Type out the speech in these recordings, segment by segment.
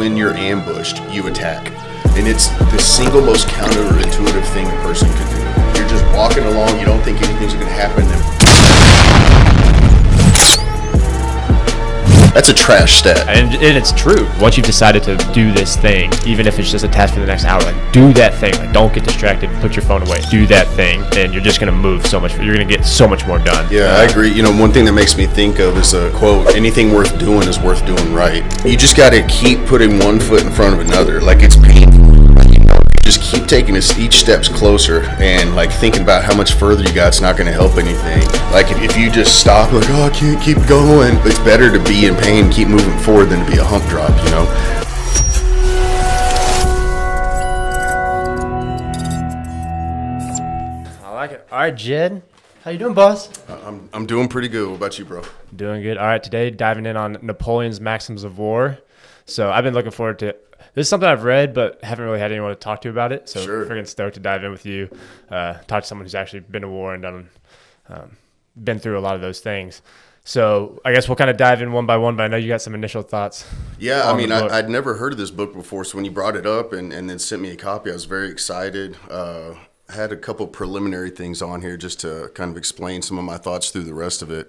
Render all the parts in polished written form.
when you're ambushed, you attack. And it's the single most counterintuitive thing a person can do. You're just walking along, you don't think anything's going to happen, and that's a trash stat. And it's true. Once you've decided to do this thing, even if it's just a task for the next hour, like do that thing. Like don't get distracted. Put your phone away. Do that thing, and you're just gonna move so much. You're gonna get so much more done. Yeah, I agree. You know, one thing that makes me think of is a quote: "Anything worth doing is worth doing right." You just got to keep putting one foot in front of another. Like it's painful. Just keep taking each steps closer, and like thinking about how much further you got. It's not going to help anything. Like if you just stop, like, oh, I can't keep going. It's better to be in pain, keep moving forward, than to be a hump drop. You know. I like it. All right, Jed, how you doing, boss? I'm doing pretty good. What about you, bro? Doing good. All right, today diving in on Napoleon's Maxims of War. So I've been looking forward to. This is something I've read, but haven't really had anyone to talk to about it. So sure. Freaking stoked to dive in with you, talk to someone who's actually been to war and done, been through a lot of those things. So I guess we'll kind of dive in one by one, but I know you got some initial thoughts. Yeah, I mean, I'd never heard of this book before, so when you brought it up and then sent me a copy, I was very excited. I had a couple preliminary things on here just to kind of explain some of my thoughts through the rest of it.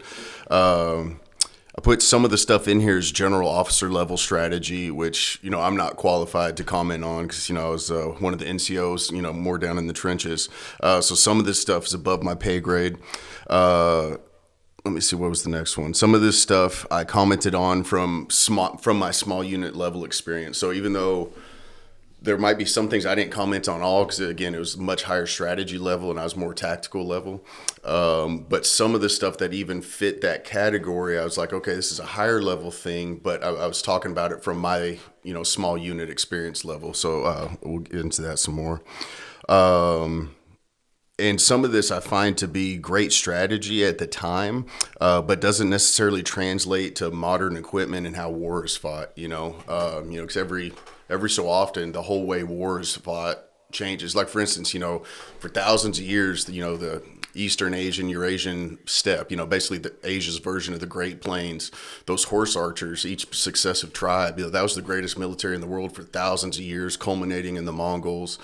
I put some of the stuff in here as general officer level strategy, which, you know, I'm not qualified to comment on because, you know, I was one of the NCOs, you know, more down in the trenches. So some of this stuff is above my pay grade. Let me see, what was the next one? Some of this stuff I commented on from my small unit level experience. So even though there might be some things I didn't comment on all because, again, it was much higher strategy level and I was more tactical level. But some of the stuff that even fit that category, I was like, okay, this is a higher level thing, but I was talking about it from my, you know, small unit experience level. So we'll get into that some more. And some of this I find to be great strategy at the time, but doesn't necessarily translate to modern equipment and how war is fought, you know, because every so often the whole way war is fought changes. Like, for instance, you know, for thousands of years, you know, the Eastern Asian, Eurasian steppe, you know, basically the Asia's version of the Great Plains, those horse archers, each successive tribe, you know, that was the greatest military in the world for thousands of years, culminating in the Mongols.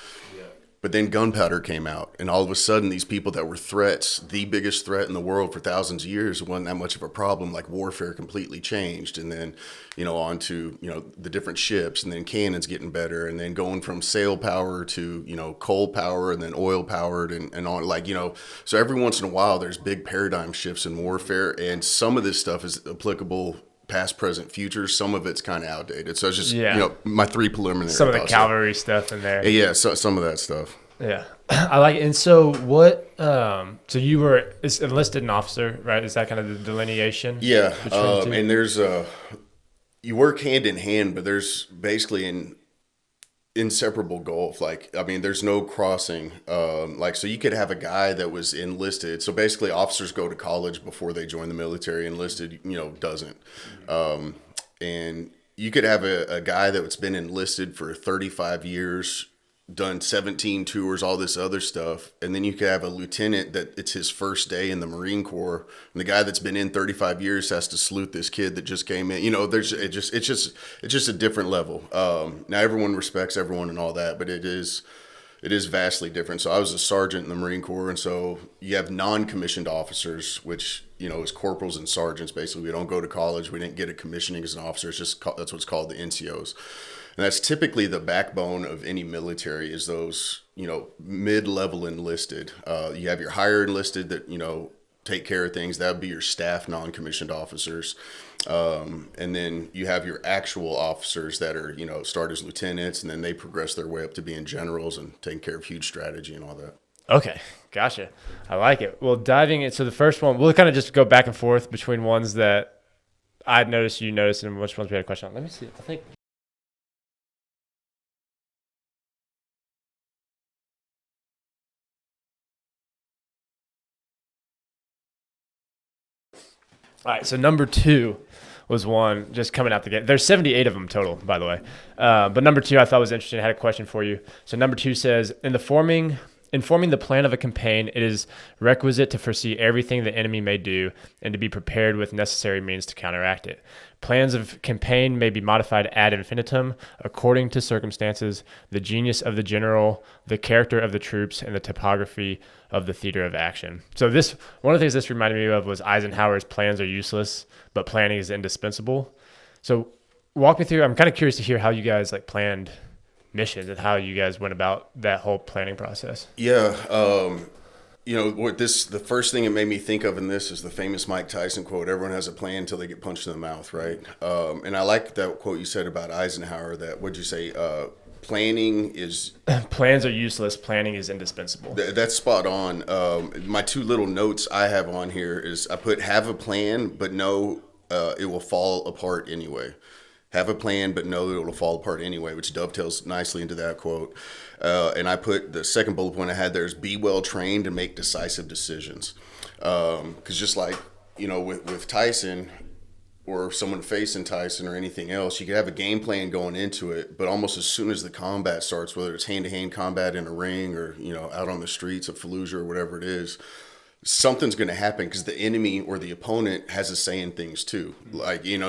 But then gunpowder came out, and all of a sudden, these people that were threats, the biggest threat in the world for thousands of years, wasn't that much of a problem. Like warfare completely changed, and then, you know, on to, you know, the different ships, and then cannons getting better, and then going from sail power to, you know, coal power, and then oil powered, and on, like, you know. So every once in a while, there's big paradigm shifts in warfare, and some of this stuff is applicable past, present, future. Some of it's kind of outdated. So it's just, you know, my three preliminary. Some of the cavalry stuff in there. Yeah, so some of that stuff. Yeah, I like it. And so what, so you were enlisted an officer, right? Is that kind of the delineation? Yeah, and there's, you work hand in hand, but there's basically an inseparable gulf. Like, I mean, there's no crossing. Like, so you could have a guy that was enlisted. So basically officers go to college before they join the military. Enlisted, you know, doesn't. And you could have a guy that's been enlisted for 35 years, done 17 tours, all this other stuff. And then you could have a lieutenant that it's his first day in the Marine Corps. And the guy that's been in 35 years has to salute this kid that just came in. You know, it's just a different level. Now everyone respects everyone and all that, but it is vastly different. So I was a sergeant in the Marine Corps. And so you have non-commissioned officers, which, you know, is corporals and sergeants. Basically, we don't go to college. We didn't get a commissioning as an officer. It's just, that's what's called the NCOs. And that's typically the backbone of any military, is those, you know, mid-level enlisted. You have your higher enlisted that, you know, take care of things. That would be your staff non-commissioned officers. And then you have your actual officers that are, you know, start as lieutenants, and then they progress their way up to being generals and taking care of huge strategy and all that. Okay, gotcha. I like it. Well, diving into the first one, we'll kind of just go back and forth between ones that I'd noticed, you noticed, and which ones we had a question on. Let me see. I think... All right, so number 2 was one just coming out the gate. There's 78 of them total, by the way. But number 2 I thought was interesting. I had a question for you. So number 2 says, in the forming In forming the plan of a campaign, it is requisite to foresee everything the enemy may do and to be prepared with necessary means to counteract it. Plans of campaign may be modified ad infinitum according to circumstances, the genius of the general, the character of the troops, and the topography of the theater of action. So one of the things this reminded me of was Eisenhower's plans are useless, but planning is indispensable. So walk me through, I'm kind of curious to hear how you guys planned missions and how you guys went about that whole planning process. Yeah. The first thing it made me think of in this is the famous Mike Tyson quote, everyone has a plan until they get punched in the mouth, right? And I like that quote you said about Eisenhower, that, what'd you say? Planning is... Plans are useless. Planning is indispensable. That's spot on. My two little notes I have on here is I put have a plan, but know it will fall apart anyway. Have a plan, but know that it will fall apart anyway, which dovetails nicely into that quote. And I put the second bullet point I had there is be well trained and make decisive decisions. Because just like, with Tyson or someone facing Tyson or anything else, you could have a game plan going into it, but almost as soon as the combat starts, whether it's hand-to-hand combat in a ring or, out on the streets of Fallujah or whatever it is, something's going to happen because the enemy or the opponent has a say in things too.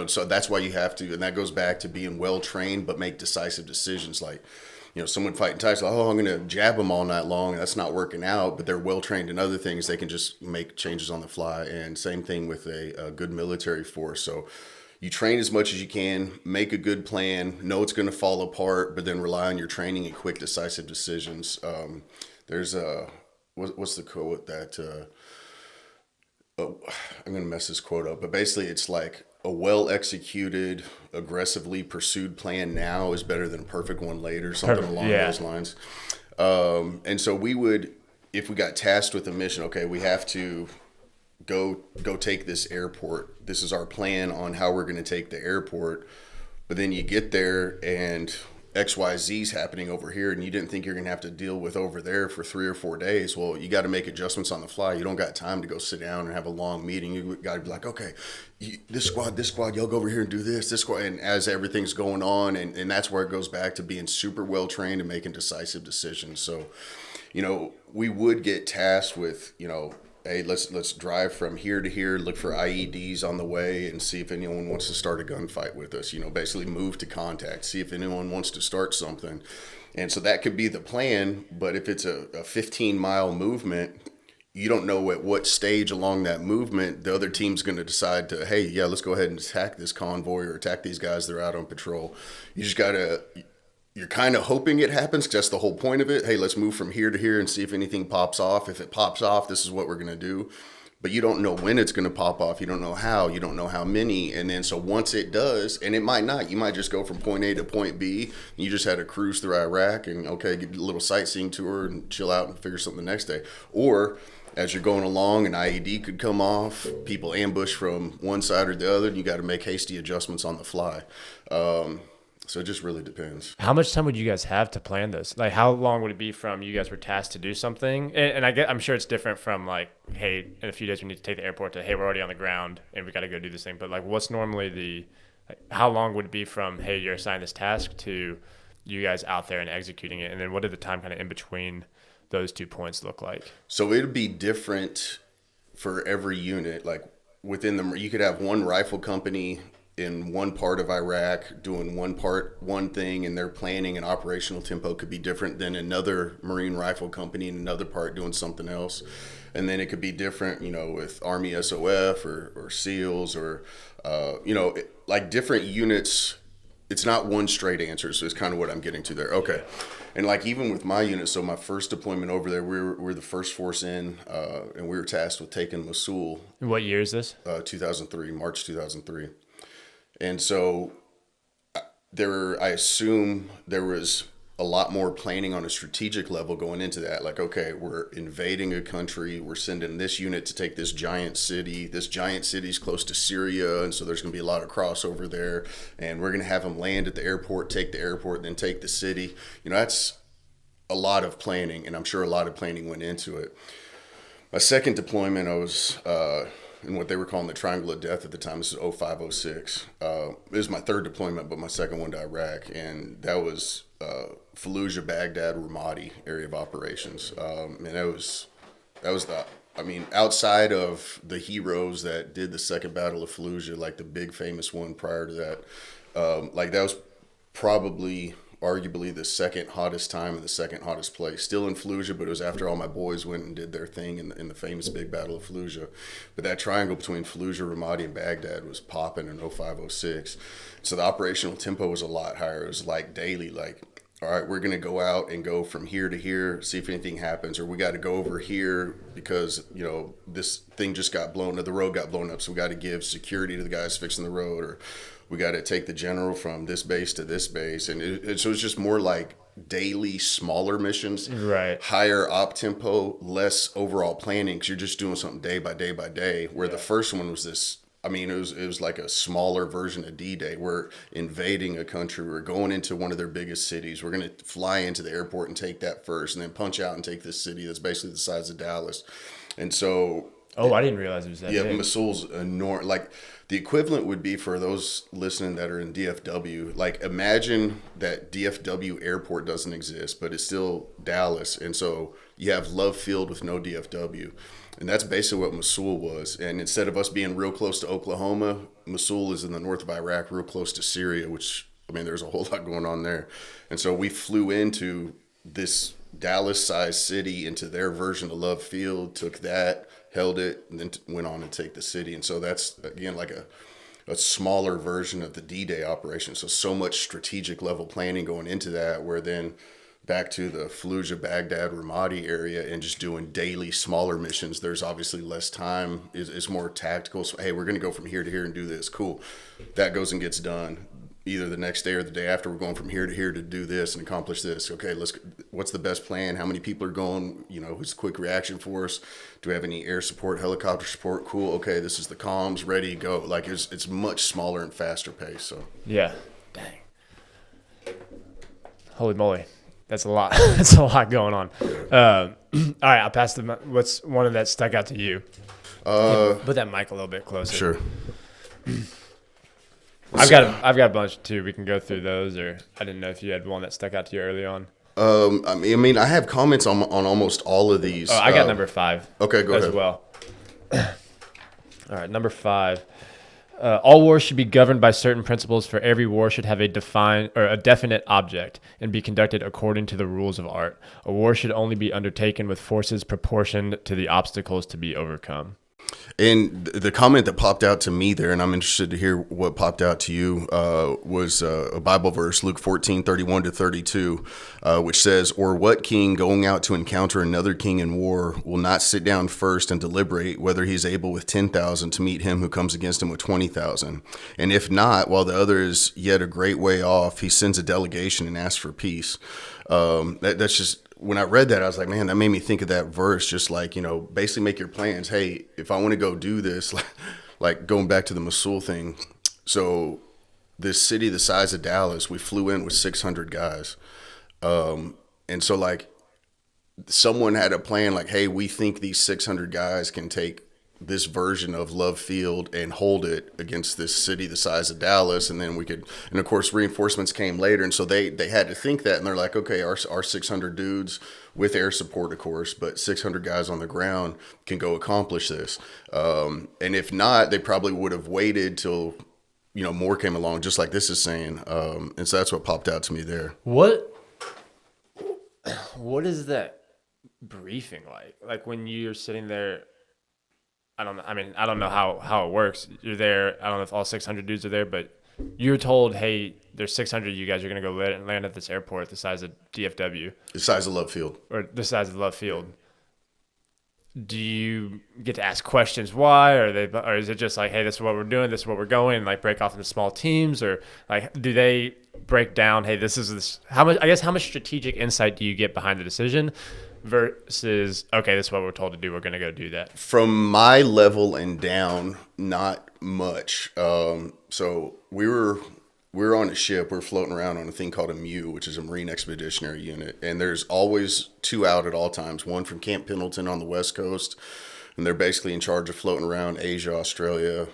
So that's why you have to, and that goes back to being well trained, but make decisive decisions. Someone fighting Tyson, I'm going to jab them all night long, and that's not working out, but they're well trained in other things. They can just make changes on the fly. And same thing with a good military force. So you train as much as you can, make a good plan, know it's going to fall apart, but then rely on your training and quick decisive decisions. There's what's the quote that, I'm going to mess this quote up, but basically it's like a well-executed, aggressively pursued plan now is better than a perfect one later, something along those lines. And so we would, if we got tasked with a mission, okay, we have to go take this airport. This is our plan on how we're going to take the airport. But then you get there and XYZ's happening over here, and you didn't think you're going to have to deal with over there for 3 or 4 days. Well, you got to make adjustments on the fly. You don't got time to go sit down and have a long meeting. You got to be like, okay, this squad, y'all go over here and do this squad. And as everything's going on, and that's where it goes back to being super well trained and making decisive decisions. So, we would get tasked with, hey, let's drive from here to here, look for IEDs on the way, and see if anyone wants to start a gunfight with us. Basically move to contact, see if anyone wants to start something. And so that could be the plan, but if it's a 15-mile movement, you don't know at what stage along that movement the other team's going to decide to, hey, yeah, let's go ahead and attack this convoy or attack these guys that are out on patrol. You're kind of hoping it happens because that's the whole point of it. Hey, let's move from here to here and see if anything pops off. If it pops off, this is what we're going to do. But you don't know when it's going to pop off. You don't know how. You don't know how many. And then so once it does, and it might not, you might just go from point A to point B. And you just had a cruise through Iraq and, okay, get a little sightseeing tour and chill out and figure something the next day. Or as you're going along, an IED could come off, people ambush from one side or the other, and you got to make hasty adjustments on the fly. So it just really depends. How much time would you guys have to plan this? How long would it be from you guys were tasked to do something? And I'm sure it's different from hey, in a few days we need to take the airport to, hey, we're already on the ground and we got to go do this thing. But what's normally how long would it be from, hey, you're assigned this task to you guys out there and executing it? And then what did the time kind of in between those 2 points look like? So it'd be different for every unit. You could have one rifle company in one part of Iraq doing one thing, and their planning and operational tempo could be different than another Marine rifle company in another part doing something else. And then it could be different, with Army SOF or SEALs or, different units. It's not one straight answer, so it's kind of what I'm getting to there. Okay. And even with my unit, so my first deployment over there, we were the first force in, and we were tasked with taking Mosul. What year is this? 2003, March 2003. And so I assume there was a lot more planning on a strategic level going into that. Okay, we're invading a country. We're sending this unit to take this giant city. This giant city's close to Syria, and so there's going to be a lot of crossover there. And we're going to have them land at the airport, take the airport, then take the city. That's a lot of planning, and I'm sure a lot of planning went into it. My second deployment, I was in what they were calling the Triangle of Death at the time. This is 05, 06. It was my third deployment, but my second one to Iraq. And that was Fallujah, Baghdad, Ramadi area of operations. And that was the, I mean, outside of the heroes that did the second battle of Fallujah, like the big famous one prior to that, like that was probably arguably the second hottest time and the second hottest place. Still in Fallujah, but it was after all my boys went and did their thing in the famous big battle of Fallujah. But that triangle between Fallujah, Ramadi, and Baghdad was popping in 05, 06. So the operational tempo was a lot higher. It was like daily, like, all right, we're going to go out and go from here to here, see if anything happens, or we got to go over here because, you know, this thing just got blown up, the road got blown up, so we got to give security to the guys fixing the road, or we got to take the general from this base to this base. And so it's just more like daily smaller missions, right? Higher op tempo, less overall planning, because you're just doing something day by day by day, where the first one was this, I mean, it was like a smaller version of D-Day. We're invading a country. We're going into one of their biggest cities. We're going to fly into the airport and take that first, and then punch out and take this city that's basically the size of Dallas. And so... Oh, I didn't realize it was that big. Yeah, Mosul's enormous. Like, the equivalent would be for those listening that are in DFW. Like, imagine that DFW airport doesn't exist, but it's still Dallas. And so you have Love Field with no DFW. And that's basically what Mosul was. And instead of us being real close to Oklahoma, Mosul is in the north of Iraq, real close to Syria, which, I mean, there's a whole lot going on there. And so we flew into this Dallas-sized city, into their version of Love Field, took that, held it, and then went on to take the city. And so that's, again, like a smaller version of the D-Day operation. So much strategic level planning going into that, where then back to the Fallujah, Baghdad, Ramadi area and just doing daily smaller missions. There's obviously less time. It's more tactical. So, hey, we're going to go from here to here and do this. Cool. That goes and gets done. Either the next day or the day after, we're going from here to here to do this and accomplish this. Okay, what's the best plan? How many people are going? You know, who's the quick reaction force? Do we have any air support, helicopter support? Cool. Okay, this is the comms, ready, go. Like, it's much smaller and faster pace. So yeah. Dang. Holy moly. That's a lot. That's a lot going on. All right, I'll pass the. What's one of that stuck out to you? Put that mic a little bit closer. Sure. I've got a bunch too. We can go through those, or I didn't know if you had one that stuck out to you early on. I mean, I have comments on almost all of these. Oh, I got number 5. Okay, go ahead. As well. All right, number 5. All wars should be governed by certain principles. For every war should have a definite object and be conducted according to the rules of art. A war should only be undertaken with forces proportioned to the obstacles to be overcome. And the comment that popped out to me there, and I'm interested to hear what popped out to you, was a Bible verse, Luke 14:31-32, which says, "Or what king going out to encounter another king in war will not sit down first and deliberate whether he is able with 10,000 to meet him who comes against him with 20,000? And if not, while the other is yet a great way off, he sends a delegation and asks for peace." That's just... When I read that, I was like, man, that made me think of that verse. Just like, you know, basically make your plans. Hey, if I want to go do this, like going back to the Mosul thing. So this city the size of Dallas, we flew in with 600 guys. And so like someone had a plan like, hey, we think these 600 guys can take this version of Love Field and hold it against this city the size of Dallas, and then we could, and of course reinforcements came later, and so they had to think that, and they're like, okay, our 600 dudes with air support, of course, but 600 guys on the ground can go accomplish this. And if not, they probably would have waited till, you know, more came along, just like this is saying. And so that's what popped out to me there. What is that briefing like? Like when you're sitting there, I don't know how it works. You're there. I don't know if all 600 dudes are there, but you're told, hey, there's 600 of you guys are going to go land at this airport the size of DFW. The size of Love Field. Or the size of Love Field. Do you get to ask questions why? Or is it just like, hey, this is what we're doing, this is what we're going, and like break off into small teams? Or like, do they break down, hey, how much strategic insight do you get behind the decision? Versus, okay, this is what we're told to do, we're going to go do that? From my level and down, not much. So we were on a ship. We were floating around on a thing called a MEU, which is a Marine Expeditionary Unit. And there's always 2 out at all times, one from Camp Pendleton on the West Coast, and they're basically in charge of floating around Asia, Australia,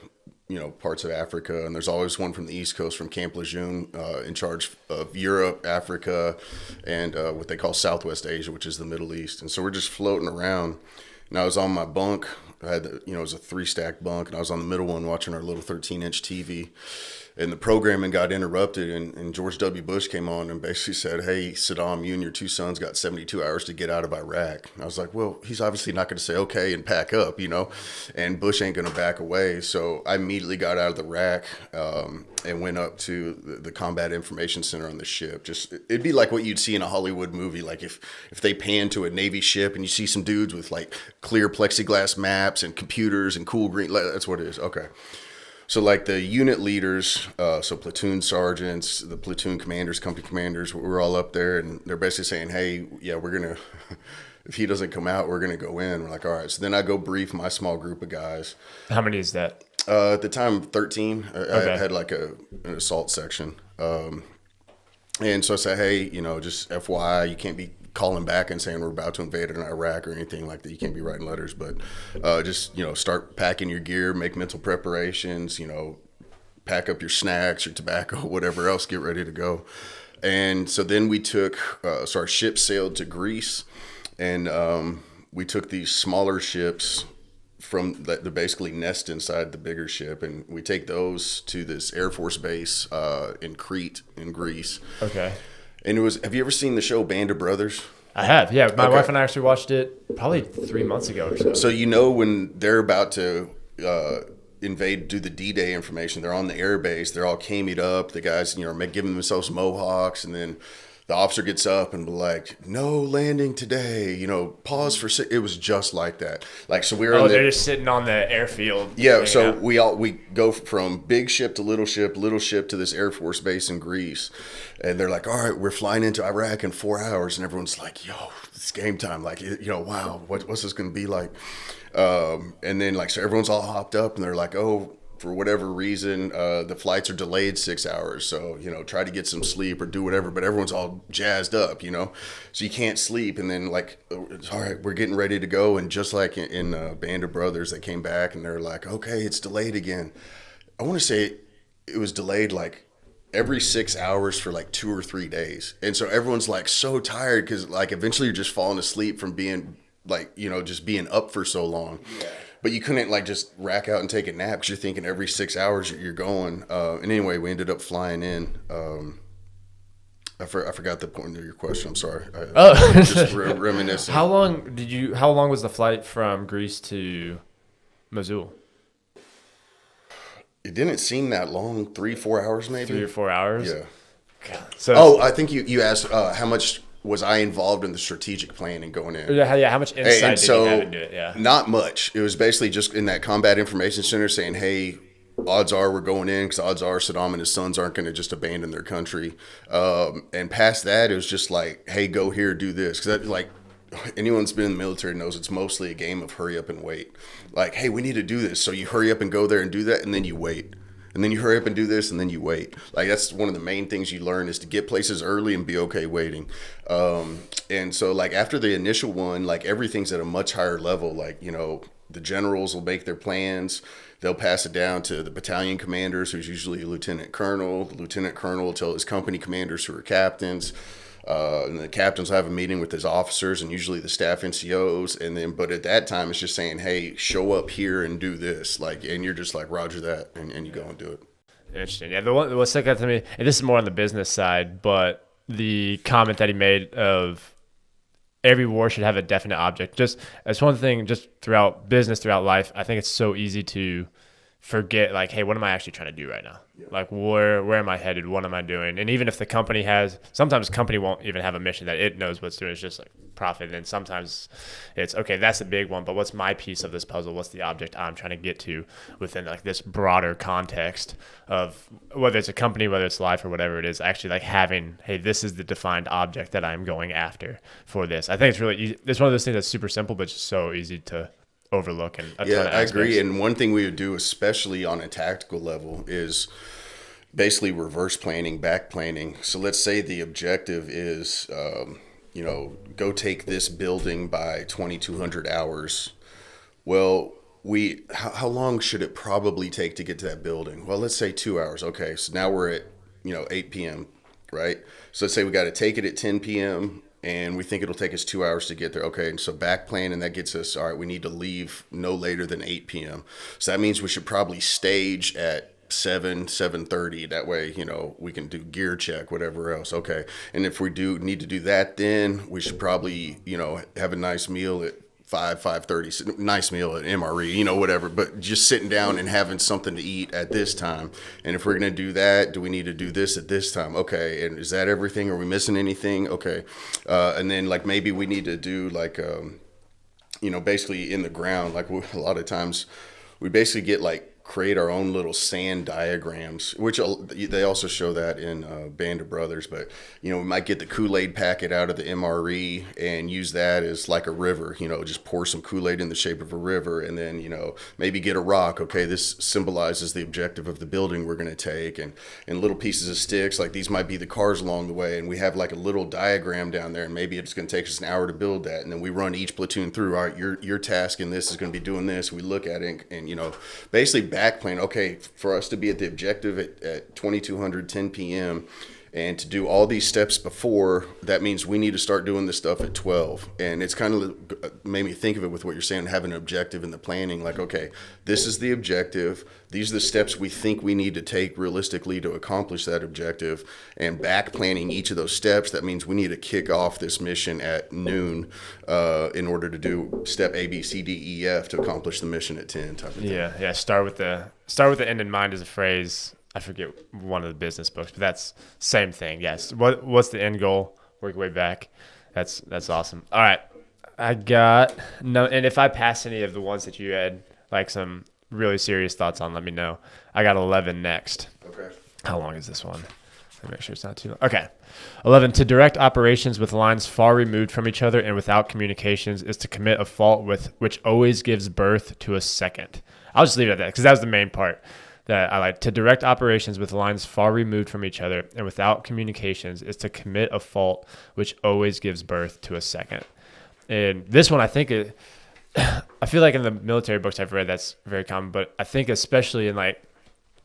parts of Africa, and there's always one from the East Coast from Camp Lejeune in charge of Europe, Africa, and what they call Southwest Asia, which is the Middle East. And so we're just floating around, and I was on my bunk. I had, it was a 3-stack bunk, and I was on the middle one watching our little 13-inch TV. And the programming got interrupted, and George W. Bush came on and basically said, "Hey, Saddam, you and your 2 sons got 72 hours to get out of Iraq." And I was like, well, he's obviously not going to say okay and pack up, and Bush ain't going to back away. So I immediately got out of the rack and went up to the Combat Information Center on the ship. Just it'd be like what you'd see in a Hollywood movie, like if they pan to a Navy ship and you see some dudes with like clear plexiglass maps and computers and cool green. That's what it is. Okay. So like the unit leaders, so platoon sergeants, the platoon commanders, company commanders, we're all up there, and they're basically saying, "Hey, yeah, we're going to, if he doesn't come out, we're going to go in." We're like, all right. So then I go brief my small group of guys. How many is that? At the time, 13. Okay. I had like an assault section. And so I say, "Hey, just FYI, you can't be calling back and saying we're about to invade in Iraq or anything like that. You can't be writing letters, but just, start packing your gear, make mental preparations, pack up your snacks, your tobacco, whatever else, get ready to go." And so then we took, so our ship sailed to Greece, and we took these smaller ships from that basically nest inside the bigger ship, and we take those to this Air Force base in Crete in Greece. Okay. And have you ever seen the show Band of Brothers? I have, yeah. My Okay. wife and I actually watched it probably 3 months ago or so. So when they're about to invade, do the D-Day information, they're on the air base, they're all camied up, the guys, giving themselves mohawks, and then the officer gets up and be like, "No landing today, pause for it was just like that. Like, so we were they're just sitting on the airfield. Yeah, so out. we go from big ship to little ship to this Air Force base in Greece, and they're like, "All right, we're flying into Iraq in 4 hours," and everyone's like, "Yo, it's game time!" Like, wow, what's this going to be like? And then so everyone's all hopped up, and they're like, "Oh, for whatever reason, the flights are delayed 6 hours. So, try to get some sleep or do whatever," but everyone's all jazzed up, so you can't sleep. And then all right, we're getting ready to go. And just like in Band of Brothers, they came back and they're like, "Okay, it's delayed again." I want to say it was delayed like every 6 hours for like 2 or 3 days. And so everyone's like so tired, because eventually you're just falling asleep from being just being up for so long. Yeah. But you couldn't just rack out and take a nap, because you're thinking every 6 hours you're going. And anyway, we ended up flying in. I forgot the point of your question. I'm sorry. Just reminiscing. How long was the flight from Greece to Mosul? It didn't seem that long. 3-4 hours maybe. 3 or 4 hours? Yeah. God. So I think you asked how much was I involved in the strategic planning going in. Yeah, how much insight did you have into it? Yeah. Not much. It was basically just in that Combat Information Center saying, "Hey, odds are we're going in, because odds are Saddam and his sons aren't going to just abandon their country." And past that, it was just like, "Hey, go here, do this." Because anyone that's been in the military knows it's mostly a game of hurry up and wait. Like, "Hey, we need to do this." So you hurry up and go there and do that, and then you wait. And then you hurry up and do this, and then you wait. That's one of the main things you learn, is to get places early and be okay waiting. And so after the initial one, everything's at a much higher level. The generals will make their plans. They'll pass it down to the battalion commanders, who's usually a lieutenant colonel. The lieutenant colonel will tell his company commanders, who are captains. And the captains will have a meeting with his officers and usually the staff NCOs. But at that time, it's just saying, "Hey, show up here and do this." And you're just like, "Roger that," and you go and do it. Interesting. Yeah, what stuck out to me, and this is more on the business side, but the comment that he made of every war should have a definite object. Just as one thing, just throughout business, throughout life, I think it's so easy to forget, hey, what am I actually trying to do right now? Yeah. Where am I headed? What am I doing? And even if the company sometimes the company won't even have a mission that it knows what's doing. It's just profit. And sometimes it's, okay, that's the big one, but what's my piece of this puzzle? What's the object I'm trying to get to within this broader context of whether it's a company, whether it's life or whatever it is, actually having, hey, this is the defined object that I'm going after for this. I think it's really easy. It's one of those things that's super simple, but just so easy to overlook. And I agree. And one thing we would do, especially on a tactical level, is basically reverse planning, back planning. So let's say the objective is, go take this building by 2,200 hours. Well, how long should it probably take to get to that building? Well, let's say 2 hours. Okay, so now we're at 8 p.m. Right? So let's say we got to take it at 10 p.m. and we think it'll take us 2 hours to get there. Okay, and so back plan, and that gets us, all right, we need to leave no later than 8 p.m. So that means we should probably stage at 7:30. That way, we can do gear check, whatever else. Okay, and if we do need to do that, then we should probably have a nice meal at 5:30. Nice meal at MRE, whatever. But just sitting down and having something to eat at this time. And if we're gonna do that, do we need to do this at this time? Okay, and is that everything? Are we missing anything? Okay, and then like maybe we need to do like basically in the ground. Like a lot of times, we basically get like create our own little sand diagrams, which they also show that in Band of Brothers. But we might get the Kool-Aid packet out of the MRE and use that as like a river. Just pour some Kool-Aid in the shape of a river, and then maybe get a rock. Okay, this symbolizes the objective of the building we're going to take, and little pieces of sticks. Like these might be the cars along the way, and we have like a little diagram down there, and maybe it's going to take us an hour to build that, and then we run each platoon through. All right, your task in this is going to be doing this. We look at it, and basically back plan. Okay, for us to be at the objective at 2200 10 p.m. and to do all these steps before, that means we need to start doing this stuff at 12. And it's kind of made me think of it with what you're saying, having an objective in the planning. Like, okay, this is the objective. These are the steps we think we need to take realistically to accomplish that objective. And back planning each of those steps, that means we need to kick off this mission at noon in order to do step A, B, C, D, E, F to accomplish the mission at 10 type of thing. Yeah. Start with the end in mind is a phrase. I forget one of the business books, but that's same thing. Yes. What's the end goal? Work your way back. That's awesome. All right. I got no, and if I pass any of the ones that you had like some really serious thoughts on, let me know. I got 11 next. Okay. How long is this one? Let me make sure it's not too long. Okay. 11, to direct operations with lines far removed from each other and without communications is to commit a fault which always gives birth to a second. I'll just leave it at that because that was the main part that I like. To direct operations with lines far removed from each other and without communications is to commit a fault which always gives birth to a second. And this one, I think, I feel like in the military books I've read, that's very common. But I think especially in like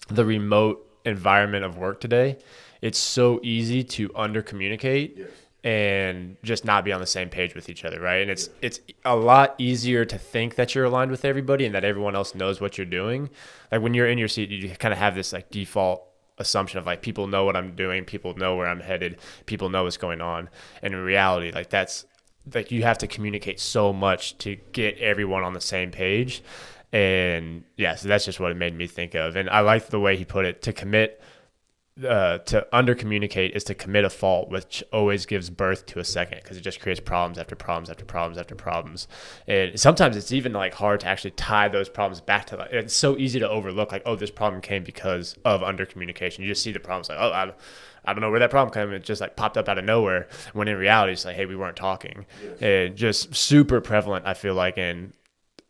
the remote environment of work today, it's so easy to under communicate. Yes. And just not be on the same page with each other, right? And it's a lot easier to think that you're aligned with everybody and that everyone else knows what you're doing. Like when you're in your seat, you kind of have this like default assumption of like people know what I'm doing, people know where I'm headed, people know what's going on. And in reality, like that's like you have to communicate so much to get everyone on the same page. And yeah, so that's just what it made me think of. And I like the way he put it, to under communicate is to commit a fault, which always gives birth to a second, because it just creates problems after problems after problems after problems. And sometimes it's even like hard to actually tie those problems back to like, it's so easy to overlook like, oh, this problem came because of under communication. You just see the problems like, oh, I don't know where that problem came. It just like popped up out of nowhere. When in reality, it's like, hey, we weren't talking. Yes. And just super prevalent, I feel like, in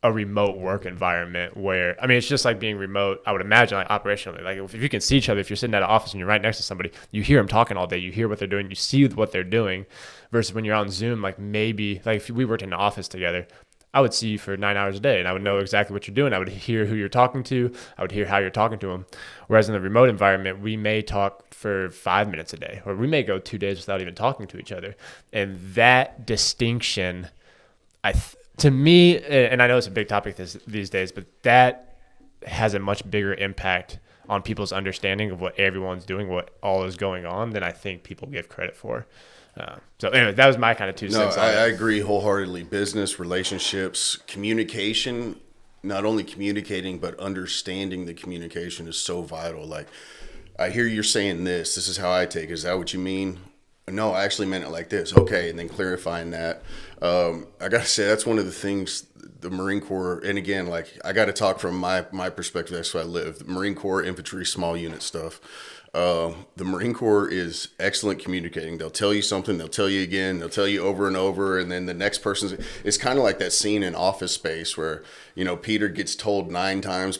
a remote work environment where, I mean, it's just like being remote. I would imagine like operationally, like if you can see each other, if you're sitting at an office and you're right next to somebody, you hear them talking all day, you hear what they're doing, you see what they're doing, versus when you're on Zoom, like maybe like if we worked in an office together, I would see you for 9 hours a day and I would know exactly what you're doing. I would hear who you're talking to. I would hear how you're talking to them. Whereas in the remote environment, we may talk for 5 minutes a day, or we may go 2 days without even talking to each other. And that distinction, to me, and I know it's a big topic these days, but that has a much bigger impact on people's understanding of what everyone's doing, what all is going on, than I think people give credit for. So anyway, that was my kind of 2 cents. No, I agree wholeheartedly. Business, relationships, communication, not only communicating, but understanding the communication is so vital. Like, I hear you're saying this. This is how I take it. Is that what you mean? No, I actually meant it like this. Okay, and then clarifying that. I got to say, that's one of the things the Marine Corps, and again, like I got to talk from my perspective. That's where I live. The Marine Corps infantry, small unit stuff. The Marine Corps is excellent communicating. They'll tell you something, they'll tell you again, they'll tell you over and over, and then the next person's. It's kind of like that scene in Office Space where Peter gets told 9 times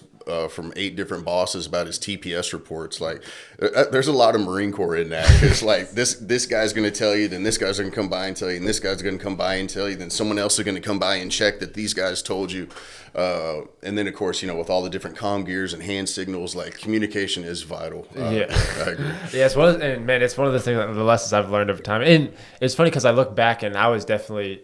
from 8 different bosses about his TPS reports. Like, there's a lot of Marine Corps in that. It's like this guy's going to tell you, then this guy's going to come by and tell you, and this guy's going to come by and tell you, then someone else is going to come by and check that these guys told you. And then, of course, with all the different comm gears and hand signals, like, communication is vital. Yeah. I agree. Yeah, it's one of the things, the lessons I've learned over time. And it's funny because I look back and I was definitely,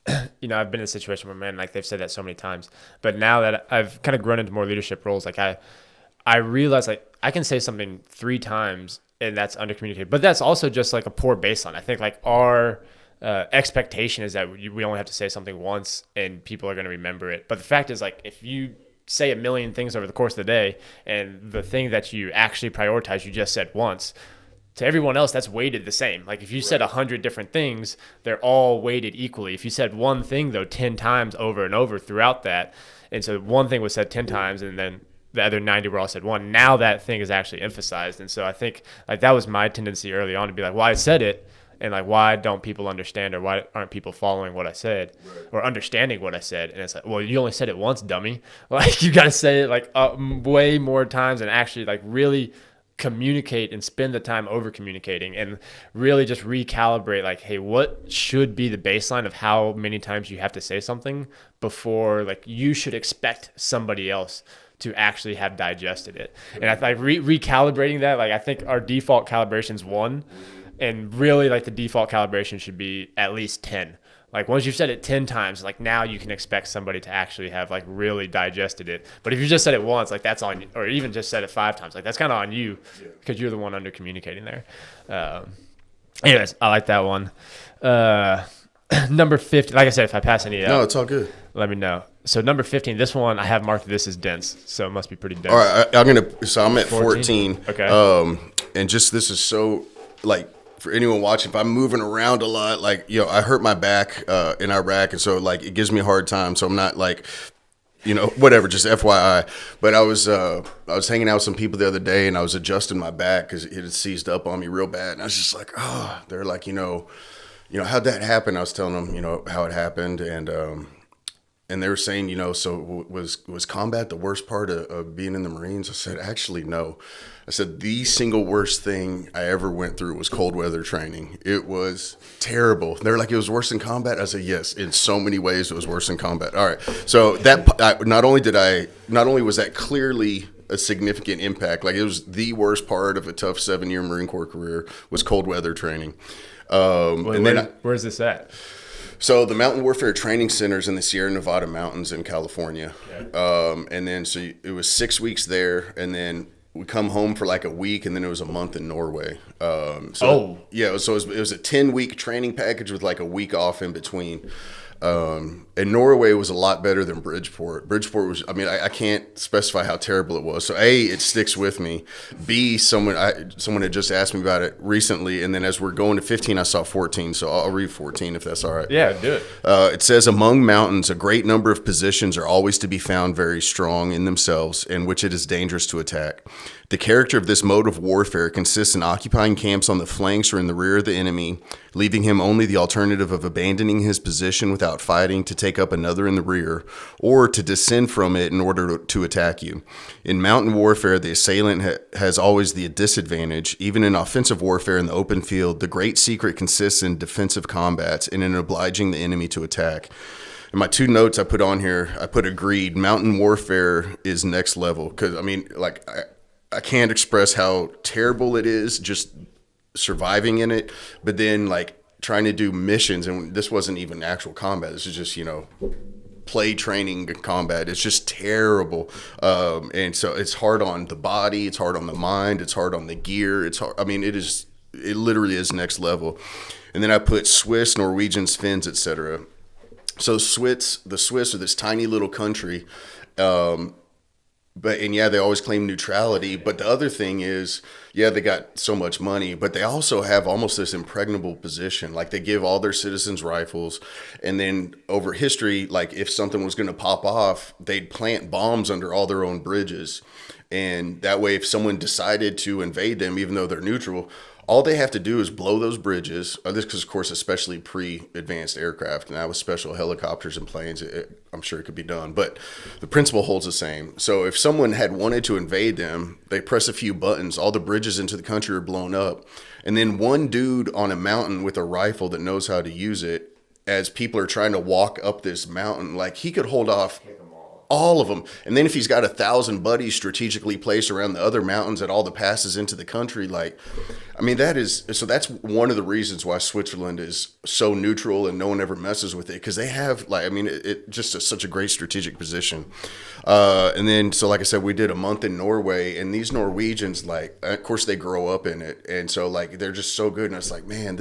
I've been in a situation where, man, like they've said that so many times. But now that I've kind of grown into more leadership roles, like I realize like I can say something 3 times and that's undercommunicated. But that's also just like a poor baseline. I think like our expectation is that we only have to say something once and people are going to remember it. But the fact is, like, if you say a million things over the course of the day and the thing that you actually prioritize you just said once, to everyone else that's weighted the same. Like if you said 100 different things, they're all weighted equally. If you said one thing though 10 times over and over throughout that, and so one thing was said 10 times and then the other 90 were all said one, now that thing is actually emphasized. And so I think like that was my tendency early on to be like, well, I said it, and like, why don't people understand, or why aren't people following what I said, or understanding what I said? And it's like, well, you only said it once, dummy. Like you got to say it like way more times and actually like really communicate and spend the time over communicating and really just recalibrate like, hey, what should be the baseline of how many times you have to say something before like you should expect somebody else to actually have digested it. And I think recalibrating that, like I think our default calibration is 1, and really like the default calibration should be at least 10. Like once you've said it 10 times, like now you can expect somebody to actually have like really digested it. But if you just said it once, like that's on you, or even just said it 5 times, like that's kind of on you because you're the one under communicating there. Anyways, I like that one. Number 50, like I said, if I pass any out, No, it's all good. let me know. So number 15, this one I have marked this as dense, so it must be pretty dense. All right, I'm at 14. Okay. And just this is so like, for anyone watching, if I'm moving around a lot, like, I hurt my back in Iraq, and so like it gives me a hard time. So I'm not like, whatever, just FYI. But I was hanging out with some people the other day, and I was adjusting my back because it had seized up on me real bad, and I was just like, oh, they're like, how'd that happen? I was telling them, how it happened, and they were saying, so was combat the worst part of being in the Marines? I said, actually, no. I said, the single worst thing I ever went through was cold weather training. It was terrible. They're like, it was worse than combat? I said, yes, in so many ways it was worse than combat. All right. So that not only was that clearly a significant impact, like it was the worst part of a tough 7-year Marine Corps career was cold weather training. Where's this at? So the Mountain Warfare Training Center's in the Sierra Nevada mountains in California. Yeah. And then so it was 6 weeks there, and then we come home for like a week, and then it was a month in Norway. So it was a 10-week training package with like a week off in between. And Norway was a lot better than Bridgeport. Bridgeport was, I can't specify how terrible it was. So A, it sticks with me. B, someone had just asked me about it recently, and then as we're going to 15, I saw 14. So I'll read 14 if that's all right. Yeah, do it. It says, among mountains, a great number of positions are always to be found very strong in themselves, in which it is dangerous to attack. The character of this mode of warfare consists in occupying camps on the flanks or in the rear of the enemy, leaving him only the alternative of abandoning his position without fighting to take up another in the rear, or to descend from it in order to attack you. In mountain warfare, the assailant has always the disadvantage. Even in offensive warfare in the open field, the great secret consists in defensive combats and in obliging the enemy to attack. In my 2 notes I put on here, I put agreed. Mountain warfare is next level, because I can't express how terrible it is just surviving in it, but then like trying to do missions, and this wasn't even actual combat. This is just, play training combat. It's just terrible. And so it's hard on the body. It's hard on the mind. It's hard on the gear. It's hard. It literally is next level. And then I put Swiss, Norwegians, Finns, etc. So the Swiss are this tiny little country, they always claim neutrality. But the other thing is, they got so much money, but they also have almost this impregnable position. Like they give all their citizens rifles, and then over history, like if something was going to pop off, they'd plant bombs under all their own bridges. And that way, if someone decided to invade them, even though they're neutral, All they have to do is blow those bridges. This is, of course, especially pre-advanced aircraft. Now with special helicopters and planes, I'm sure it could be done. But the principle holds the same. So if someone had wanted to invade them, they press a few buttons, all the bridges into the country are blown up. And then one dude on a mountain with a rifle that knows how to use it, as people are trying to walk up this mountain, like he could hold off all of them. And then if he's got 1,000 buddies strategically placed around the other mountains at all the passes into the country, like, I mean, that's one of the reasons why Switzerland is so neutral and no one ever messes with it, because they have, like, I mean, it just is such a great strategic position. And then, so like I said, we did a month in Norway, and these Norwegians, like, of course they grow up in it. And so like, they're just so good. And it's like, man,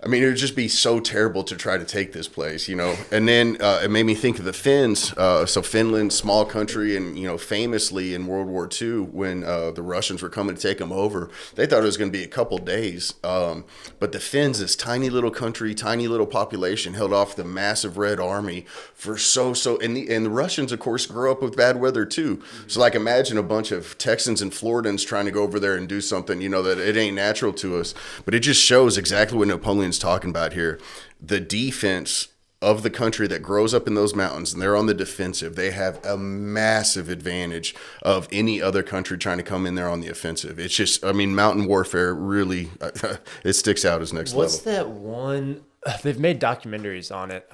it would just be so terrible to try to take this place, you know. And then it made me think of the Finns. So Finland, small country, and, you know, famously in World War II, when the Russians were coming to take them over, they thought it was going to be a couple days. But the Finns, this tiny little country, tiny little population, held off the massive Red Army for and the Russians, of course, grew up with bad weather too. So like, imagine a bunch of Texans and Floridans trying to go over there and do something, you know, that it ain't natural to us. But it just shows exactly what Napoleon's talking about here. The defense of the country that grows up in those mountains, and they're on the defensive, they have a massive advantage of any other country trying to come in there on the offensive. It's just, I mean, mountain warfare really, it sticks out as next level. What's that one? They've made documentaries on it.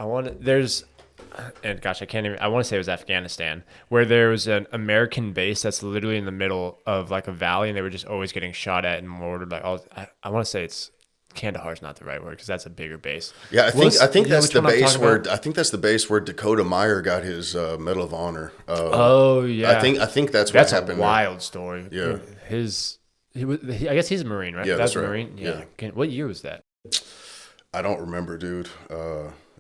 And gosh, I want to say it was Afghanistan, where there was an American base that's literally in the middle of like a valley, and they were just always getting shot at and mortared. Like, I want to say it's Kandahar's not the right word, because that's a bigger base. Yeah, I think that's the base where Dakota Meyer got his Medal of Honor. Oh yeah, I think that's what that's happened. A wild story. Yeah, I guess he's a Marine, right? Yeah, that's right. A Marine. Yeah. What year was that? I don't remember, dude.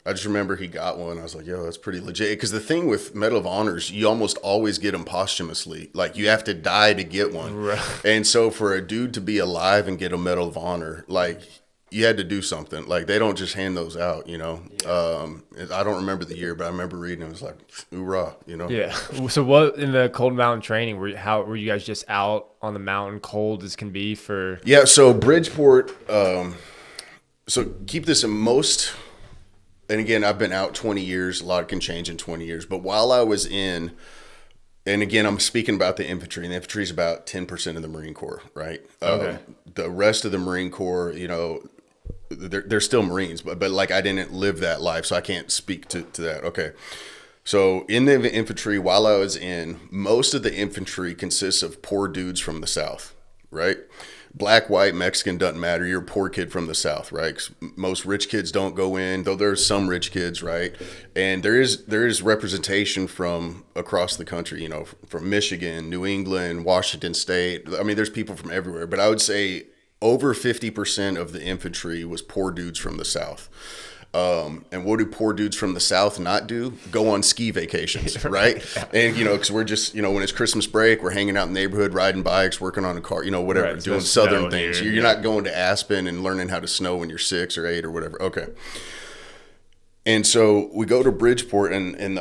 I just remember he got one. I was like, yo, that's pretty legit. Because the thing with Medal of Honors, you almost always get them posthumously. Like, you have to die to get one. Right. And so for a dude to be alive and get a Medal of Honor, like, you had to do something. Like, they don't just hand those out, you know. Yeah. I don't remember the year, but I remember reading it. It was like, hoorah, you know. Yeah. So what, in the cold mountain training, were you guys just out on the mountain, cold as can be for? Yeah, so Bridgeport, so keep this in most... And again, I've been out 20 years. A lot can change in 20 years. But while I was in, and again, I'm speaking about the infantry. And the infantry is about 10% of the Marine Corps, right? Okay. The rest of the Marine Corps, you know, they're still Marines. But like, I didn't live that life, so I can't speak to that. Okay. So in the infantry, while I was in, most of the infantry consists of poor dudes from the South, right? Black, white, Mexican, doesn't matter. You're a poor kid from the South, right? 'Cause most rich kids don't go in, though there's some rich kids, right? And there is representation from across the country, you know, from Michigan, New England, Washington State. I mean, there's people from everywhere. But I would say over 50% of the infantry was poor dudes from the South. And what do poor dudes from the South not do? Go on ski vacations, right? And, you know, because we're just, you know, when it's Christmas break, we're hanging out in the neighborhood, riding bikes, working on a car, you know, whatever, right, doing southern things. You're not going to Aspen and learning how to snow when you're 6 or 8 or whatever. Okay. And so we go to Bridgeport, and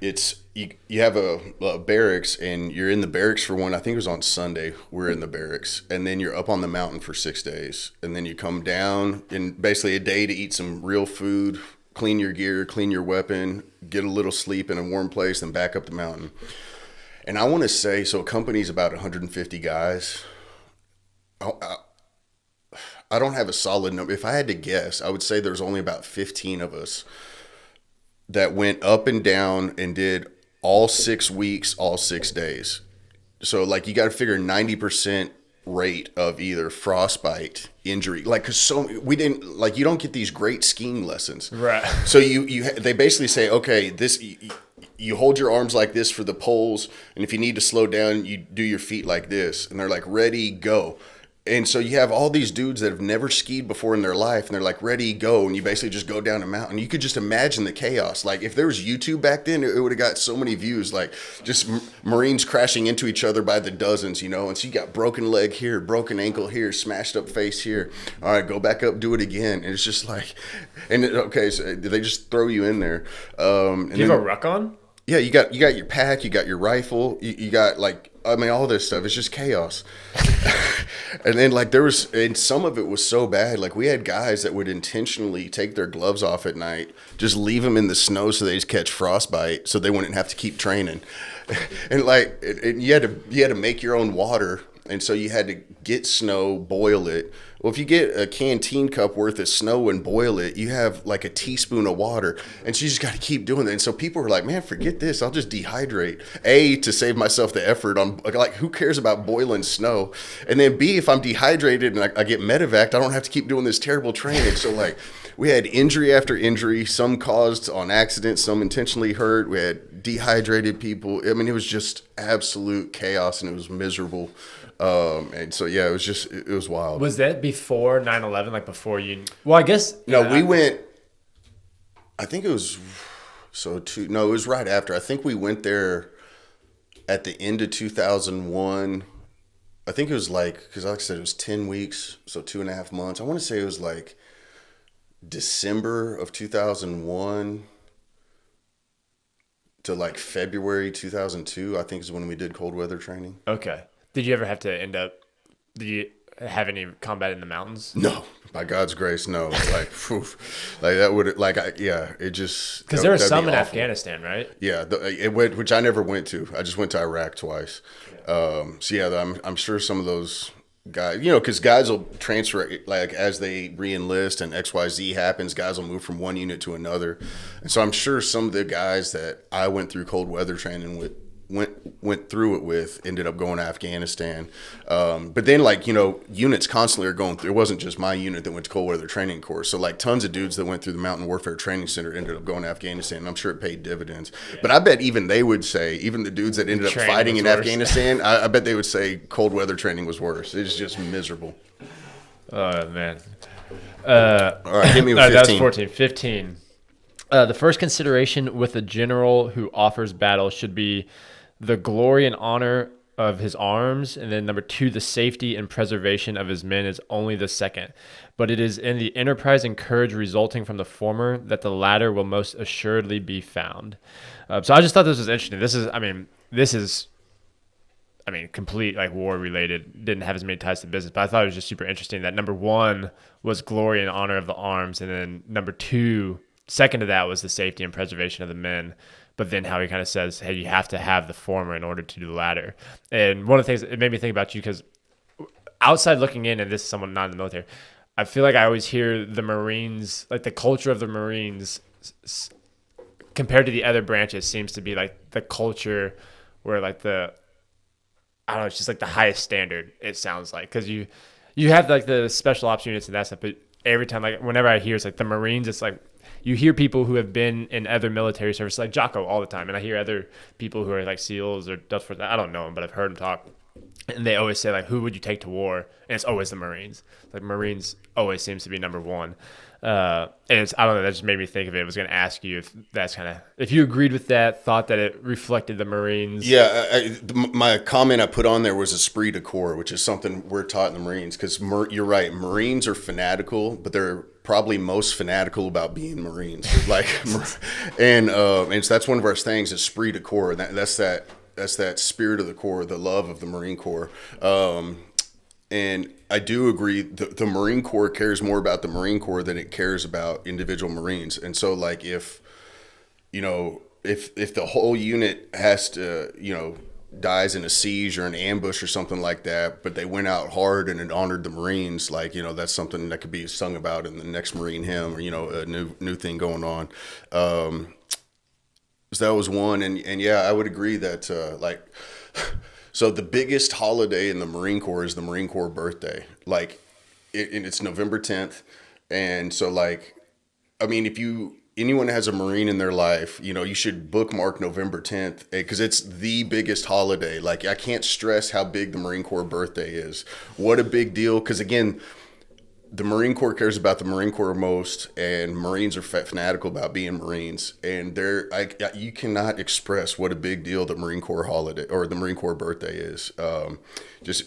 you have a barracks, and you're in the barracks for one. I think it was on Sunday. We're in the barracks, and then you're up on the mountain for 6 days, and then you come down in basically a day to eat some real food, clean your gear, clean your weapon, get a little sleep in a warm place, then back up the mountain. And I want to say, so a company's about 150 guys. I don't have a solid number. If I had to guess, I would say there's only about 15 of us that went up and down and did all 6 weeks, all 6 days. So like, you got to figure 90% rate of either frostbite, injury, like, cause we didn't, like, you don't get these great skiing lessons. Right. So they basically say, okay, you hold your arms like this for the poles. And if you need to slow down, you do your feet like this, and they're like, ready, go. And so you have all these dudes that have never skied before in their life, and they're like, ready, go. And you basically just go down a mountain. You could just imagine the chaos. Like, if there was YouTube back then, it would have got so many views, like just Marines crashing into each other by the dozens, you know. And so you got broken leg here, broken ankle here, smashed up face here. All right, go back up, do it again. And it's just like, okay, so they just throw you in there. Do you have a ruck on? Yeah, you got your pack, you got your rifle, you got like I mean, all this stuff. It's just chaos. And then like and some of it was so bad. Like we had guys that would intentionally take their gloves off at night, just leave them in the snow so they just catch frostbite, so they wouldn't have to keep training. And like you had to make your own water, and so you had to get snow, boil it. Well, if you get a canteen cup worth of snow and boil it, you have like a teaspoon of water, and so you just got to keep doing that. And so people were like, "Man, forget this. I'll just dehydrate." A, to save myself the effort on, like, who cares about boiling snow? And then B, if I'm dehydrated and I get medevaced, I don't have to keep doing this terrible training. So like, we had injury after injury, some caused on accident, some intentionally hurt. We had dehydrated people. I mean, it was just absolute chaos, and it was miserable. And so, yeah, it was wild. Was that before 9/11? Like before you? Well, I guess no. We went. I think it was it was right after. I think we went there at the end of 2001. I think it was because like I said, it was 10 weeks, so 2.5 months. I want to say it was like December of 2001 to like February 2002. I think is when we did cold weather training. Okay. Did you ever have to did you have any combat in the mountains? No, by God's grace, no. Like, like that would, it just. Because there was some in Afghanistan, right? Yeah, which I never went to. I just went to Iraq twice. So yeah, I'm sure some of those guys, because guys will transfer, like as they re-enlist and XYZ happens, guys will move from one unit to another. And so I'm sure some of the guys that I went through cold weather training with, went through it with, ended up going to Afghanistan. But then units constantly are going through. It wasn't just my unit that went to cold weather training course. So like tons of dudes that went through the Mountain Warfare Training Center ended up going to Afghanistan, and I'm sure it paid dividends. Yeah. But I bet even they would say, even the dudes that ended up fighting in Afghanistan, I bet they would say cold weather training was worse. It's just miserable. Oh man. All right, hit me with 15. That was 14. 15. The first consideration with a general who offers battle should be the glory and honor of his arms, and then number 2, the safety and preservation of his men is only the second. But it is in the enterprise and courage resulting from the former that the latter will most assuredly be found. So I just thought this was interesting. This is complete like war related. Didn't have as many ties to business, but I thought it was just super interesting that number 1 was glory and honor of the arms, and then number 2, second to that was the safety and preservation of the men. But then how he kind of says, hey, you have to have the former in order to do the latter. And one of the things, it made me think about you, because outside looking in, and this is someone not in the military, I feel like I always hear the Marines, like the culture of the Marines compared to the other branches seems to be like the culture where like it's just like the highest standard, it sounds like. Because you have like the special ops units and that stuff, but every time, like whenever I hear it's like the Marines, it's like, you hear people who have been in other military services, like Jocko, all the time. And I hear other people who are like SEALs or Dust Force. I don't know them, but I've heard them talk. And they always say, like, who would you take to war? And it's always the Marines. Like, Marines always seems to be number 1. And I don't know, that just made me think of it. I was going to ask you if that's if you agreed with that, thought that it reflected the Marines. Yeah, my comment I put on there was esprit de corps, which is something we're taught in the Marines. Because you're right, Marines are fanatical, but they're probably most fanatical about being Marines. And so that's one of our things, esprit de corps. That's that spirit of the Corps, the love of the Marine Corps. And I do agree, the Marine Corps cares more about the Marine Corps than it cares about individual Marines. And so, like, if the whole unit has to, dies in a siege or an ambush or something like that, but they went out hard and it honored the Marines, like, that's something that could be sung about in the next Marine hymn, or, a new thing going on. So that was one. And yeah, I would agree that, so the biggest holiday in the Marine Corps is the Marine Corps birthday. Like, it's November 10th. And so, like, if anyone has a Marine in their life, you should bookmark November 10th, because it's the biggest holiday. Like, I can't stress how big the Marine Corps birthday is. What a big deal. Because, again, the Marine Corps cares about the Marine Corps most, and Marines are fanatical about being Marines. And you cannot express what a big deal the Marine Corps holiday or the Marine Corps birthday is.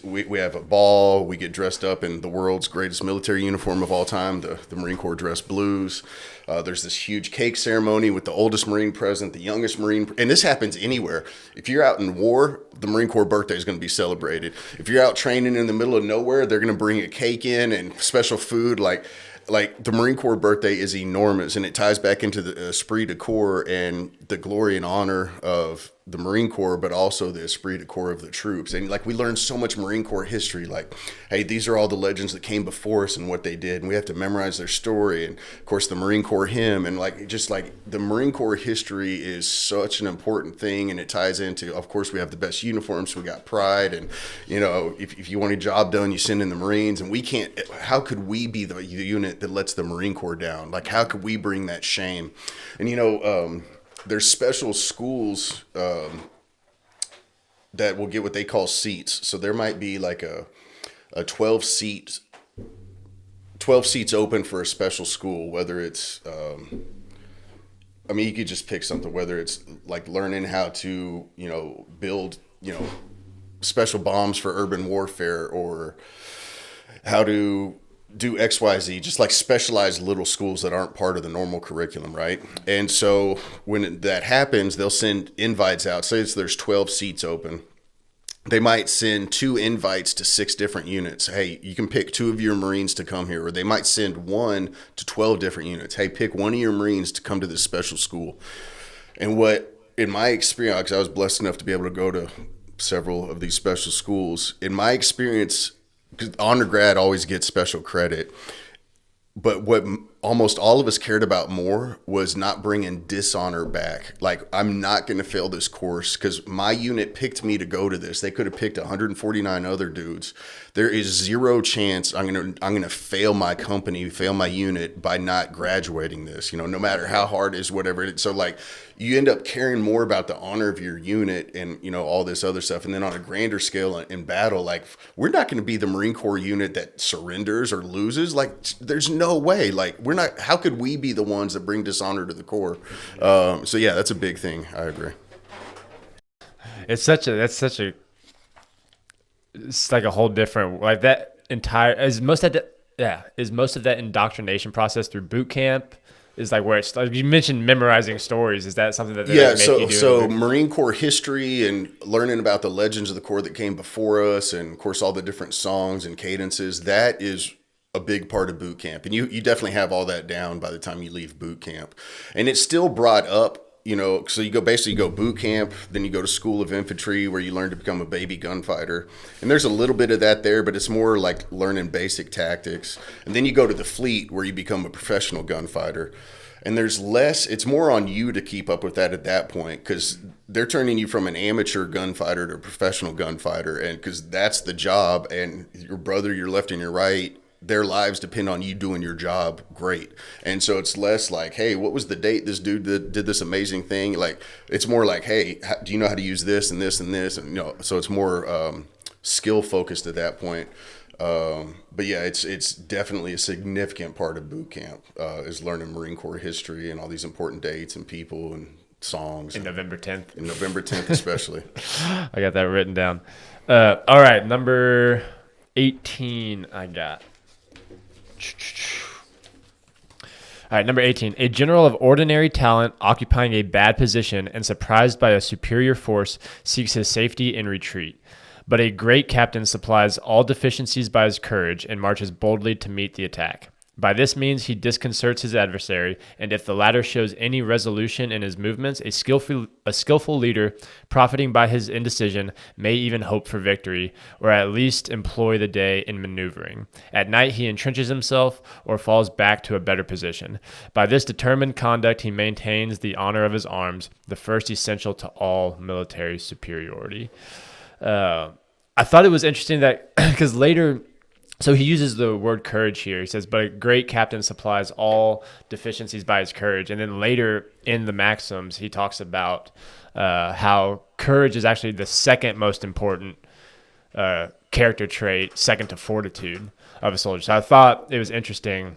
We have a ball. We get dressed up in the world's greatest military uniform of all time, the Marine Corps dress blues. There's this huge cake ceremony with the oldest Marine present, the youngest Marine, and this happens anywhere. If you're out in war, the Marine Corps birthday is going to be celebrated. If you're out training in the middle of nowhere, they're going to bring a cake in and special food. Like the Marine Corps birthday is enormous, and it ties back into the esprit de corps and the glory and honor of the Marine Corps, but also the esprit de corps of the troops. And like we learned so much Marine Corps history, like, hey, these are all the legends that came before us and what they did, and we have to memorize their story. And of course, the Marine Corps hymn, and like just like the Marine Corps history is such an important thing, and it ties into, of course, we have the best uniforms, we got pride, and if you want a job done, you send in the Marines, and we can't. How could we be the unit that lets the Marine Corps down? Like, how could we bring that shame? And there's special schools that will get what they call seats. So there might be like a 12 seats open for a special school, whether it's, you could just pick something, whether it's like learning how to, build, special bombs for urban warfare, or how to do XYZ, just like specialized little schools that aren't part of the normal curriculum, right? And so when that happens, they'll send invites out. Say there's 12 seats open. They might send 2 invites to 6 different units. Hey, you can pick 2 of your Marines to come here. Or they might send 1 to 12 different units. Hey, pick 1 of your Marines to come to this special school. And what, in my experience, because I was blessed enough to be able to go to several of these special schools, in my experience, because honor grad always gets special credit, but what almost all of us cared about more was not bringing dishonor back. Like, I'm not going to fail this course because my unit picked me to go to this. They could have picked 149 other dudes. There is zero chance I'm going to fail my company, fail my unit by not graduating this, no matter how hard it is, whatever it is. So like, you end up caring more about the honor of your unit and, all this other stuff. And then on a grander scale in battle, like, we're not going to be the Marine Corps unit that surrenders or loses. Like, there's no way. Like, we're not, how could we be the ones that bring dishonor to the Corps? So yeah, that's a big thing. I agree. It's like a whole different, like that entire, is most of that indoctrination process through boot camp? Is like where it's like you mentioned memorizing stories. Is that something that they make you do? So Marine Corps history and learning about the legends of the Corps that came before us, and of course all the different songs and cadences, that is a big part of boot camp. And you definitely have all that down by the time you leave boot camp. And it's still brought up, so you go boot camp, then you go to School of Infantry where you learn to become a baby gunfighter. And there's a little bit of that there, but it's more like learning basic tactics. And then you go to the fleet where you become a professional gunfighter. And there's less, it's more on you to keep up with that at that point, because they're turning you from an amateur gunfighter to a professional gunfighter. And because that's the job, and your brother, your left and your right, their lives depend on you doing your job great. And so it's less like, hey, what was the date this dude did this amazing thing? Like, it's more like, hey, do you know how to use this and this and this? And so it's more skill focused at that point. But yeah, it's definitely a significant part of boot camp is learning Marine Corps history and all these important dates and people and songs. November 10th. In November 10th especially. I got that written down. All right, number 18 I got. All right, number 18. A general of ordinary talent occupying a bad position and surprised by a superior force seeks his safety in retreat. But a great captain supplies all deficiencies by his courage and marches boldly to meet the attack. By this means he disconcerts his adversary, and if the latter shows any resolution in his movements, a skillful leader, profiting by his indecision, may even hope for victory, or at least employ the day in maneuvering. At night he entrenches himself, or falls back to a better position. By this determined conduct he maintains the honor of his arms, the first essential to all military superiority. I thought it was interesting that, because later... So he uses the word courage here. He says, but a great captain supplies all deficiencies by his courage. And then later in the Maxims, he talks about how courage is actually the second most important character trait, second to fortitude. of a soldier. So I thought it was interesting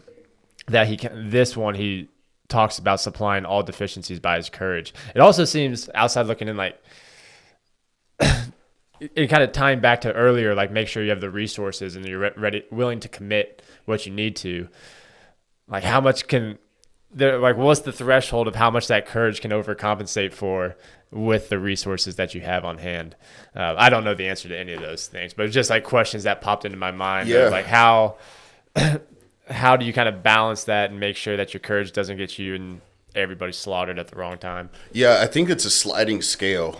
that he talks about supplying all deficiencies by his courage. It also seems, outside looking in, like it kind of tying back to earlier, like make sure you have the resources and you're willing to commit what you need to. Like how much can there, like what's the threshold of how much that courage can overcompensate for with the resources that you have on hand? I don't know the answer to any of those things, but it's just like questions that popped into my mind. Yeah. Like how do you kind of balance that and make sure that your courage doesn't get you and everybody slaughtered at the wrong time? Yeah, I think it's a sliding scale.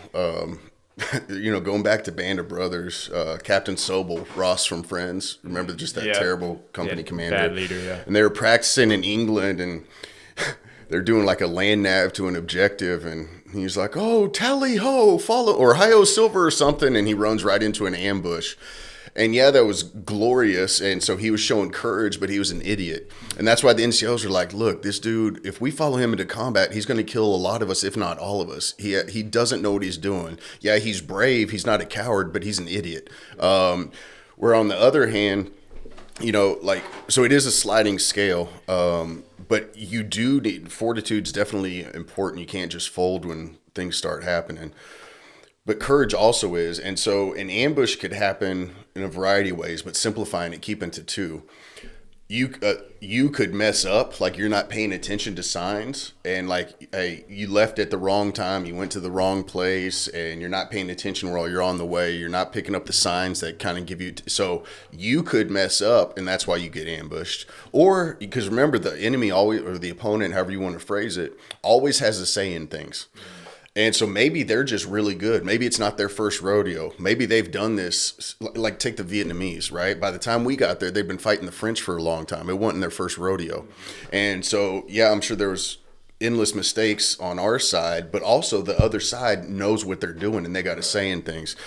Going back to Band of Brothers, Captain Sobel, Ross from Friends. Remember just that terrible company commander? Bad leader, yeah. And they were practicing in England, and they're doing like a land nav to an objective, and he's like, "Oh, tally ho, follow," or "Hi-ho, silver," or something, and he runs right into an ambush. And yeah, that was glorious. And so he was showing courage, but he was an idiot. And that's why the NCOs are like, look, this dude, if we follow him into combat, he's going to kill a lot of us, if not all of us. He doesn't know what he's doing. Yeah, he's brave. He's not a coward, but he's an idiot. Where on the other hand, so it is a sliding scale. But you do need, fortitude's definitely important. You can't just fold when things start happening. But courage also is. And so an ambush could happen in a variety of ways, but simplifying it, keeping to two. You could mess up, like you're not paying attention to signs, and like you left at the wrong time, you went to the wrong place, and you're not paying attention while you're on the way. You're not picking up the signs that kind of give you. So you could mess up, and that's why you get ambushed. Or because remember, the enemy always, or the opponent, however you want to phrase it, always has a say in things. And so maybe they're just really good. Maybe it's not their first rodeo. Maybe they've done this, like take the Vietnamese, right? By the time we got there, they've been fighting the French for a long time. It wasn't their first rodeo. And so, yeah, I'm sure there was endless mistakes on our side, but also the other side knows what they're doing and they got a say in things.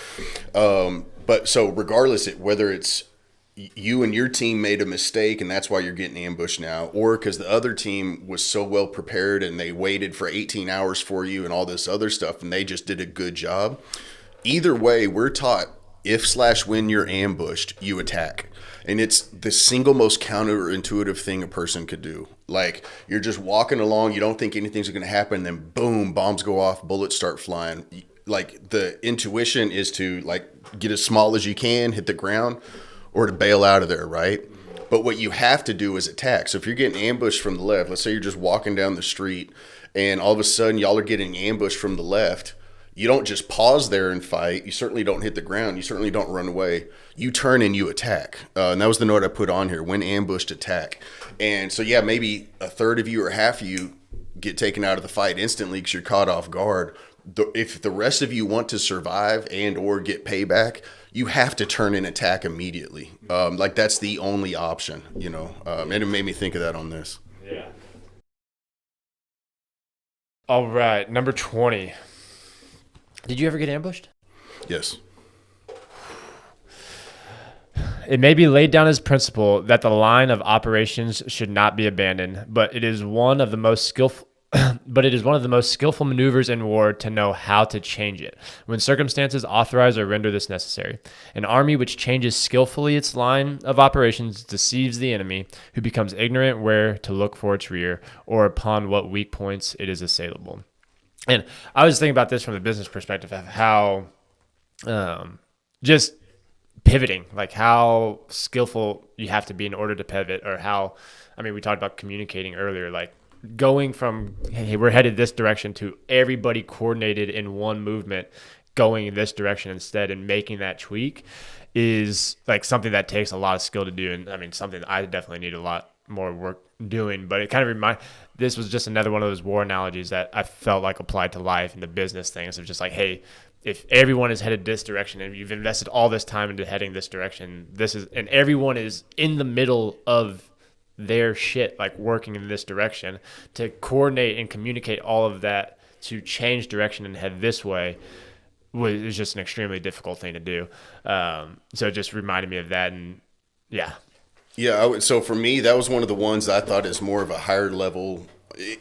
But so regardless, whether it's you and your team made a mistake and that's why you're getting ambushed now, or because the other team was so well prepared and they waited for 18 hours for you and all this other stuff and they just did a good job. Either way, we're taught if/when you're ambushed, you attack. And it's the single most counterintuitive thing a person could do. Like you're just walking along, you don't think anything's going to happen, then boom, bombs go off, bullets start flying. Like the intuition is to like get as small as you can, hit the ground, or to bail out of there, right? But what you have to do is attack. So if you're getting ambushed from the left, let's say you're just walking down the street and all of a sudden y'all are getting ambushed from the left, you don't just pause there and fight. You certainly don't hit the ground. You certainly don't run away. You turn and you attack. And that was the note I put on here, when ambushed, attack. And so, yeah, maybe a third of you or half of you get taken out of the fight instantly because you're caught off guard. If the rest of you want to survive and or get payback, you have to turn and attack immediately. Like that's the only option, and it made me think of that on this. Yeah. All right, number 20. Did you ever get ambushed? Yes. It may be laid down as principle that the line of operations should not be abandoned, but it is one of the most skillful maneuvers in war to know how to change it when circumstances authorize or render this necessary. An army which changes skillfully its line of operations deceives the enemy, who becomes ignorant where to look for its rear or upon what weak points it is assailable. And I was thinking about this from the business perspective of how just pivoting, like how skillful you have to be in order to pivot, or we talked about communicating earlier, like going from, hey, we're headed this direction to everybody coordinated in one movement going in this direction instead, and making that tweak is like something that takes a lot of skill to do. And something I definitely need a lot more work doing, but it kind of this was just another one of those war analogies that I felt like applied to life and the business things of just like, hey, if everyone is headed this direction and you've invested all this time into heading this direction, and everyone is in the middle of their shit, like working in this direction, to coordinate and communicate all of that to change direction and head this way was just an extremely difficult thing to do. So it just reminded me of that. And yeah. Yeah. So for me, that was one of the ones that I thought is more of a higher level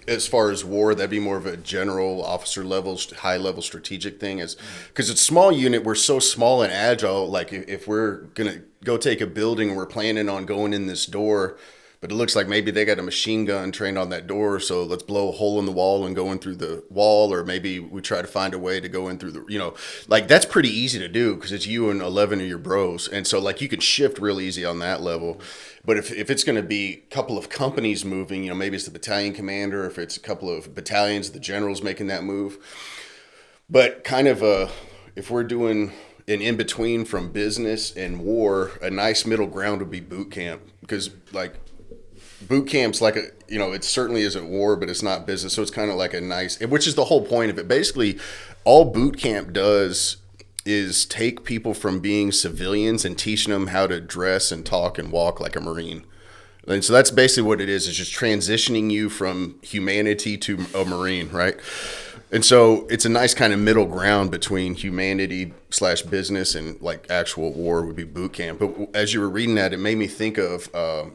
as far as war, that'd be more of a general officer level, high level strategic thing. Is because it's small unit, we're so small and agile. Like if we're gonna go take a building, we're planning on going in this door, but it looks like maybe they got a machine gun trained on that door, so let's blow a hole in the wall and go in through the wall, or maybe we try to find a way to go in through the, like that's pretty easy to do because it's you and 11 of your bros, and so like you can shift real easy on that level. But if it's going to be a couple of companies moving, maybe it's the battalion commander, if it's a couple of battalions, the general's making that move. But kind of if we're doing an in-between from business and war, a nice middle ground would be boot camp, because like boot camp's like it certainly isn't war, but it's not business. So it's kind of like a nice, which is the whole point of it. Basically, all boot camp does is take people from being civilians and teaching them how to dress and talk and walk like a Marine. And so that's basically what it is. It's just transitioning you from humanity to a Marine, right? And so it's a nice kind of middle ground between humanity / business and like actual war would be boot camp. But as you were reading that, it made me think of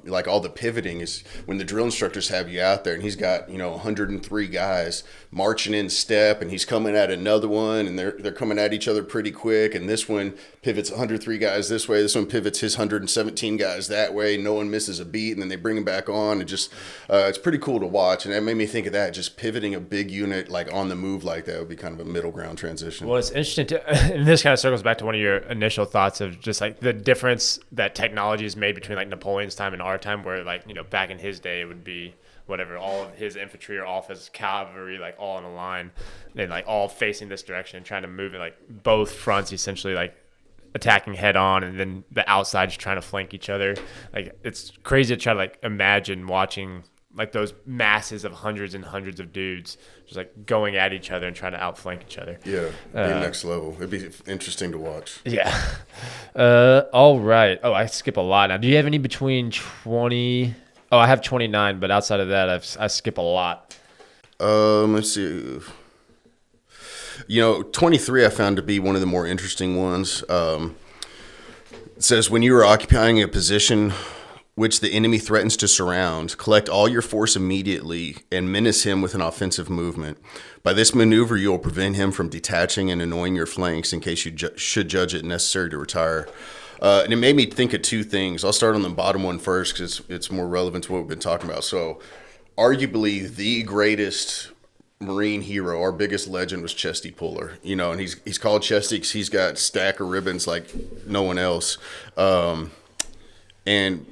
like all the pivoting is when the drill instructors have you out there and he's got 103 guys marching in step, and he's coming at another one, and they're coming at each other pretty quick, and this one pivots 103 guys this way, this one pivots his 117 guys that way, no one misses a beat, and then they bring them back on, and just it's pretty cool to watch. And that made me think of that, just pivoting a big unit like on the move like that would be kind of a middle ground transition. Well, it's interesting and this kind of circles back to one of your initial thoughts of just like the difference that technology has made between like Napoleon's time and our time, where like back in his day it would be whatever, all of his infantry or all of his cavalry like all in a line and like all facing this direction and trying to move it, like both fronts essentially like attacking head on, and then the outside's trying to flank each other. Like it's crazy to try to like imagine watching like those masses of hundreds and hundreds of dudes just like going at each other and trying to outflank each other. Yeah, be next level. It'd be interesting to watch. Yeah. All right. Oh, I skip a lot now. Do you have any between 20? Oh, I have 29, but outside of that, I skip a lot. Let's see. 23 I found to be one of the more interesting ones. It says, when you are occupying a position which the enemy threatens to surround, collect all your force immediately and menace him with an offensive movement. By this maneuver, you will prevent him from detaching and annoying your flanks in case you should judge it necessary to retire. And it made me think of two things. I'll start on the bottom one first because it's more relevant to what we've been talking about. So arguably the greatest Marine hero, our biggest legend, was Chesty Puller. And he's called Chesty because he's got a stack of ribbons like no one else. And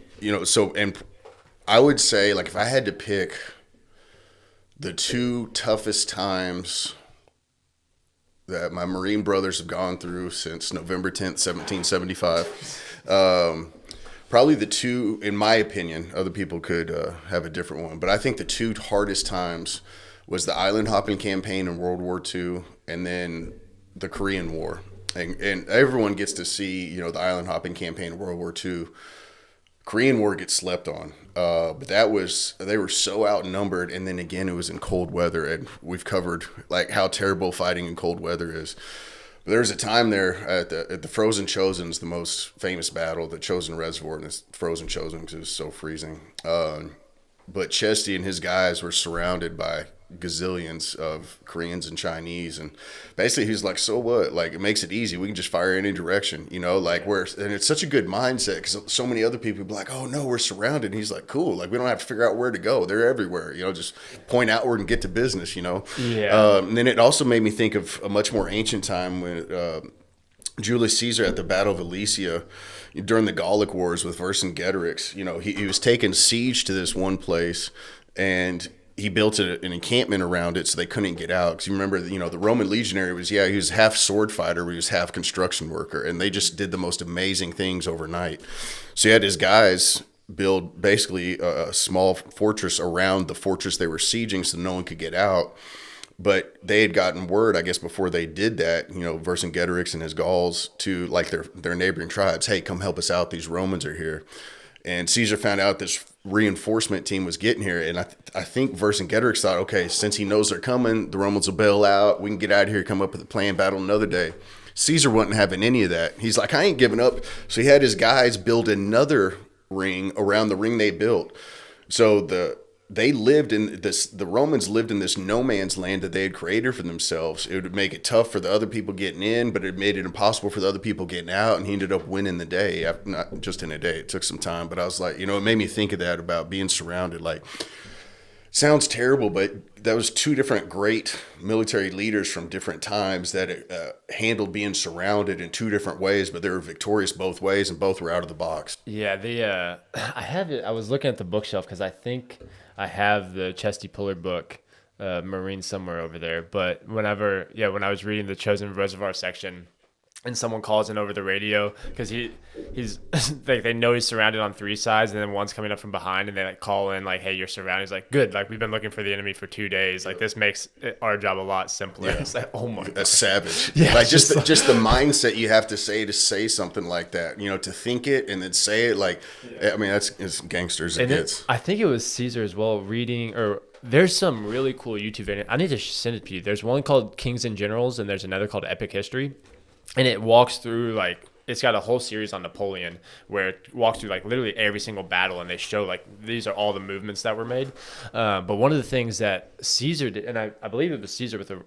I would say, like, if I had to pick the two toughest times that my Marine brothers have gone through since November 10th, 1775, probably the two, in my opinion, other people could have a different one, but I think the two hardest times was the island hopping campaign in World War II and then the Korean War. And everyone gets to see, the island hopping campaign in World War II. Korean War gets slept on, but they were so outnumbered, and then again it was in cold weather, and we've covered like how terrible fighting in cold weather is. But there was a time there at the Frozen Chosen's the most famous battle, the Chosen Reservoir, and it's Frozen Chosen because it was so freezing. But Chesty and his guys were surrounded by gazillions of Koreans and Chinese, and basically he's like, so what, like, it makes it easy, we can just fire any direction, like and it's such a good mindset because so many other people would be like, oh no, we're surrounded, and he's like, cool, like we don't have to figure out where to go, they're everywhere, just point outward and get to business. Yeah. And then it also made me think of a much more ancient time when Julius Caesar at the Battle of Alesia during the Gallic Wars with Vercingetorix, he was taking siege to this one place, and he built an encampment around it so they couldn't get out. Because you remember, the Roman legionary he was half sword fighter, but he was half construction worker, and they just did the most amazing things overnight. So he had his guys build basically a small fortress around the fortress they were sieging so no one could get out. But they had gotten word, I guess, before they did that, Vercingetorix and his Gauls, to like their neighboring tribes, hey, come help us out, these Romans are here. And Caesar found out this reinforcement team was getting here, and I think Vercingetorix thought, okay, since he knows they're coming, the Romans will bail out, we can get out of here, come up with a plan, battle another day. Caesar wasn't having any of that. He's like, I ain't giving up. So he had his guys build another ring around the ring they built. So the they lived in this, the Romans lived in this no man's land that they had created for themselves. It would make it tough for the other people getting in, but it made it impossible for the other people getting out, and he ended up winning the day. Not just in a day, it took some time, but I was like, it made me think of that about being surrounded. Like, sounds terrible, but that was two different great military leaders from different times that handled being surrounded in two different ways, but they were victorious both ways, and both were out of the box. Yeah, I have it. I was looking at the bookshelf because I think I have the Chesty Puller book, Marine, somewhere over there. But when I was reading the Chosen Reservoir section, and someone calls in over the radio because he's like, they know he's surrounded on three sides, and then one's coming up from behind, and they like call in like, hey, you're surrounded. He's like, good, like we've been looking for the enemy for 2 days, like this makes our job a lot simpler. It's like, oh my God. A savage. Yeah, like just the mindset you have to say something like that, to think it and then say it, like, I mean, that's as gangsters it gets. I think it was Caesar as well reading, or there's some really cool YouTube video. I need to send it to you. There's one called Kings and Generals, and there's another called Epic History. And it walks through, like, it's got a whole series on Napoleon where it walks through, like, literally every single battle, and they show, like, these are all the movements that were made. But one of the things that Caesar did, and I believe it was Caesar with the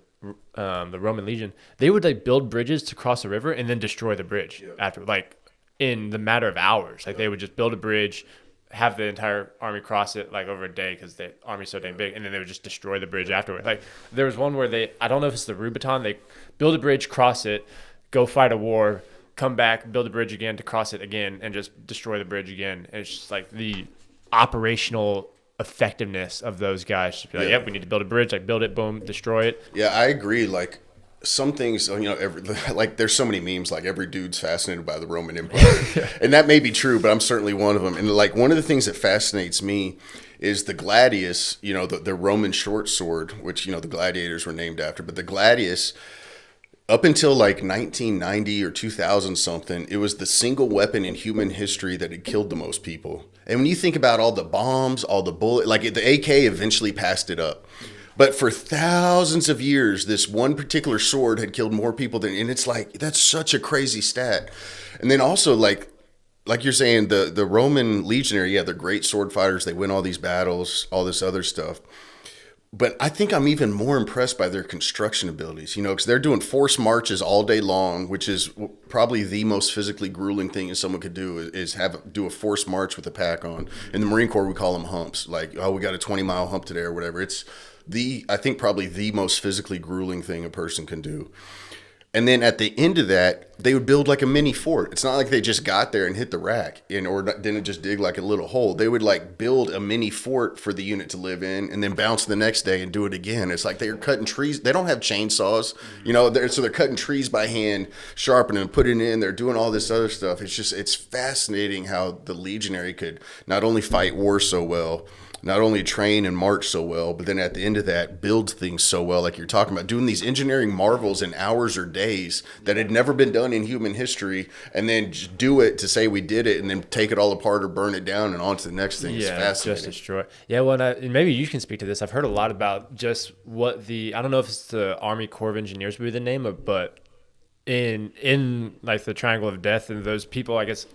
Roman legion, they would, like, build bridges to cross a river and then destroy the bridge after, like, in the matter of hours. Like, they would just build a bridge, have the entire army cross it, like, over a day because the army's so dang big, and then they would just destroy the bridge afterward. Like, there was one where I don't know if it's the Rubiton, they build a bridge, cross it, go fight a war, come back, build a bridge again to cross it again, and just destroy the bridge again. And it's just like the operational effectiveness of those guys. Just be like, yep, we need to build a bridge, like build it, boom, destroy it. Yeah, I agree. Like, some things, like there's so many memes, like every dude's fascinated by the Roman Empire. And that may be true, but I'm certainly one of them. And like one of the things that fascinates me is the gladius, the Roman short sword, which, the gladiators were named after, but the gladius, up until like 1990 or 2000 something, it was the single weapon in human history that had killed the most people. And when you think about all the bombs, all the bullets, like the AK eventually passed it up. But for thousands of years, this one particular sword had killed more people than, and it's like, that's such a crazy stat. And then also like you're saying, the Roman legionary, they're great sword fighters. They win all these battles, all this other stuff. But I think I'm even more impressed by their construction abilities, because they're doing forced marches all day long, which is probably the most physically grueling thing someone could do is do a forced march with a pack on. In the Marine Corps, we call them humps. Like, we got a 20-mile hump today or whatever. It's I think probably the most physically grueling thing a person can do. And then at the end of that, they would build like a mini fort. It's not like they just got there and hit the rack or didn't just dig like a little hole. They would like build a mini fort for the unit to live in and then bounce the next day and do it again. It's like they're cutting trees. They don't have chainsaws, so they're cutting trees by hand, sharpening and putting it in. They're doing all this other stuff. It's fascinating how the legionary could not only fight war so well, not only train and march so well, but then at the end of that, build things so well, like you're talking about, doing these engineering marvels in hours or days that had never been done in human history, and then just do it to say we did it, and then take it all apart or burn it down and on to the next thing. It's fascinating. Just destroy. Yeah, well, and maybe you can speak to this. I've heard a lot about just what I don't know if it's the Army Corps of Engineers would be the name of, but in like the Triangle of Death, and those people, I guess,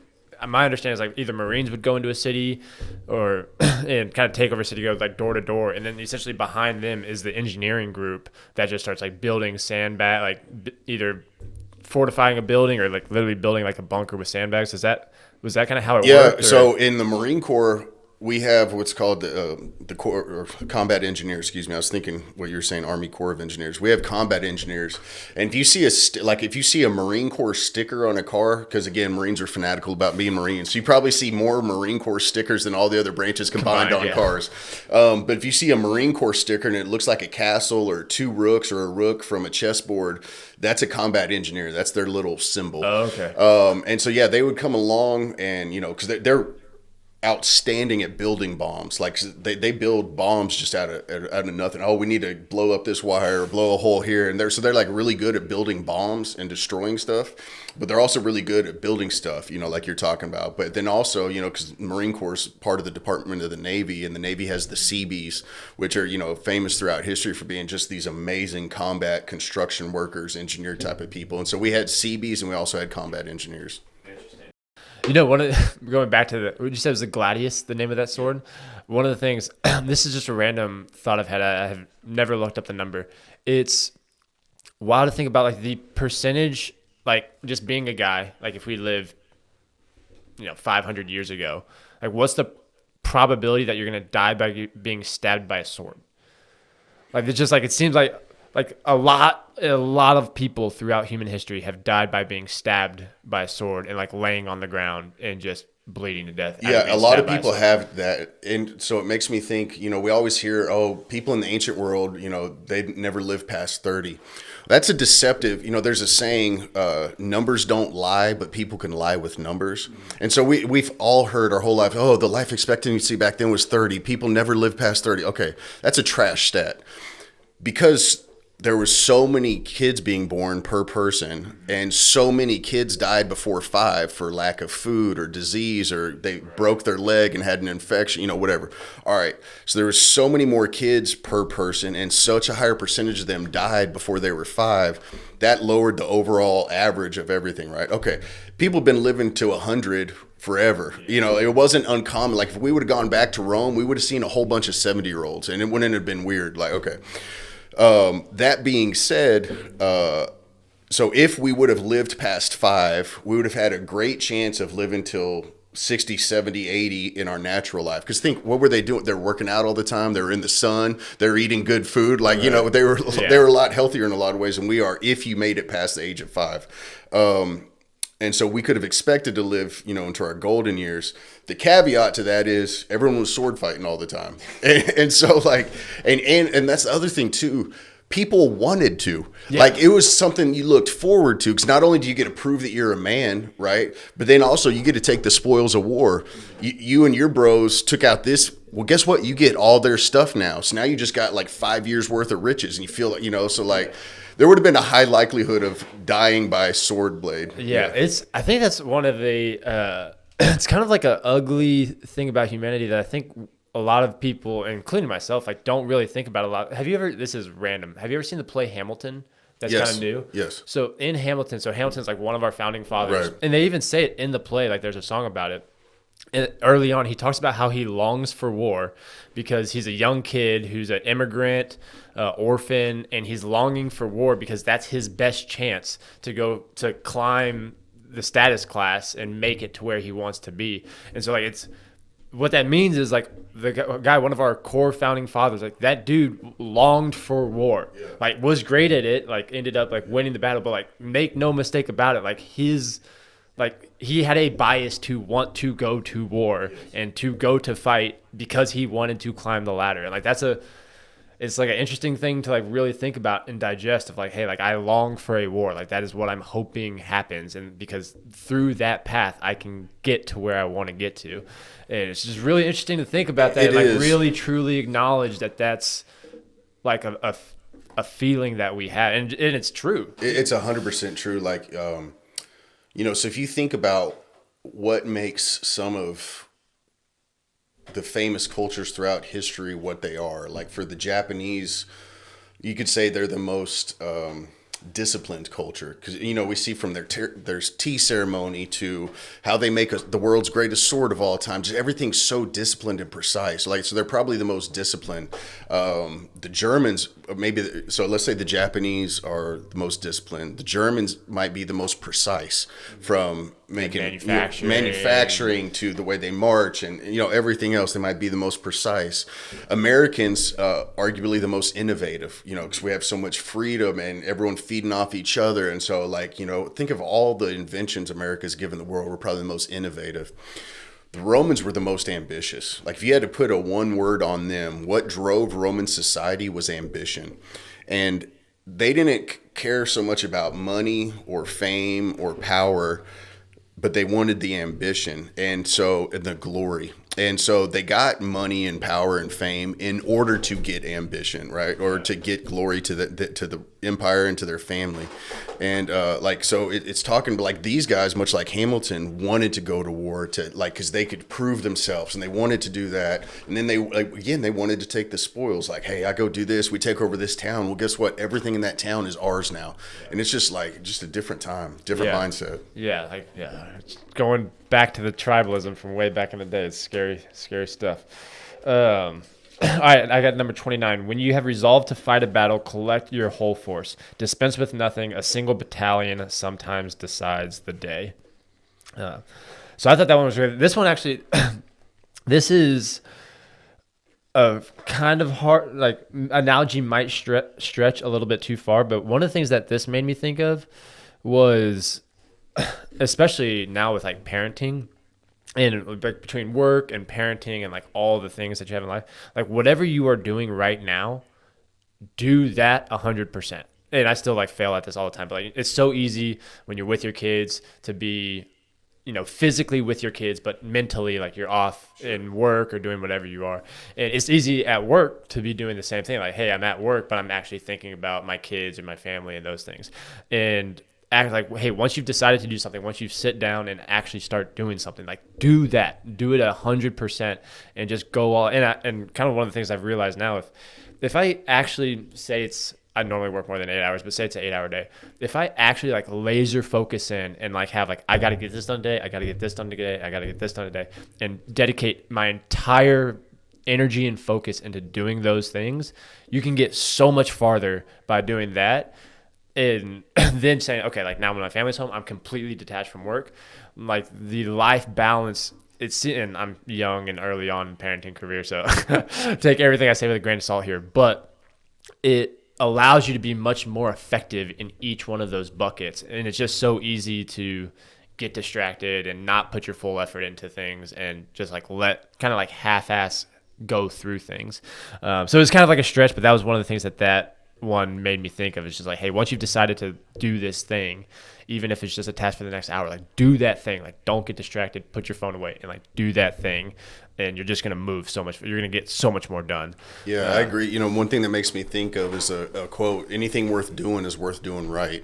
my understanding is like either Marines would go into a city or and kind of take over a city, go like door to door, and then essentially behind them is the engineering group that just starts like building sandbag, like either fortifying a building or like literally building like a bunker with sandbags. Was that kind of how it worked? Yeah. So in the Marine Corps, we have what's called the Corps or combat engineers. Excuse me, I was thinking what you were saying, Army Corps of Engineers. We have combat engineers, and if you see if you see a Marine Corps sticker on a car, because again, Marines are fanatical about being Marines, so you probably see more Marine Corps stickers than all the other branches combined on cars. But if you see a Marine Corps sticker and it looks like a castle or two rooks or a rook from a chessboard, that's a combat engineer. That's their little symbol. Oh, okay. And so they would come along, and because they're outstanding at building bombs. Like they build bombs just out of nothing. Oh, we need to blow up this wire or blow a hole here and there. So they're like really good at building bombs and destroying stuff, but they're also really good at building stuff, like you're talking about. But then also, because Marine Corps is part of the Department of the Navy, and the Navy has the Seabees, which are, famous throughout history for being just these amazing combat construction workers, engineer type of people. And so we had Seabees and we also had combat engineers. One of going back to what you said was the gladius, the name of that sword. One of the things, this is just a random thought I've had. I have never looked up the number. It's wild to think about, like, the percentage, like, just being a guy, like, if we live, 500 years ago, like, what's the probability that you're going to die by being stabbed by a sword? Like, it's just like, it seems like a lot of people throughout human history have died by being stabbed by a sword and, like, laying on the ground and just bleeding to death. Yeah, a lot of people have that. And so it makes me think, we always hear, people in the ancient world, they never lived past 30. That's a deceptive, there's a saying, numbers don't lie, but people can lie with numbers. And so we've all heard our whole life, the life expectancy back then was 30. People never lived past 30. Okay, that's a trash stat. Because there were so many kids being born per person, and so many kids died before 5 for lack of food or disease, or they broke their leg and had an infection, whatever. All right. So there were so many more kids per person, and such a higher percentage of them died before they were 5. That lowered the overall average of everything, right? Okay. People have been living to 100 forever. It wasn't uncommon. Like, if we would have gone back to Rome, we would have seen a whole bunch of 70-year-olds, and it wouldn't have been weird. Like, okay. That being said, so if we would have lived past 5, we would have had a great chance of living till 60, 70, 80 in our natural life. Because think, what were they doing? They're working out all the time. They're in the sun. They're eating good food. Like, right. They were a lot healthier in a lot of ways than we are if you made it past the age of 5. And so we could have expected to live, into our golden years. The caveat to that is everyone was sword fighting all the time. And so, like, and that's the other thing too. People wanted to. Yeah. Like, it was something you looked forward to, because not only do you get to prove that you're a man, right? But then also you get to take the spoils of war. You and your bros took out this. Well, guess what? You get all their stuff now. So now you just got like 5 years worth of riches, and you feel like, so like, there would have been a high likelihood of dying by sword blade. Yeah. I think that's one of the, it's kind of like an ugly thing about humanity that I think a lot of people, including myself, like, don't really think about a lot. This is random. Have you ever seen the play Hamilton? That's kind of new. Yes. So in Hamilton's like one of our founding fathers. Right. And they even say it in the play, like, there's a song about it. And early on, he talks about how he longs for war because he's a young kid who's an immigrant, orphan, and he's longing for war because that's his best chance to go to climb the status class and make it to where he wants to be. And so, like, what that means is, like, the guy, one of our core founding fathers, like, that dude longed for war, like, was great at it, like, ended up, like, winning the battle, but, like, make no mistake about it, like, he had a bias to want to go to war and to go to fight because he wanted to climb the ladder. And, like, it's like an interesting thing to, like, really think about and digest of, like, hey, like, I long for a war. Like, that is what I'm hoping happens. And because through that path, I can get to where I want to get to. And it's just really interesting to think about that. Really, truly acknowledge that that's like a feeling that we have. And it's true. It's 100% true. Like, so if you think about what makes some of the famous cultures throughout history what they are, like, for the Japanese, you could say they're the most disciplined culture, because we see from there's tea ceremony to how they make the world's greatest sword of all time. Just everything's so disciplined and precise. Like, so they're probably the most disciplined. The Germans, so let's say the Japanese are the most disciplined. The Germans might be the most precise, from making manufacturing to the way they march and everything else. They might be the most precise. Americans, arguably the most innovative, because we have so much freedom and everyone feeding off each other. And so, like, think of all the inventions America's given the world. We're probably the most innovative. The Romans were the most ambitious. Like, if you had to put a one word on them, what drove Roman society was ambition. And they didn't care so much about money or fame or power, but they wanted the ambition and the glory. And so they got money and power and fame in order to get ambition, right? Or to get glory to the empire and to their family. And it's talking about, like, these guys, much like Hamilton, wanted to go to war because they could prove themselves, and they wanted to do that. And then they wanted to take the spoils. Like, hey, I go do this, we take over this town. Well, guess what? Everything in that town is ours now. And it's just a different time, different mindset. Yeah, it's going back to the tribalism from way back in the day. It's scary, scary stuff. All right, I got number 29. When you have resolved to fight a battle, collect your whole force. Dispense with nothing. A single battalion sometimes decides the day. So I thought that one was great. This one actually, this is a kind of hard, like, analogy might stretch a little bit too far, but one of the things that this made me think of was, especially now with like parenting, and like between work and parenting and like all the things that you have in life, like whatever you are doing right now, do that 100%. And I still like fail at this all the time, but like it's so easy when you're with your kids to be, physically with your kids, but mentally like you're off in work or doing whatever you are. And it's easy at work to be doing the same thing. Like, hey, I'm at work, but I'm actually thinking about my kids and my family and those things. And act like, hey, once you've decided to do something, once you sit down and actually start doing something, like do that, do it 100%, and just go all in. And kind of one of the things I've realized now, if I actually say I normally work more than 8 hours, but say it's an 8-hour day. If I actually like laser focus in and like have like, I got to get this done today, I got to get this done today, I got to get this done today, and dedicate my entire energy and focus into doing those things, you can get so much farther by doing that. And then saying, okay, like now when my family's home, I'm completely detached from work. Like the life balance, and I'm young and early on in parenting career, so take everything I say with a grain of salt here, but it allows you to be much more effective in each one of those buckets. And it's just so easy to get distracted and not put your full effort into things and just like kind of like half-ass go through things. So it's kind of like a stretch, but that was one of the things that one made me think of. It's just like, hey, once you've decided to do this thing, even if it's just a task for the next hour, like do that thing. Like don't get distracted, put your phone away, and like do that thing. And you're just going to move so much. You're going to get so much more done. Yeah, I agree. One thing that makes me think of is a quote: "Anything worth doing is worth doing right."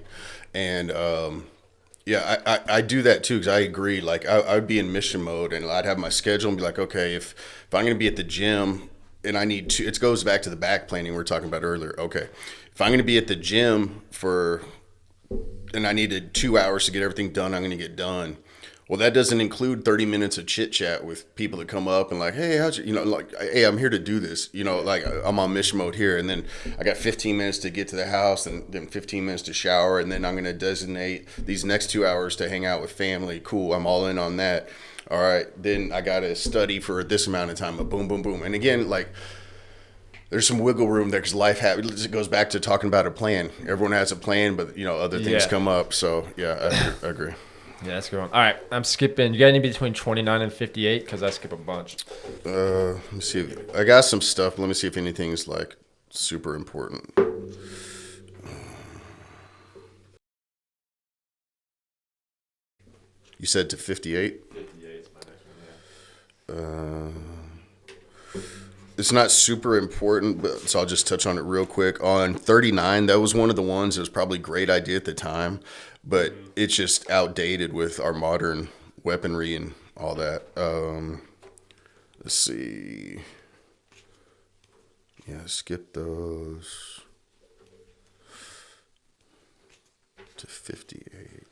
And I do that too, because I agree. Like I'd be in mission mode, and I'd have my schedule and be like, okay, if I'm going to be at the gym and I need to, it goes back to the back planning we were talking about earlier. Okay, if I'm going to be at the gym and I needed 2 hours to get everything done, I'm going to get done. Well, that doesn't include 30 minutes of chit chat with people that come up and like, hey, hey, I'm here to do this. Like I'm on mission mode here. And then I got 15 minutes to get to the house and then 15 minutes to shower. And then I'm going to designate these next 2 hours to hang out with family. Cool. I'm all in on that. All right. Then I got to study for this amount of time. Boom, boom, boom. And again, like there's some wiggle room there because life it goes back to talking about a plan. Everyone has a plan, but other things come up. So yeah, I agree. Yeah, that's a good one. All right, I'm skipping. You got any between 29 and 58? Because I skip a bunch. Let me see. I got some stuff. Let me see if anything's like super important. You said to 58? 58 is my next one, yeah. It's not super important, but so I'll just touch on it real quick. On 39, that was one of the ones that was probably a great idea at the time, but it's just outdated with our modern weaponry and all that. Let's see. Yeah, skip those to 58.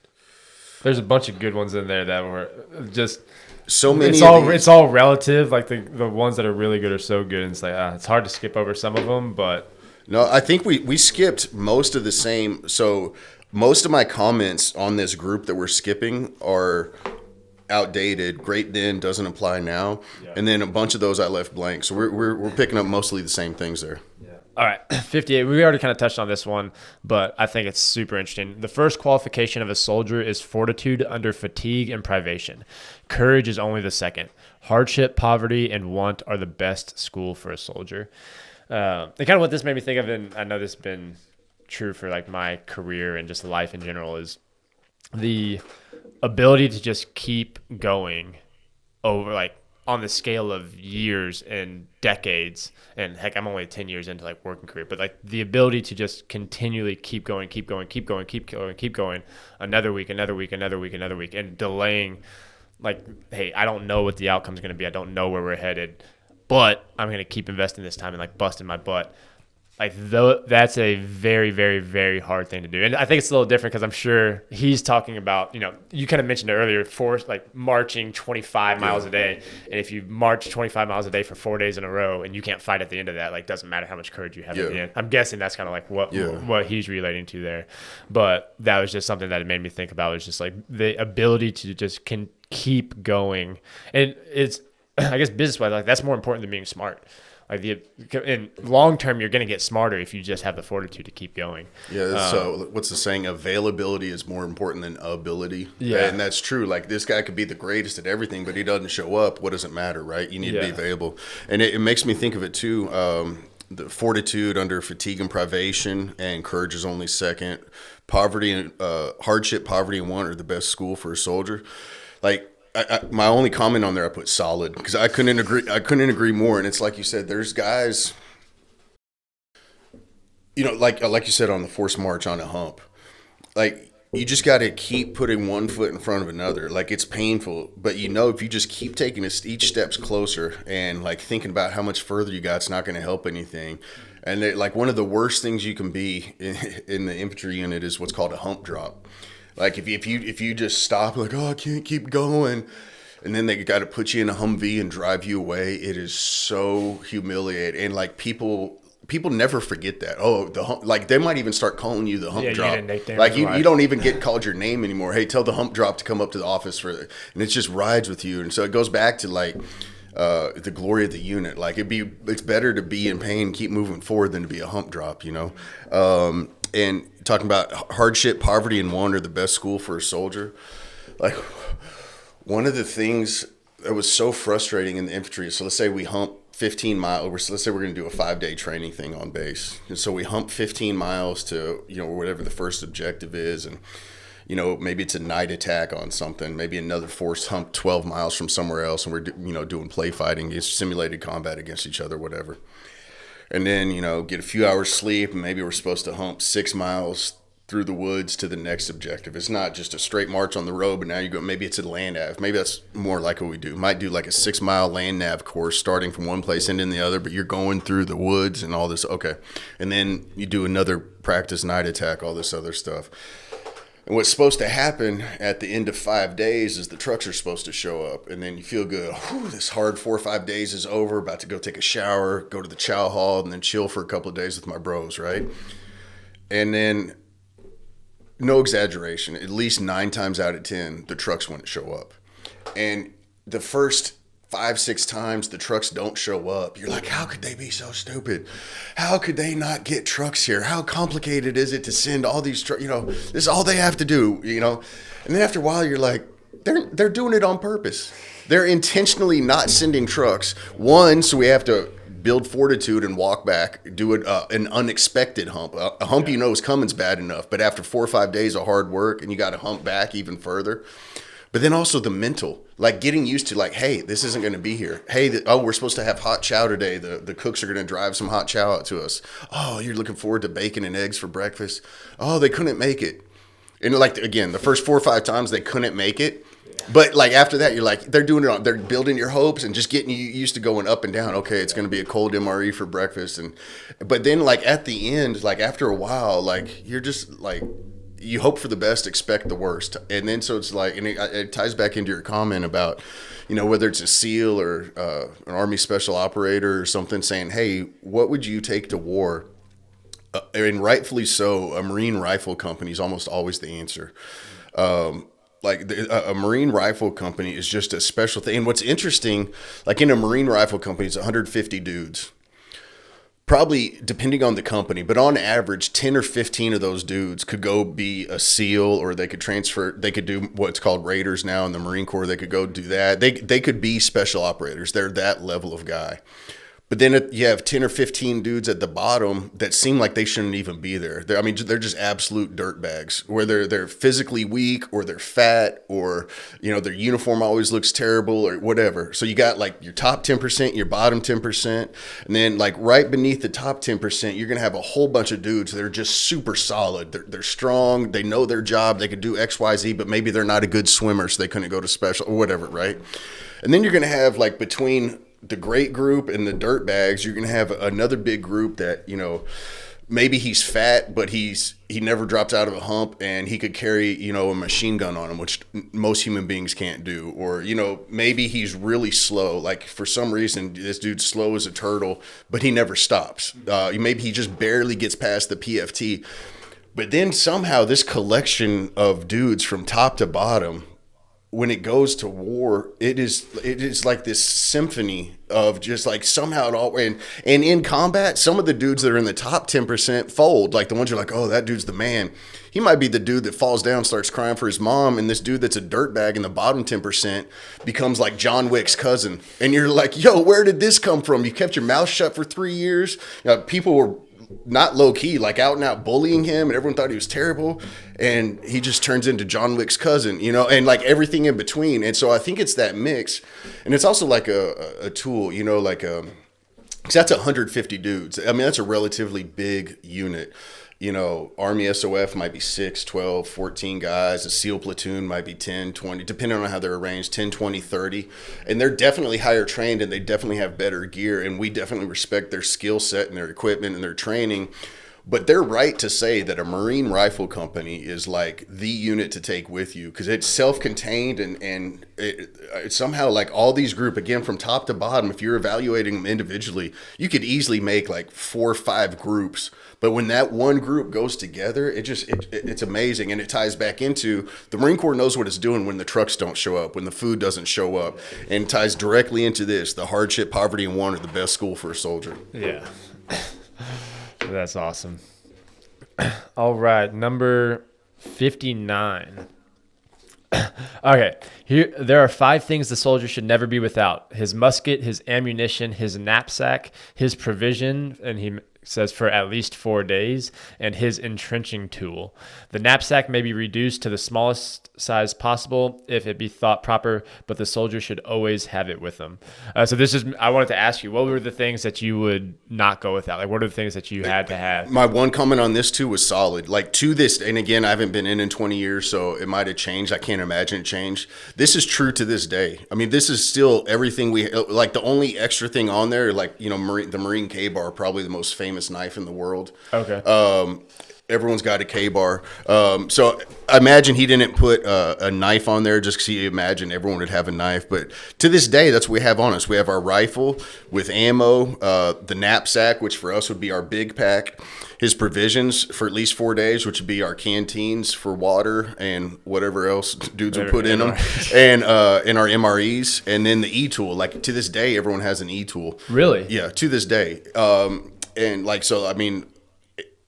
There's a bunch of good ones in there that were just so many. It's all relative. Like the ones that are really good are so good. And it's like it's hard to skip over some of them, but no, I think we skipped most of the same. So most of my comments on this group that we're skipping are outdated. Great then doesn't apply now, and then a bunch of those I left blank. So we're picking up mostly the same things there. Yeah. All right, 58. We already kind of touched on this one, but I think it's super interesting. The first qualification of a soldier is fortitude under fatigue and privation. Courage is only the second. Hardship, poverty, and want are the best school for a soldier. And kind of what this made me think of, and I know this has been true for like my career and just life in general, is the ability to just keep going over like on the scale of years and decades, and heck, I'm only 10 years into like working career, but like the ability to just continually keep going, another week, and delaying, like, hey, I don't know what the outcome's going to be. I don't know where we're headed, but I'm going to keep investing this time and like busting my butt. Like, though, that's a very, very, very hard thing to do. And I think it's a little different because I'm sure he's talking about, you kind of mentioned it earlier, marching 25 miles a day. And if you march 25 miles a day for 4 days in a row and you can't fight at the end of that, like, doesn't matter how much courage you have at the end. I'm guessing that's kind of like what he's relating to there. But that was just something that it made me think about, was just like the ability to just can keep going. And it's, I guess, business wise, like, that's more important than being smart. Like, in long term, you're going to get smarter if you just have the fortitude to keep going. Yeah. So what's the saying? Availability is more important than ability. Yeah. And that's true. Like, this guy could be the greatest at everything, but he doesn't show up. What does it matter, right? You need to be available. And it makes me think of it too. The fortitude under fatigue and privation, and courage is only second. Poverty and hardship, poverty, and want are the best school for a soldier. Like, my only comment on there, I put solid, because I couldn't agree more. And it's like you said, there's guys, like you said, on the forced march on a hump, like, you just got to keep putting one foot in front of another. Like, it's painful, but if you just keep taking each steps closer and like thinking about how much further you got, it's not going to help anything. And like, one of the worst things you can be in the infantry unit is what's called a hump drop. Like, if you just stop, like, oh, I can't keep going, and then they got to put you in a Humvee and drive you away, it is so humiliating. And like, people never forget that. Oh, the hump, like, they might even start calling you the hump drop. Like, you don't even get called your name anymore. Hey, tell the hump drop to come up to the office and it just rides with you. And so it goes back to like the glory of the unit. Like, it's better to be in pain, keep moving forward, than to be a hump drop. And talking about hardship, poverty, and want are the best school for a soldier. Like, one of the things that was so frustrating in the infantry, so let's say we hump 15 miles, let's say we're going to do a 5-day training thing on base. And so we hump 15 miles to, whatever the first objective is. And, maybe it's a night attack on something. Maybe another force hump 12 miles from somewhere else. And we're, doing play fighting, simulated combat against each other, whatever. And then, get a few hours sleep, and maybe we're supposed to hump 6 miles through the woods to the next objective. It's not just a straight march on the road, but now you go, maybe it's a land nav. Maybe that's more like what we do. Might do like a 6-mile land nav course, starting from one place ending the other, but you're going through the woods and all this. Okay. And then you do another practice night attack, all this other stuff. And what's supposed to happen at the end of 5 days is the trucks are supposed to show up, and then you feel good. Whew, this hard 4 or 5 days is over. About to go take a shower, go to the chow hall, and then chill for a couple of days with my bros, right? And then, no exaggeration, at least 9 times out of 10, the trucks wouldn't show up. And the first 5-6 times the trucks don't show up, you're like, how could they be so stupid? How could they not get trucks here? How complicated is it to send all these trucks? This is all they have to do, And then after a while, you're like, they're doing it on purpose. They're intentionally not sending trucks. One, so we have to build fortitude and walk back, do an unexpected hump. A hump is coming's bad enough, but after 4 or 5 days of hard work, and you got to hump back even further. But then also the mental, like getting used to like, hey, this isn't going to be here. Hey, we're supposed to have hot chow today. The cooks are going to drive some hot chow out to us. Oh, you're looking forward to bacon and eggs for breakfast. Oh, they couldn't make it. And like, again, the first 4 or 5 times they couldn't make it. But like after that, you're like, they're building your hopes and just getting you used to going up and down. Okay, it's going to be a cold MRE for breakfast. But then like at the end, like after a while, like you're just like, you hope for the best, expect the worst. And then so it's like, and it ties back into your comment about, whether it's a SEAL or an Army special operator or something, saying, hey, what would you take to war? And rightfully so, a Marine rifle company is almost always the answer. A Marine rifle company is just a special thing. And what's interesting, like in a Marine rifle company, it's 150 dudes. Probably depending on the company, but on average, 10 or 15 of those dudes could go be a SEAL, or they could transfer. They could do what's called Raiders now in the Marine Corps. They could go do that. They could be special operators. They're that level of guy. But then you have 10 or 15 dudes at the bottom that seem like they shouldn't even be there. They're just absolute dirtbags, where they're physically weak, or they're fat, or, their uniform always looks terrible, or whatever. So you got like your top 10%, your bottom 10%. And then like right beneath the top 10%, you're going to have a whole bunch of dudes that are just super solid. They're strong. They know their job. They could do X, Y, Z, but maybe they're not a good swimmer, so they couldn't go to special or whatever, right? And then you're going to have like between the great group and the dirt bags, you're going to have another big group that, maybe he's fat, but he never drops out of a hump, and he could carry, a machine gun on him, which most human beings can't do. Or, maybe he's really slow. Like, for some reason, this dude's slow as a turtle, but he never stops. Maybe he just barely gets past the PFT. But then somehow this collection of dudes from top to bottom, when it goes to war, it is like this symphony of just like somehow it all, and in combat, some of the dudes that are in the top 10% fold, like the ones you're like, oh, that dude's the man. He might be the dude that falls down, starts crying for his mom, and this dude that's a dirtbag in the bottom 10% becomes like John Wick's cousin. And you're like, yo, where did this come from? You kept your mouth shut for 3 years. People were not low key, like out and out bullying him, and everyone thought he was terrible, and he just turns into John Wick's cousin, and like everything in between. And so I think it's that mix, and it's also like a tool, like 'cause that's 150 dudes. I mean, that's a relatively big unit. Army SOF might be 6, 12, 14 guys. A SEAL platoon might be 10, 20, depending on how they're arranged, 10, 20, 30. And they're definitely higher trained, and they definitely have better gear. And we definitely respect their skill set and their equipment and their training. But they're right to say that a Marine Rifle Company is like the unit to take with you, because it's self-contained, and it's somehow like all these group, again, from top to bottom, if you're evaluating them individually, you could easily make like 4 or 5 groups. But when that one group goes together, it's amazing. And it ties back into the Marine Corps knows what it's doing when the trucks don't show up, when the food doesn't show up, and ties directly into this. The hardship, poverty, and want are the best school for a soldier. Yeah. That's awesome. All right, number 59. Okay, here there are 5 things the soldier should never be without: his musket, his ammunition, his knapsack, his provision, and he says for at least 4 days, and his entrenching tool. The knapsack may be reduced to the smallest size possible if it be thought proper, but the soldier should always have it with them. I wanted to ask you, what were the things that you would not go without? Like, what are the things that you had to have? My one comment on this too was solid. Like, to this, and again, I haven't been in 20 years, so it might have changed. I can't imagine it changed. This is true to this day. I mean, this is still everything like. The only extra thing on there, like, the Marine K-bar, probably the most famous knife in the world. Okay. Everyone's got a K-bar. So I imagine he didn't put a knife on there just because he imagined everyone would have a knife. But to this day, that's what we have on us. We have our rifle with ammo, the knapsack, which for us would be our big pack, his provisions for at least 4 days, which would be our canteens for water and whatever else dudes would put in them, and our MREs, and then the E-tool. Like, to this day, everyone has an E-tool. Really? Yeah, to this day. And like, so, I mean,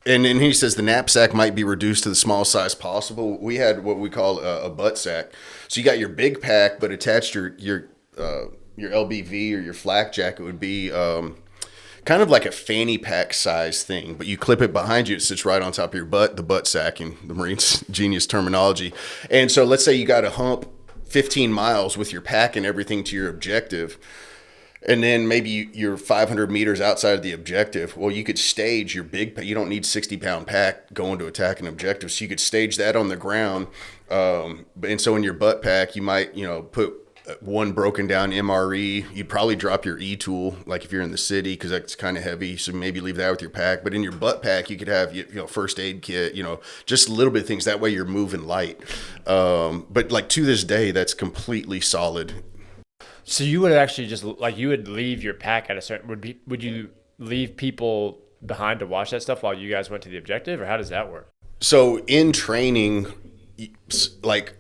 and then he says the knapsack might be reduced to the smallest size possible. We had what we call a butt sack. So you got your big pack, but attached your LBV or your flak jacket would be kind of like a fanny pack size thing, but you clip it behind you. It sits right on top of your butt, the butt sack in the Marines' genius terminology. And so let's say you got to hump 15 miles with your pack and everything to your objective. And then maybe you're 500 meters outside of the objective. Well, you could stage your big, you don't need 60-pound pack going to attack an objective. So you could stage that on the ground. And so in your butt pack, you might, put one broken down MRE. You'd probably drop your E-tool, like if you're in the city, because that's kind of heavy. So maybe leave that with your pack. But in your butt pack, you could have, first aid kit, just a little bit of things. That way you're moving light. But like, to this day, that's completely solid. So you would actually just, like, you would leave your pack at a certain, would you leave people behind to watch that stuff while you guys went to the objective, or how does that work? So in training, like,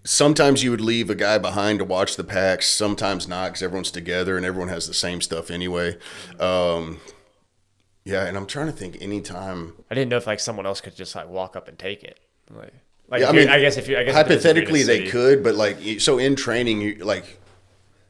sometimes you would leave a guy behind to watch the packs, sometimes not, because everyone's together and everyone has the same stuff anyway. Yeah, and I'm trying to think anytime. I didn't know if, like, someone else could just, like, walk up and take it. Like, yeah, I guess hypothetically they could, but, like, so in training, you, like,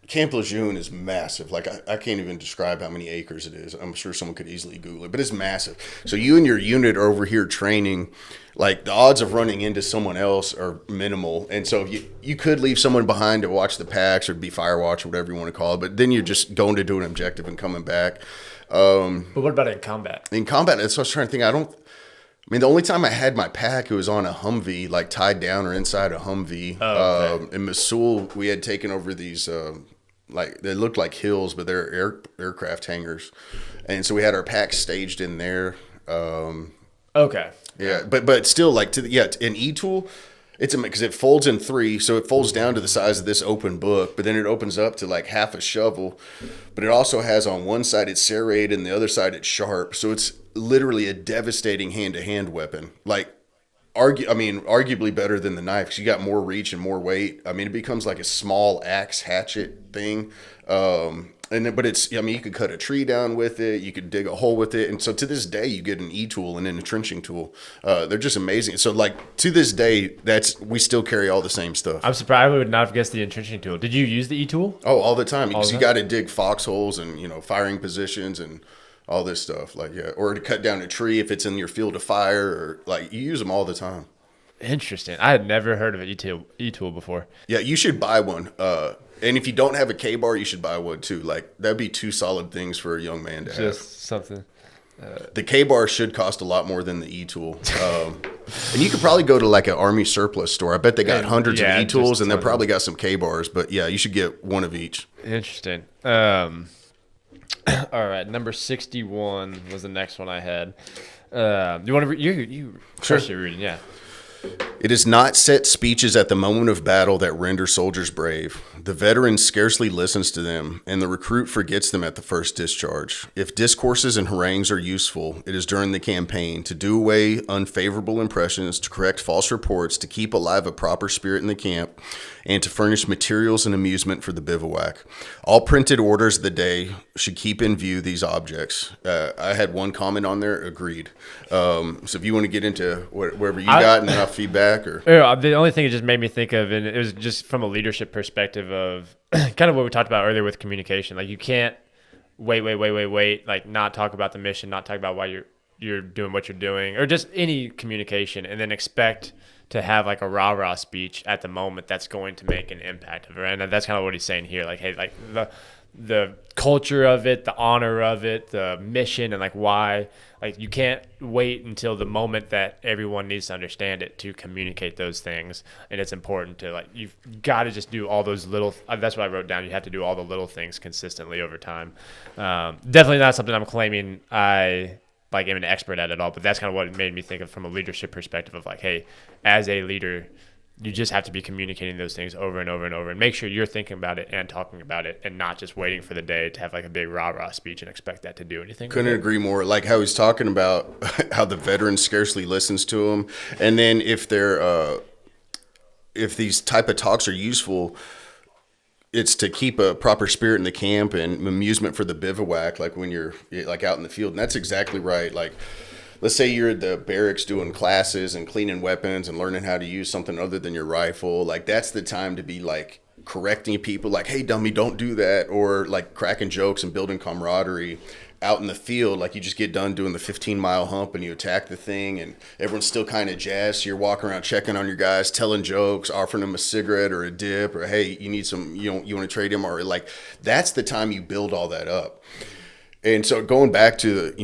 Camp Lejeune is massive. Like, I can't even describe how many acres it is. I'm sure someone could easily Google it, but it's massive. So you and your unit are over here training. Like, the odds of running into someone else are minimal. And so you could leave someone behind to watch the packs or be fire watch or whatever you want to call it. But then you're just going to do an objective and coming back. But what about in combat? In combat, that's what I was trying to think. I mean, the only time I had my pack, it was on a Humvee, like tied down or inside a Humvee. Oh, okay. In Mosul, we had taken over these like they looked like hills, but they're aircraft hangars. And so we had our packs staged in there. Okay. Yeah, but still, like an e-tool, it's because it folds in three, so it folds down to the size of this open book, but then it opens up to like half a shovel. But it also has on one side it's serrated and the other side it's sharp, so it's literally a devastating hand-to-hand weapon. Like, arguably better than the knife because you got more reach and more weight. I mean, it becomes like a small axe hatchet thing. But it's, I mean, you could cut a tree down with it. You could dig a hole with it. And so to this day, you get an e-tool and then a trenching tool. They're just amazing. So like to this day, we still carry all the same stuff. I'm surprised I would not have guessed the entrenching tool. Did you use the e-tool? Oh, all the time. Because you got to dig foxholes and, firing positions and all this stuff. Like, yeah. Or to cut down a tree if it's in your field of fire, or like you use them all the time. Interesting. I had never heard of an e-tool before. Yeah, you should buy one. And if you don't have a K-bar, you should buy one too. Like, that'd be two solid things for a young man to have. Just something. The K-bar should cost a lot more than the e-tool. And you could probably go to like an Army surplus store. I bet they got hundreds of e-tools, and they probably got some K-bars. But yeah, you should get one of each. Interesting. All right, number 61 was the next one I had. Do you want to you Sure. reading? Yeah. It is not set speeches at the moment of battle that render soldiers brave. The veteran scarcely listens to them, and the recruit forgets them at the first discharge. If discourses and harangues are useful, it is during the campaign to do away unfavorable impressions, to correct false reports, to keep alive a proper spirit in the camp, and to furnish materials and amusement for the bivouac. All printed orders of the day should keep in view these objects. I had one comment on there, agreed. So if you want to get into wherever you got and enough feedback, or the only thing it just made me think of, and it was just from a leadership perspective of kind of what we talked about earlier with communication. Like, you can't wait, like not talk about the mission, not talk about why you're doing what you're doing, or just any communication, and then expect to have like a rah-rah speech at the moment that's going to make an impact of it. And that's kind of what he's saying here. Like, hey, like the culture of it, the honor of it, the mission, and like why, like you can't wait until the moment that everyone needs to understand it to communicate those things. And it's important to, like, you've got to just do all those little, that's what I wrote down. You have to do all the little things consistently over time. Definitely not something I'm claiming I like am an expert at all, but that's kind of what it made me think of from a leadership perspective of like, hey, as a leader, you just have to be communicating those things over and over and over, and make sure you're thinking about it and talking about it, and not just waiting for the day to have like a big rah-rah speech and expect that to do anything. Couldn't agree more. Like how he's talking about how the veteran scarcely listens to him, and then if these type of talks are useful, it's to keep a proper spirit in the camp and amusement for the bivouac, like when you're like out in the field. And that's exactly right. Like, let's say you're at the barracks doing classes and cleaning weapons and learning how to use something other than your rifle. Like, that's the time to be like correcting people, like, hey, dummy, don't do that. Or like cracking jokes and building camaraderie. Out in the field, like you just get done doing the 15-mile hump and you attack the thing and everyone's still kind of jazzed. So you're walking around checking on your guys, telling jokes, offering them a cigarette or a dip, or hey, you need some, you want to trade him, or like that's the time you build all that up. And so going back to,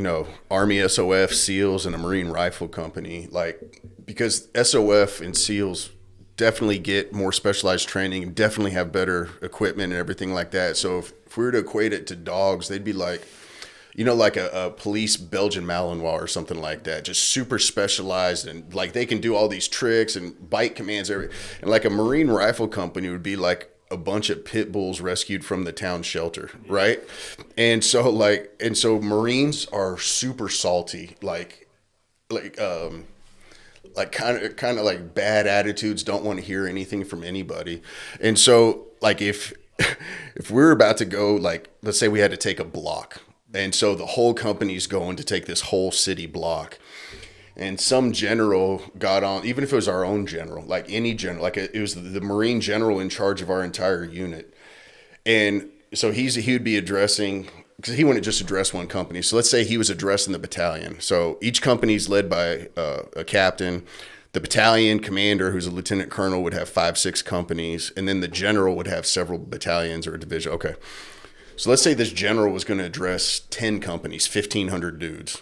Army SOF, SEALs, and a Marine Rifle Company, like, because SOF and SEALs definitely get more specialized training and definitely have better equipment and everything like that. So if we were to equate it to dogs, they'd be like, like a police Belgian Malinois or something like that, just super specialized, and like they can do all these tricks and bite commands. And like a Marine Rifle Company would be like a bunch of pit bulls rescued from the town shelter, right? And so Marines are super salty, like kind of like bad attitudes, don't want to hear anything from anybody. And so like if we're about to go, like, let's say we had to take a block. And so the whole company's going to take this whole city block. And some general got on, even if it was our own general, like any general, like it was the Marine general in charge of our entire unit. And so he would be addressing, because he wouldn't just address one company. So let's say he was addressing the battalion. So each company's led by a captain. The battalion commander, who's a lieutenant colonel, would have 5-6 companies. And then the general would have several battalions or a division. Okay. So let's say this general was going to address 10 companies, 1,500 dudes.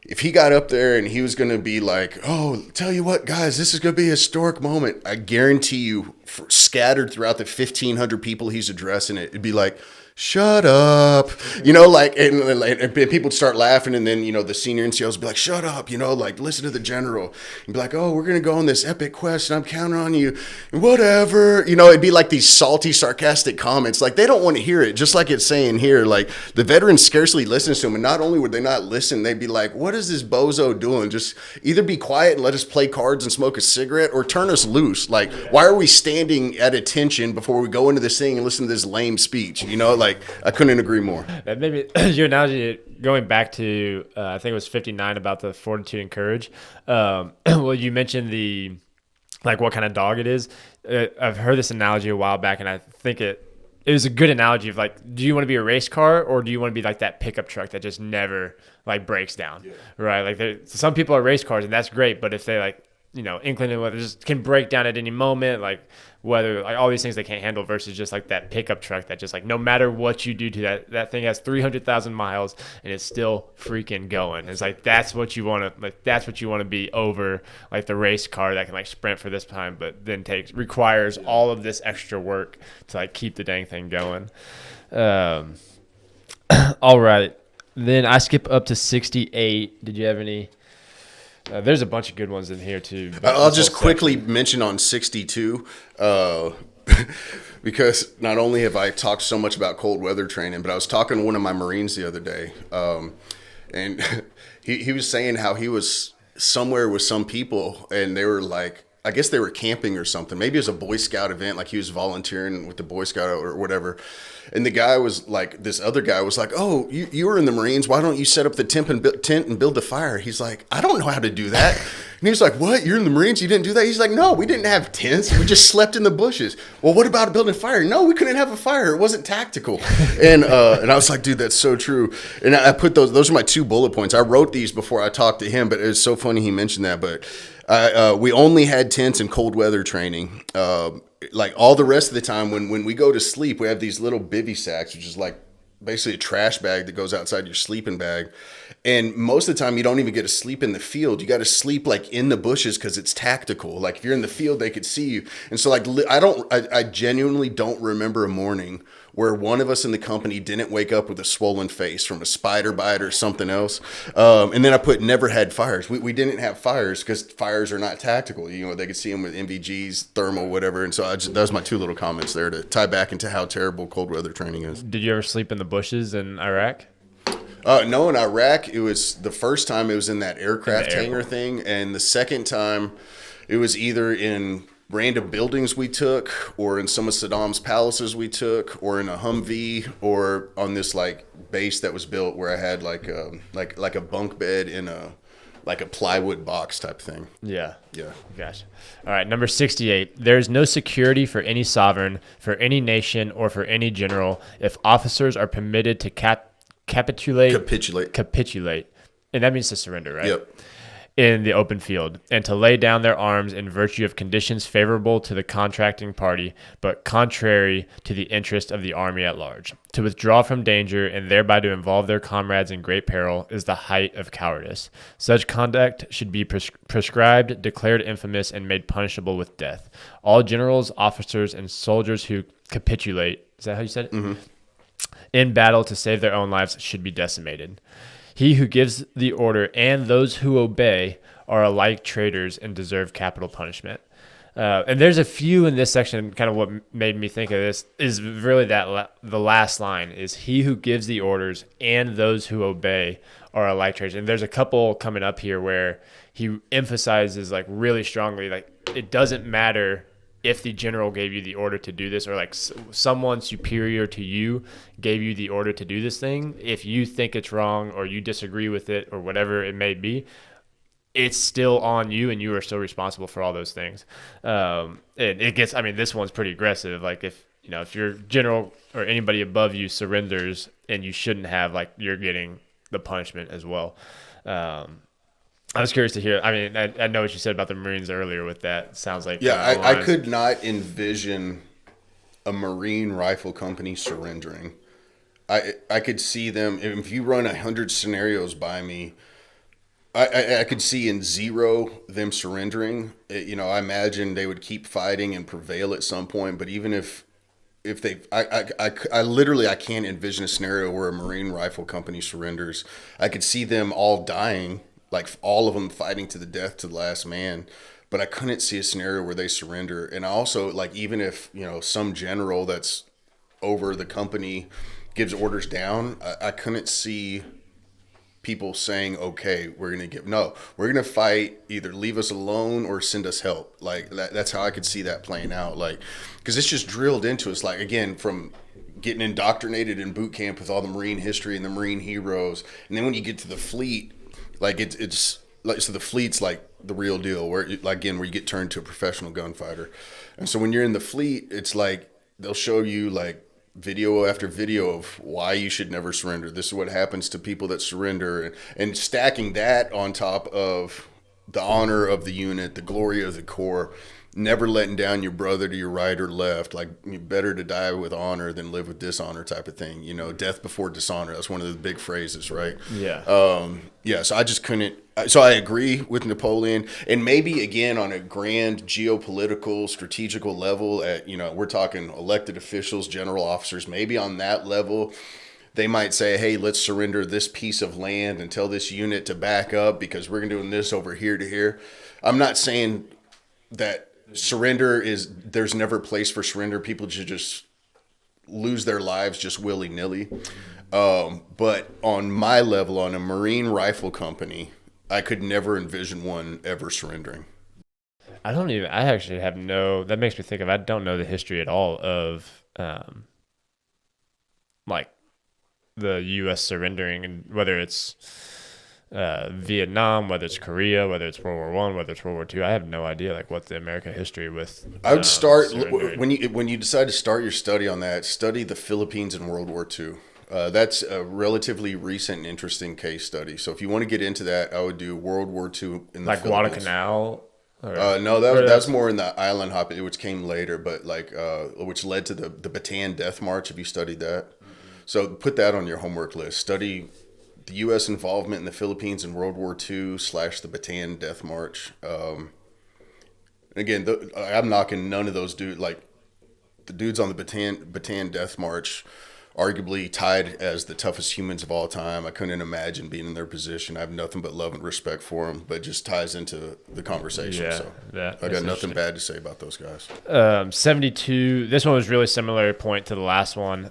if he got up there and he was going to be like, oh, tell you what, guys, this is going to be a historic moment, I guarantee you, scattered throughout the 1,500 people he's addressing it'd be like, shut up, like, and people would start laughing. And then, the senior NCOs would be like, shut up, like, listen to the general and be like, oh, we're going to go on this epic quest and I'm counting on you and whatever, it'd be like these salty, sarcastic comments. Like, they don't want to hear it. Just like it's saying here, like the veterans scarcely listens to them. And not only would they not listen, they'd be like, what is this bozo doing? Just either be quiet and let us play cards and smoke a cigarette or turn us loose. Like, why are we standing at attention before we go into this thing and listen to this lame speech? Like, I couldn't agree more. That maybe your analogy going back to I think it was 59 about the fortitude and courage. Well, you mentioned what kind of dog it is. I've heard this analogy a while back, and I think it was a good analogy of like, do you want to be a race car or do you want to be like that pickup truck that just never like breaks down, right? Like some people are race cars and that's great, but if they like inclined weather just can break down at any moment, like weather, like all these things they can't handle, versus just like that pickup truck that just like no matter what you do to that thing has 300,000 miles and it's still freaking going. It's like that's what you want to be over like the race car that can like sprint for this time, but then requires all of this extra work to like keep the dang thing going. All right, then I skip up to 68. Did you have any? There's a bunch of good ones in here too. I'll just quickly mention on 62, because not only have I talked so much about cold weather training, but I was talking to one of my Marines the other day, and he was saying how he was somewhere with some people, and they were like, I guess they were camping or something. Maybe it was a Boy Scout event, like he was volunteering with the Boy Scout or whatever. And the guy was like, this other guy was like, oh, you were in the Marines. Why don't you set up the tent and build the fire? He's like, I don't know how to do that. And he was like, what? You're in the Marines? You didn't do that? He's like, no, we didn't have tents. We just slept in the bushes. Well, what about building a fire? No, we couldn't have a fire. It wasn't tactical. And I was like, dude, that's so true. And I put those are my 2 bullet points. I wrote these before I talked to him, but it's so funny he mentioned that. But we only had tents and cold weather training. Like all the rest of the time when we go to sleep, we have these little bivy sacks, which is like basically a trash bag that goes outside your sleeping bag. And most of the time you don't even get to sleep in the field. You got to sleep like in the bushes because it's tactical. Like if you're in the field, they could see you. And so like I genuinely don't remember a morning where one of us in the company didn't wake up with a swollen face from a spider bite or something else. And then I put never had fires. We didn't have fires because fires are not tactical. They could see them with MVGs, thermal, whatever. And so that was my 2 little comments there to tie back into how terrible cold weather training is. Did you ever sleep in the bushes in Iraq? No, in Iraq, it was the first time it was in that aircraft hangar thing. And the second time it was either in random buildings we took or in some of Saddam's palaces we took or in a Humvee or on this like base that was built where I had like a bunk bed in a plywood box type thing. Yeah. Gotcha. All right, number 68. There is no security for any sovereign, for any nation, or for any general if officers are permitted to capitulate. And that means to surrender, right? Yep. In the open field, and to lay down their arms in virtue of conditions favorable to the contracting party, but contrary to the interest of the army at large. To withdraw from danger and thereby to involve their comrades in great peril is the height of cowardice. Such conduct should be prescribed, declared infamous, and made punishable with death. All generals, officers, and soldiers who capitulate, is that how you said it? Mm-hmm. In battle to save their own lives should be decimated. He who gives the order and those who obey are alike traitors and deserve capital punishment. And there's a few in this section. Kind of what made me think of this is really that the last line is he who gives the orders and those who obey are alike traitors. And there's a couple coming up here where he emphasizes like really strongly, like it doesn't matter if the general gave you the order to do this or like someone superior to you gave you the order to do this thing. If you think it's wrong or you disagree with it or whatever it may be, it's still on you and you are still responsible for all those things. And it gets, this one's pretty aggressive. Like if your general or anybody above you surrenders and you shouldn't have, like you're getting the punishment as well. I was curious to hear. I know what you said about the Marines earlier with that. Sounds like I could not envision a Marine rifle company surrendering. I could see them, if you run 100 scenarios by me, I could see in zero them surrendering. I imagine they would keep fighting and prevail at some point. But even if they, I literally I can't envision a scenario where a Marine Rifle Company surrenders. I could see them all dying, like all of them fighting to the death to the last man. But I couldn't see a scenario where they surrender. And I also like even if some general that's over the company gives orders down, I couldn't see people saying, okay, we're going to fight, either leave us alone or send us help. Like that's how I could see that playing out. Like, cause it's just drilled into us. Like, again, from getting indoctrinated in boot camp with all the Marine history and the Marine heroes. And then when you get to the fleet, like it's like, so the fleet's like the real deal where like, again, where you get turned to a professional gunfighter. And so when you're in the fleet, it's like, they'll show you like video after video of why you should never surrender. This is what happens to people that surrender, and stacking that on top of the honor of the unit, the glory of the Corps, never letting down your brother to your right or left. Like, better to die with honor than live with dishonor type of thing. Death before dishonor. That's one of the big phrases, right? Yeah. Yeah. So I just couldn't. So I agree with Napoleon, and maybe again on a grand geopolitical, strategical level. We're talking elected officials, general officers. Maybe on that level, they might say, "Hey, let's surrender this piece of land and tell this unit to back up because we're doing this over here to here." I'm not saying that there's never a place for surrender. People should just lose their lives just willy-nilly. But on my level, on a Marine Rifle Company, I could never envision one ever surrendering. I actually have that makes me think of, I don't know the history at all of, like the U.S. surrendering, and whether it's Vietnam, whether it's Korea, whether it's World War I, whether it's World War II. I have no idea like what the American history with. I would start surrendering. when you decide to start your study on that. Study the Philippines in World War II. That's a relatively recent and interesting case study. So if you want to get into that, I would do World War II in the like Philippines. Guadalcanal. No, that's more in the island hopping, which came later, but which led to the Bataan Death March. Have you studied that? So put that on your homework list. Study the U.S. involvement in the Philippines in World War II / the Bataan Death March. Again, I'm knocking none of those dudes. Like the dudes on the Bataan Death March, arguably tied as the toughest humans of all time. I couldn't imagine being in their position. I have nothing but love and respect for them, but it just ties into the conversation. Yeah, So I got nothing bad to say about those guys. 72. This one was really similar point to the last one.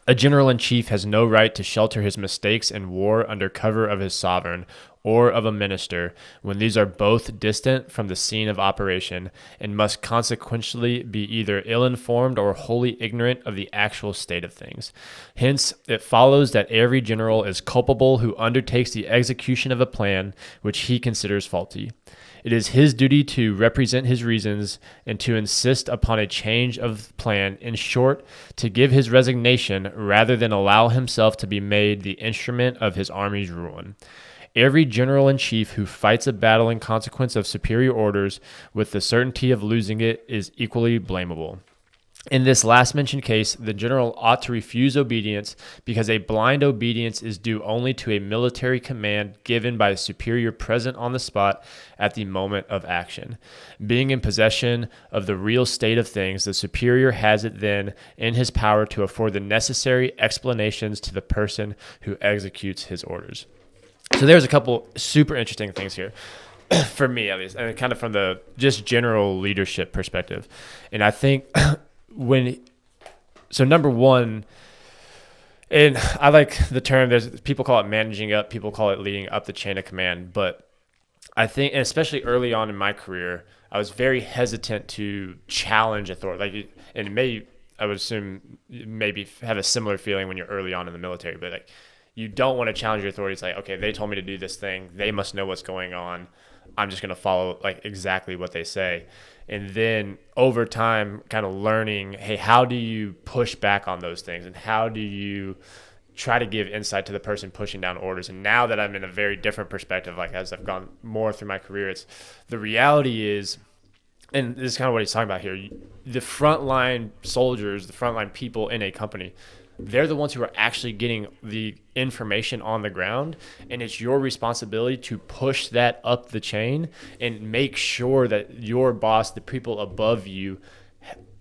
A general-in-chief has no right to shelter his mistakes in war under cover of his sovereign or of a minister when these are both distant from the scene of operation, and must consequently be either ill-informed or wholly ignorant of the actual state of things. Hence, it follows that every general is culpable who undertakes the execution of a plan which he considers faulty. It is his duty to represent his reasons and to insist upon a change of plan, in short, to give his resignation rather than allow himself to be made the instrument of his army's ruin. Every general-in-chief who fights a battle in consequence of superior orders with the certainty of losing it is equally blamable. In this last mentioned case, the general ought to refuse obedience because a blind obedience is due only to a military command given by a superior present on the spot at the moment of action. Being in possession of the real state of things, the superior has it then in his power to afford the necessary explanations to the person who executes his orders. So there's a couple super interesting things here. For me, at least, and kind of from the just general leadership perspective. And I think number one, and I like the term, people call it managing up, people call it leading up the chain of command. But I think, and especially early on in my career, I was very hesitant to challenge authority. I would assume maybe have a similar feeling when you're early on in the military, but like, you don't want to challenge your authority. It's like, okay, they told me to do this thing. They must know what's going on. I'm just going to follow like exactly what they say. And then over time, kind of learning, hey, how do you push back on those things? And how do you try to give insight to the person pushing down orders? And now that I'm in a very different perspective, like as I've gone more through my career, it's the reality is, and this is kind of what he's talking about here, the frontline soldiers, the frontline people in a company, they're the ones who are actually getting the information on the ground, and it's your responsibility to push that up the chain and make sure that your boss, the people above you,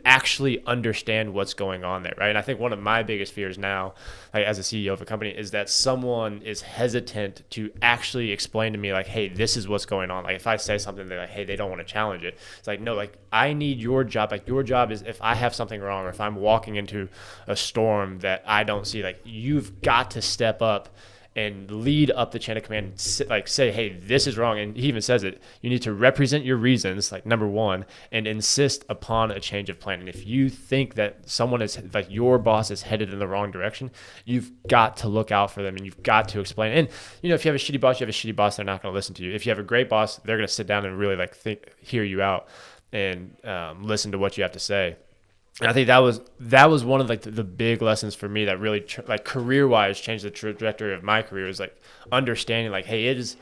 actually understand what's going on there, right? And I think one of my biggest fears now, like as a CEO of a company, is that someone is hesitant to actually explain to me, like, hey, this is what's going on. Like if I say something, they're like, hey, they don't want to challenge it. It's like, no, like I need your job. Like your job is, if I have something wrong or if I'm walking into a storm that I don't see, like you've got to step up and lead up the chain of command and like say, hey, this is wrong. And he even says it, you need to represent your reasons, like number one, and insist upon a change of plan. And if you think that someone is like your boss is headed in the wrong direction, you've got to look out for them and you've got to explain. And if you have a shitty boss, they're not going to listen to you. If you have a great boss, they're going to sit down and really like hear you out and listen to what you have to say. And I think that was one of like the big lessons for me that really like career-wise changed the trajectory of my career, is like understanding like, hey, it is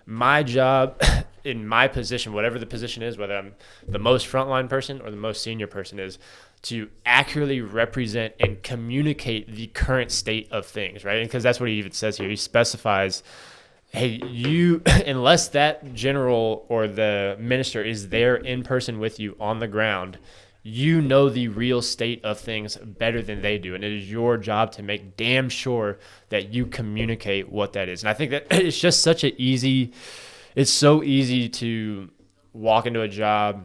my job in my position, whatever the position is, whether I'm the most frontline person or the most senior person, is to accurately represent and communicate the current state of things, right? And because that's what he even says here. He specifies, hey, you, unless that general or the minister is there in person with you on the ground, you know the real state of things better than they do. And it is your job to make damn sure that you communicate what that is. And I think that it's just it's so easy to walk into a job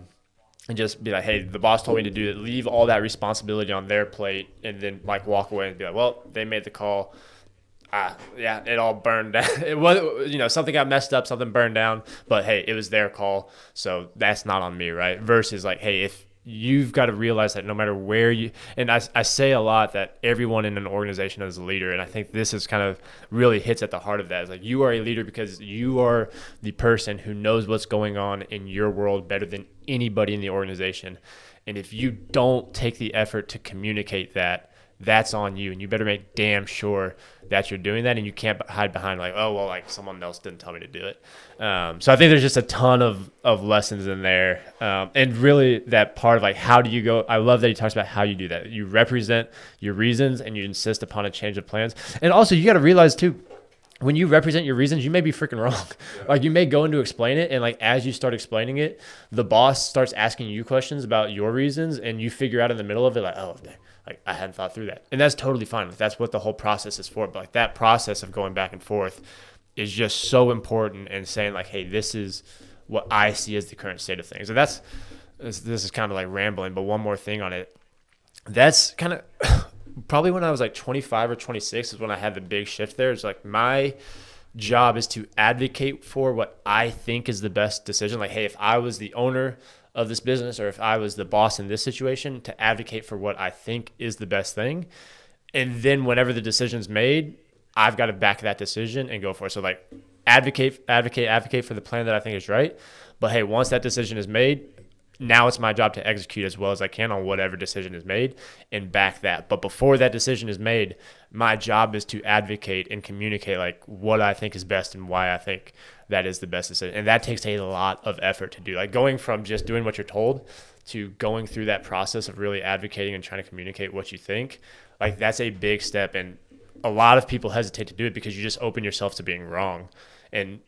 and just be like, hey, the boss told me to do it. Leave all that responsibility on their plate and then like walk away and be like, well, they made the call. Yeah, it all burned down. It was, something got messed up, something burned down, but hey, it was their call. So that's not on me, right? Versus like, hey, if you've got to realize that no matter where and I say a lot that everyone in an organization is a leader. And I think this is kind of really hits at the heart of that. It's like you are a leader because you are the person who knows what's going on in your world better than anybody in the organization. And if you don't take the effort to communicate that, that's on you. And you better make damn sure that you're doing that. And you can't hide behind like, oh, well, like someone else didn't tell me to do it. So I think there's just a ton of lessons in there. And really that part of like, how do you go? I love that he talks about how you do that. You represent your reasons and you insist upon a change of plans. And also you got to realize too, when you represent your reasons, you may be freaking wrong. Like you may go in to explain it, and like as you start explaining it, the boss starts asking you questions about your reasons, and you figure out in the middle of it, like, oh, like I hadn't thought through that, and that's totally fine. Like, that's what the whole process is for. But like that process of going back and forth is just so important, and saying like, hey, this is what I see as the current state of things. And this is kind of like rambling, but one more thing on it. That's kind of probably when I was like 25 or 26 is when I had the big shift there. It's like my job is to advocate for what I think is the best decision. Like, hey, if I was the owner of this business or if I was the boss in this situation, to advocate for what I think is the best thing. And then whenever the decision's made, I've got to back that decision and go for it. So like advocate for the plan that I think is right. But hey, once that decision is made, now it's my job to execute as well as I can on whatever decision is made and back that. But before that decision is made, my job is to advocate and communicate like what I think is best and why I think that is the best decision. And that takes a lot of effort to do. Like going from just doing what you're told to going through that process of really advocating and trying to communicate what you think, like that's a big step. And a lot of people hesitate to do it because you just open yourself to being wrong. And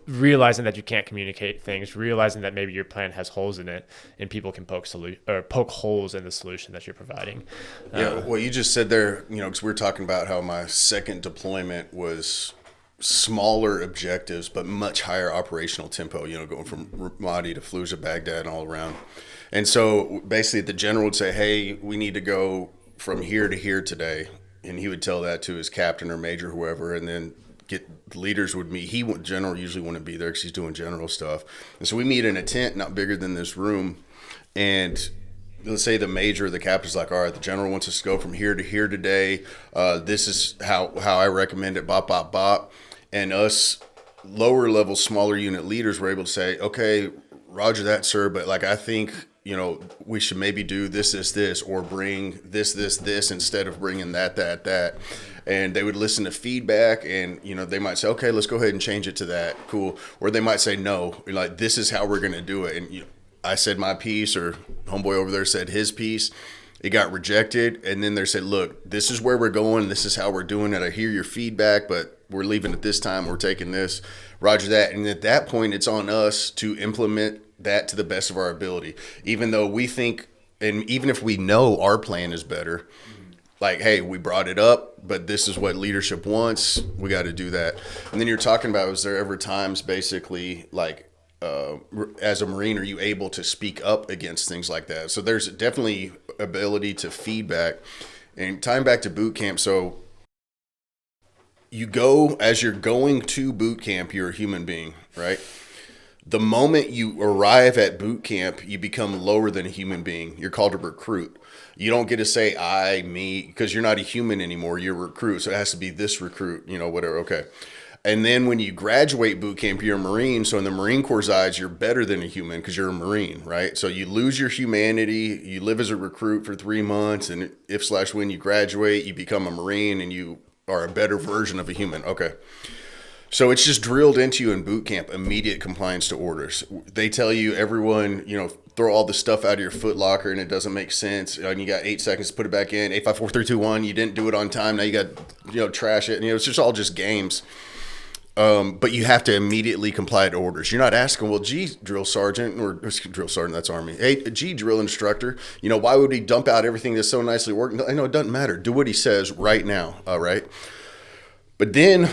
realizing that you can't communicate things, realizing that maybe your plan has holes in it, and people can poke holes in the solution that you're providing. Yeah, well, you just said there, because we were talking about how my second deployment was smaller objectives, but much higher operational tempo, going from Ramadi to Fallujah, Baghdad, and all around. And so basically the general would say, hey, we need to go from here to here today. And he would tell that to his captain or major, whoever, and then leaders would meet. General usually wouldn't be there because he's doing general stuff. And so we meet in a tent not bigger than this room. And let's say the major, the captain's like, all right, the general wants us to go from here to here today. This is how I recommend it, bop, bop, bop. And us lower level, smaller unit leaders were able to say, okay, roger that, sir. But like, I think, we should maybe do this, or bring this instead of bringing that. And they would listen to feedback and, they might say, okay, let's go ahead and change it to that. Cool. Or they might say, no, like, this is how we're going to do it. And I said my piece, or homeboy over there said his piece. It got rejected, and then they said, "Look, this is where we're going. This is how we're doing it. I hear your feedback, but we're leaving at this time. We're taking this. Roger that." And at that point, it's on us to implement that to the best of our ability, even though we think, and even if we know our plan is better. Like, hey, we brought it up, but this is what leadership wants. We got to do that. And then you're talking about, was there ever times basically like, as a Marine, are you able to speak up against things like that? So there's definitely ability to feedback. And tying back to boot camp, so you go, as you're going to boot camp, you're a human being, right? The moment you arrive at boot camp, you become lower than a human being. You're called a recruit. You don't get to say I, me, because you're not a human anymore. You're a recruit. So it has to be this recruit, whatever. Okay. And then when you graduate boot camp, you're a Marine. So in the Marine Corps' eyes, you're better than a human because you're a Marine, right? So you lose your humanity. You live as a recruit for 3 months. And if/when you graduate, you become a Marine and you are a better version of a human. Okay. So it's just drilled into you in boot camp, immediate compliance to orders. They tell you, everyone, throw all the stuff out of your foot locker and it doesn't make sense. And you got 8 seconds to put it back in. 8, 5, 4, 3, 2, 1. You didn't do it on time. Now you got, trash it. And, it's just all just games. But you have to immediately comply to orders. You're not asking, well, gee, drill sergeant, or drill sergeant, that's Army. Hey, gee, drill instructor, why would he dump out everything that's so nicely working? I know it doesn't matter. Do what he says right now. All right. But then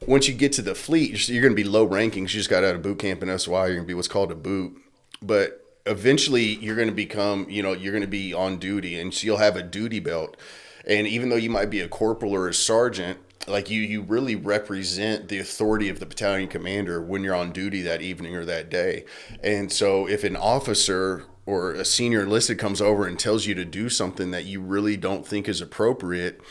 once you get to the fleet, you're going to be low rankings. You just got out of boot camp in SY. You're going to be what's called a boot. But eventually you're going to become, you're going to be on duty. And so you'll have a duty belt. And even though you might be a corporal or a sergeant, like you really represent the authority of the battalion commander when you're on duty that evening or that day. And so if an officer or a senior enlisted comes over and tells you to do something that you really don't think is appropriate,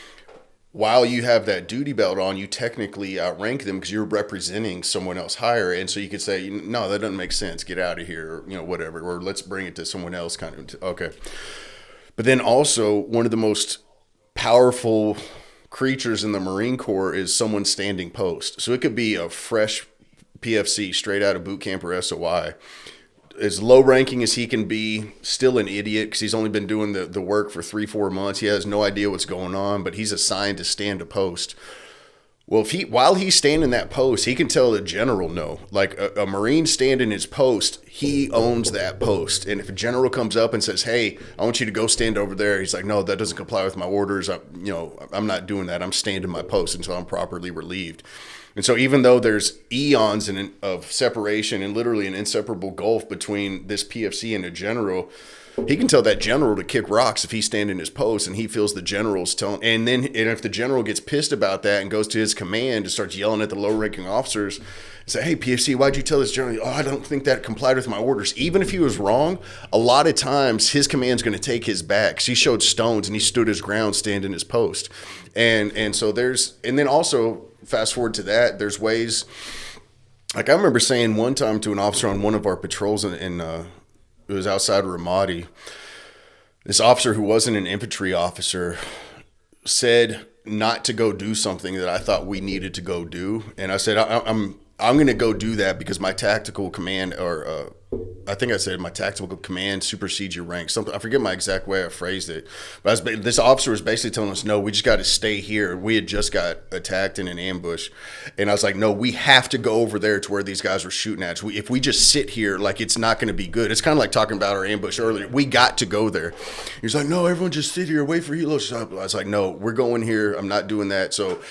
while you have that duty belt on, you technically outrank them because you're representing someone else higher. And so you could say, no, that doesn't make sense. Get out of here, or, whatever, or let's bring it to someone else kind of. Okay. But then also one of the most powerful creatures in the Marine Corps is someone standing post. So it could be a fresh PFC straight out of boot camp or SOI. As low ranking as he can be, still an idiot because he's only been doing the work for 3-4 months. He has no idea what's going on, but he's assigned to stand a post. Well, while he's standing that post, he can tell the general no. Like a Marine standing his post, he owns that post. And if a general comes up and says, hey, I want you to go stand over there, he's like, no, that doesn't comply with my orders. I'm not doing that. I'm standing my post until I'm properly relieved. And so even though there's eons of separation and literally an inseparable gulf between this PFC and a general, he can tell that general to kick rocks if he's standing his post and he feels the general's telling. And if the general gets pissed about that and goes to his command and starts yelling at the low-ranking officers, say, hey, PFC, why'd you tell this general? Oh, I don't think that complied with my orders. Even if he was wrong, a lot of times his command's going to take his back. He showed stones and he stood his ground standing his post. And so and then also fast forward to that, there's ways, like I remember saying one time to an officer on one of our patrols it was outside of Ramadi. This officer who wasn't an infantry officer said not to go do something that I thought we needed to go do. And I said, I'm going to go do that because my tactical command, or I think I said my tactical command supersedes your rank. Something, I forget my exact way I phrased it. But this officer was basically telling us, no, we just got to stay here. We had just got attacked in an ambush. And I was like, no, we have to go over there to where these guys were shooting at us. If we just sit here, like, it's not going to be good. It's kind of like talking about our ambush earlier. We got to go there. He's like, no, everyone just sit here, wait for helos. I was like, no, we're going here. I'm not doing that. So,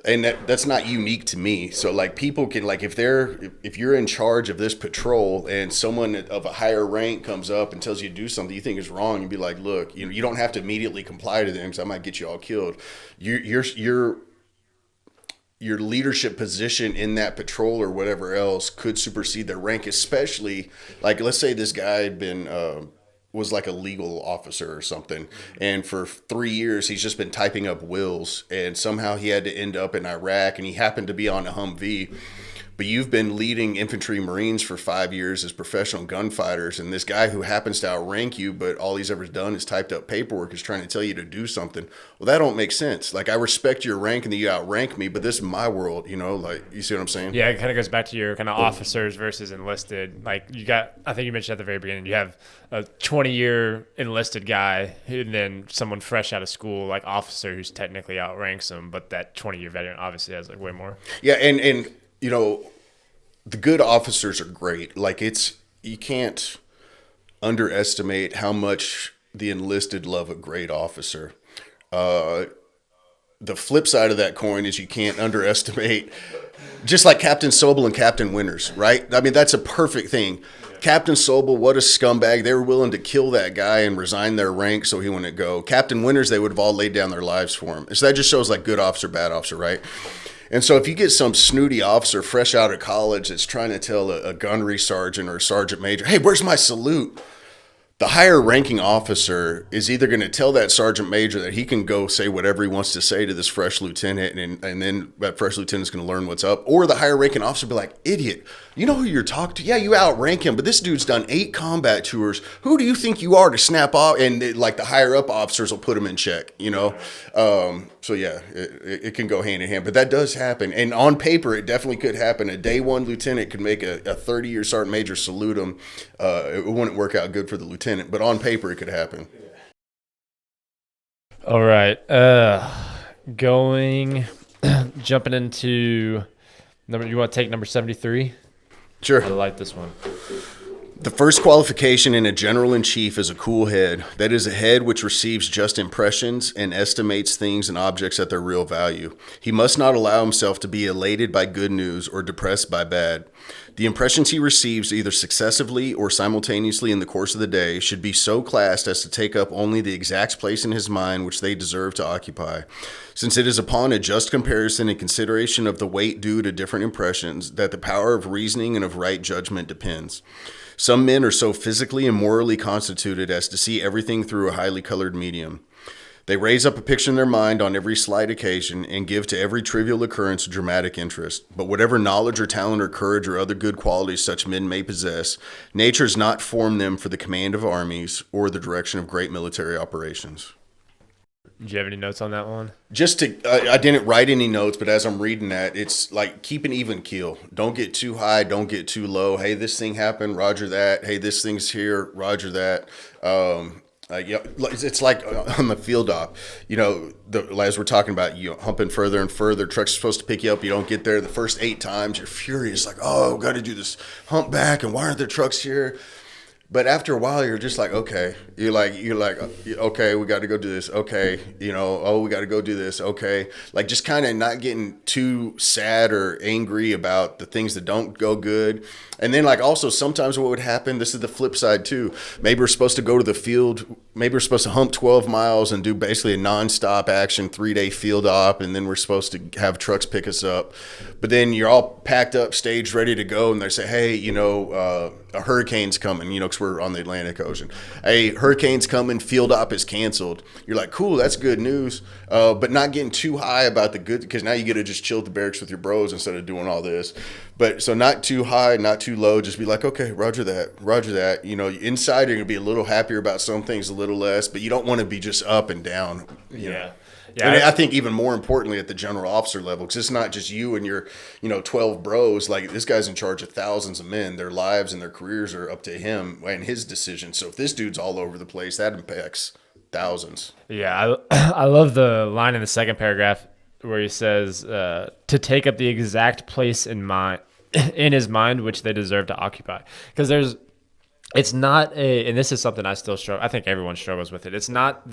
and that's not unique to me. So like people can, like, if you're in charge of this patrol and someone of a higher rank comes up and tells you to do something you think is wrong, you'd be like, look, you don't have to immediately comply to them because I might get you all killed. Your leadership position in that patrol or whatever else could supersede their rank, especially like, let's say this guy had been was like a legal officer or something, and for 3 years he's just been typing up wills, and somehow he had to end up in Iraq, and he happened to be on a Humvee. but you've been leading infantry Marines for 5 years as professional gunfighters, and this guy who happens to outrank you, but all he's ever done is typed up paperwork, is trying to tell you to do something. Well, that don't make sense. Like, I respect your rank and that you outrank me, but this is my world, you know, like, you see what I'm saying? Yeah, it kind of goes back to your kind of officers versus enlisted. Like, you got, I think you mentioned at the very beginning, you have a 20-year enlisted guy and then someone fresh out of school, like officer, who's technically outranks him, but that 20-year veteran obviously has like way more. Yeah, and you know, the good officers are great. Like, you can't underestimate how much the enlisted love a great officer. The flip side of that coin is you can't underestimate, just like Captain Sobel and Captain Winters, right? I mean, that's a perfect thing. Captain Sobel, what a scumbag. They were willing to kill that guy and resign their rank so he wouldn't go. Captain Winters, they would have all laid down their lives for him. So that just shows like good officer, bad officer, right? And so if you get some snooty officer fresh out of college that's trying to tell a gunnery sergeant or a sergeant major, hey, where's my salute? The higher ranking officer is either going to tell that sergeant major that he can go say whatever he wants to say to this fresh lieutenant, and then that fresh lieutenant is going to learn what's up. Or the higher ranking officer will be like, idiot, you know who you're talking to? Yeah, you outrank him, but this dude's done 8 combat tours. Who do you think you are to snap off? And like the higher up officers will put him in check, you know? So yeah, it can go hand in hand, but that does happen. And on paper, it definitely could happen. A day one lieutenant could make a 30-year sergeant major salute him. It wouldn't work out good for the lieutenant, but on paper, it could happen. All right. Jumping into you want to take number 73? Sure. I like this one. The first qualification in a general-in-chief is a cool head. That is a head which receives just impressions and estimates things and objects at their real value. He must not allow himself to be elated by good news or depressed by bad. The impressions he receives, either successively or simultaneously in the course of the day, should be so classed as to take up only the exact place in his mind which they deserve to occupy. Since it is upon a just comparison and consideration of the weight due to different impressions that the power of reasoning and of right judgment depends. Some men are so physically and morally constituted as to see everything through a highly colored medium. They raise up a picture in their mind on every slight occasion and give to every trivial occurrence a dramatic interest. But whatever knowledge or talent or courage or other good qualities such men may possess, nature has not formed them for the command of armies or the direction of great military operations. Do you have any notes on that one? I didn't write any notes, but as I'm reading that, it's like keep an even keel. Don't get too high, don't get too low. Hey, this thing happened, roger that. Hey, this thing's here, roger that. It's like on the field op, you know, as we're talking about, you know, humping further and further. Truck's supposed to pick you up. You don't get there the first 8 times. You're furious, like, oh, got to do this hump back, and why aren't there trucks here? But after a while, you're just like, okay. You're like, okay, we got to go do this. Okay, you know, oh, we got to go do this. Okay, like just kind of not getting too sad or angry about the things that don't go good. And then like also sometimes what would happen, this is the flip side too. Maybe we're supposed to go to the field. Maybe we're supposed to hump 12 miles and do basically a nonstop action 3-day field op. And then we're supposed to have trucks pick us up. But then you're all packed up, staged, ready to go. And they say, hey, you know, a hurricane's coming, you know, because we're on the Atlantic Ocean. Hey, hurricane's coming, field op is canceled. You're like, cool, that's good news. But not getting too high about the good, because now you get to just chill at the barracks with your bros instead of doing all this. But so not too high, not too low, just be like, okay, roger that. You know, inside you're going to be a little happier about some things, a little less, but you don't want to be just up and down. You know? Yeah, and I think even more importantly at the general officer level, because it's not just you and your, 12 bros. Like this guy's in charge of thousands of men. Their lives and their careers are up to him and his decision. So if this dude's all over the place, that impacts thousands. Yeah, I love the line in the second paragraph where he says to take up the exact place in his mind which they deserve to occupy. Because it's not and this is something I still struggle. I think everyone struggles with it. It's not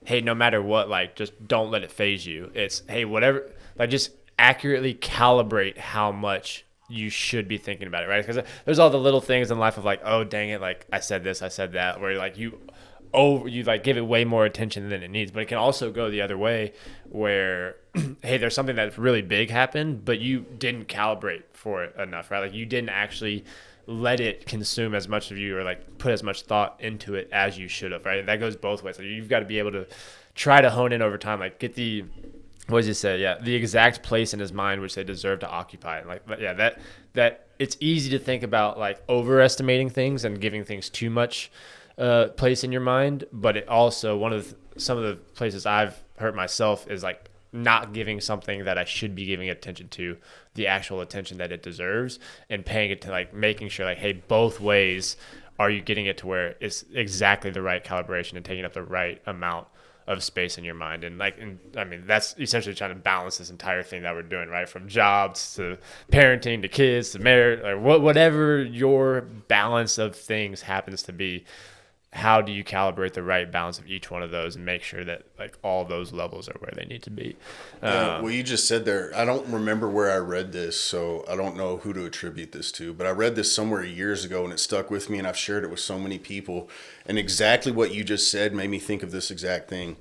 hey, no matter what, like, just don't let it phase you. It's, hey, whatever, like, just accurately calibrate how much you should be thinking about it, right? Because there's all the little things in life of, like, oh, dang it, like, I said this, I said that, where, like, you give it way more attention than it needs. But it can also go the other way where, hey, there's something that's really big happened, but you didn't calibrate for it enough, right? Like, you didn't actually let it consume as much of you or like put as much thought into it as you should have, right? That goes both ways. Like you've got to be able to try to hone in over time, like get the what does he say? Yeah, the exact place in his mind which they deserve to occupy. Like, but yeah, that it's easy to think about like overestimating things and giving things too much place in your mind. But it also some of the places I've hurt myself is like not giving something that I should be giving attention to the actual attention that it deserves, and paying it to like making sure like, hey, both ways, are you getting it to where it's exactly the right calibration and taking up the right amount of space in your mind. And like, I mean, that's essentially trying to balance this entire thing that we're doing, right? From jobs to parenting to kids to marriage, like whatever your balance of things happens to be, how do you calibrate the right balance of each one of those and make sure that like all those levels are where they need to be? Well, you just said there, I don't remember where I read this, so I don't know who to attribute this to, but I read this somewhere years ago and it stuck with me, and I've shared it with so many people. And exactly what you just said made me think of this exact thing.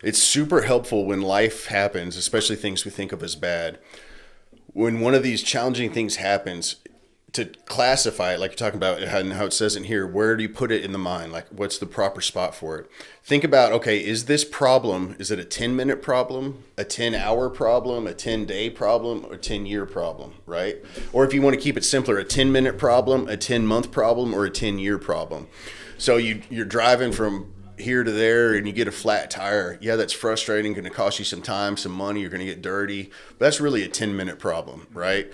It's super helpful when life happens, especially things we think of as bad. When one of these challenging things happens, to classify it, like you're talking about, and how it says in here, where do you put it in the mind? Like, what's the proper spot for it? Think about, okay, is this problem, is it a 10-minute problem, a 10-hour problem, a 10-day problem, or a 10-year problem, right? Or if you want to keep it simpler, a 10-minute problem, a 10-month problem, or a 10-year problem. So you're driving from here to there and you get a flat tire. Yeah, that's frustrating, going to cost you some time, some money, you're going to get dirty. But that's really a 10-minute problem, right?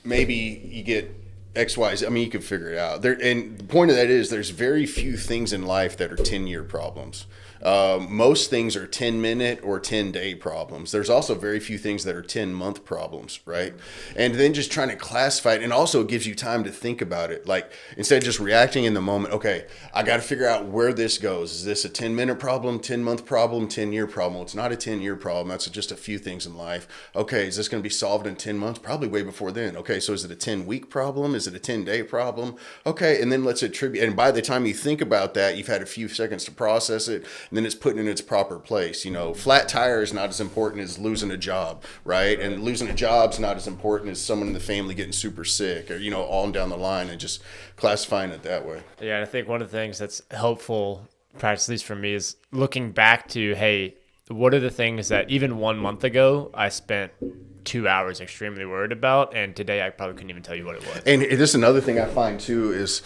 Maybe you get X, Y, Z. I mean, you can figure it out. And the point of that is there's very few things in life that are 10-year problems. Most things are 10-minute or 10-day problems. There's also very few things that are 10-month problems, right? And then just trying to classify it, and also it gives you time to think about it. Like, instead of just reacting in the moment, okay, I got to figure out where this goes. Is this a 10-minute problem, 10-month problem, 10-year problem? Well, it's not a 10-year problem. That's just a few things in life. Okay, is this going to be solved in 10 months? Probably way before then. Okay, so is it a 10-week problem? Is it a 10-day problem? Okay, and then let's attribute. And by the time you think about that, you've had a few seconds to process it, and then it's put in its proper place. You know, flat tire is not as important as losing a job, right? And losing a job's not as important as someone in the family getting super sick, or, you know, on down the line, and just classifying it that way. Yeah, and I think one of the things that's helpful practice, at least for me, is looking back to, hey, what are the things that even 1 month ago I spent 2 hours extremely worried about, and today I probably couldn't even tell you what it was. And this is another thing I find too is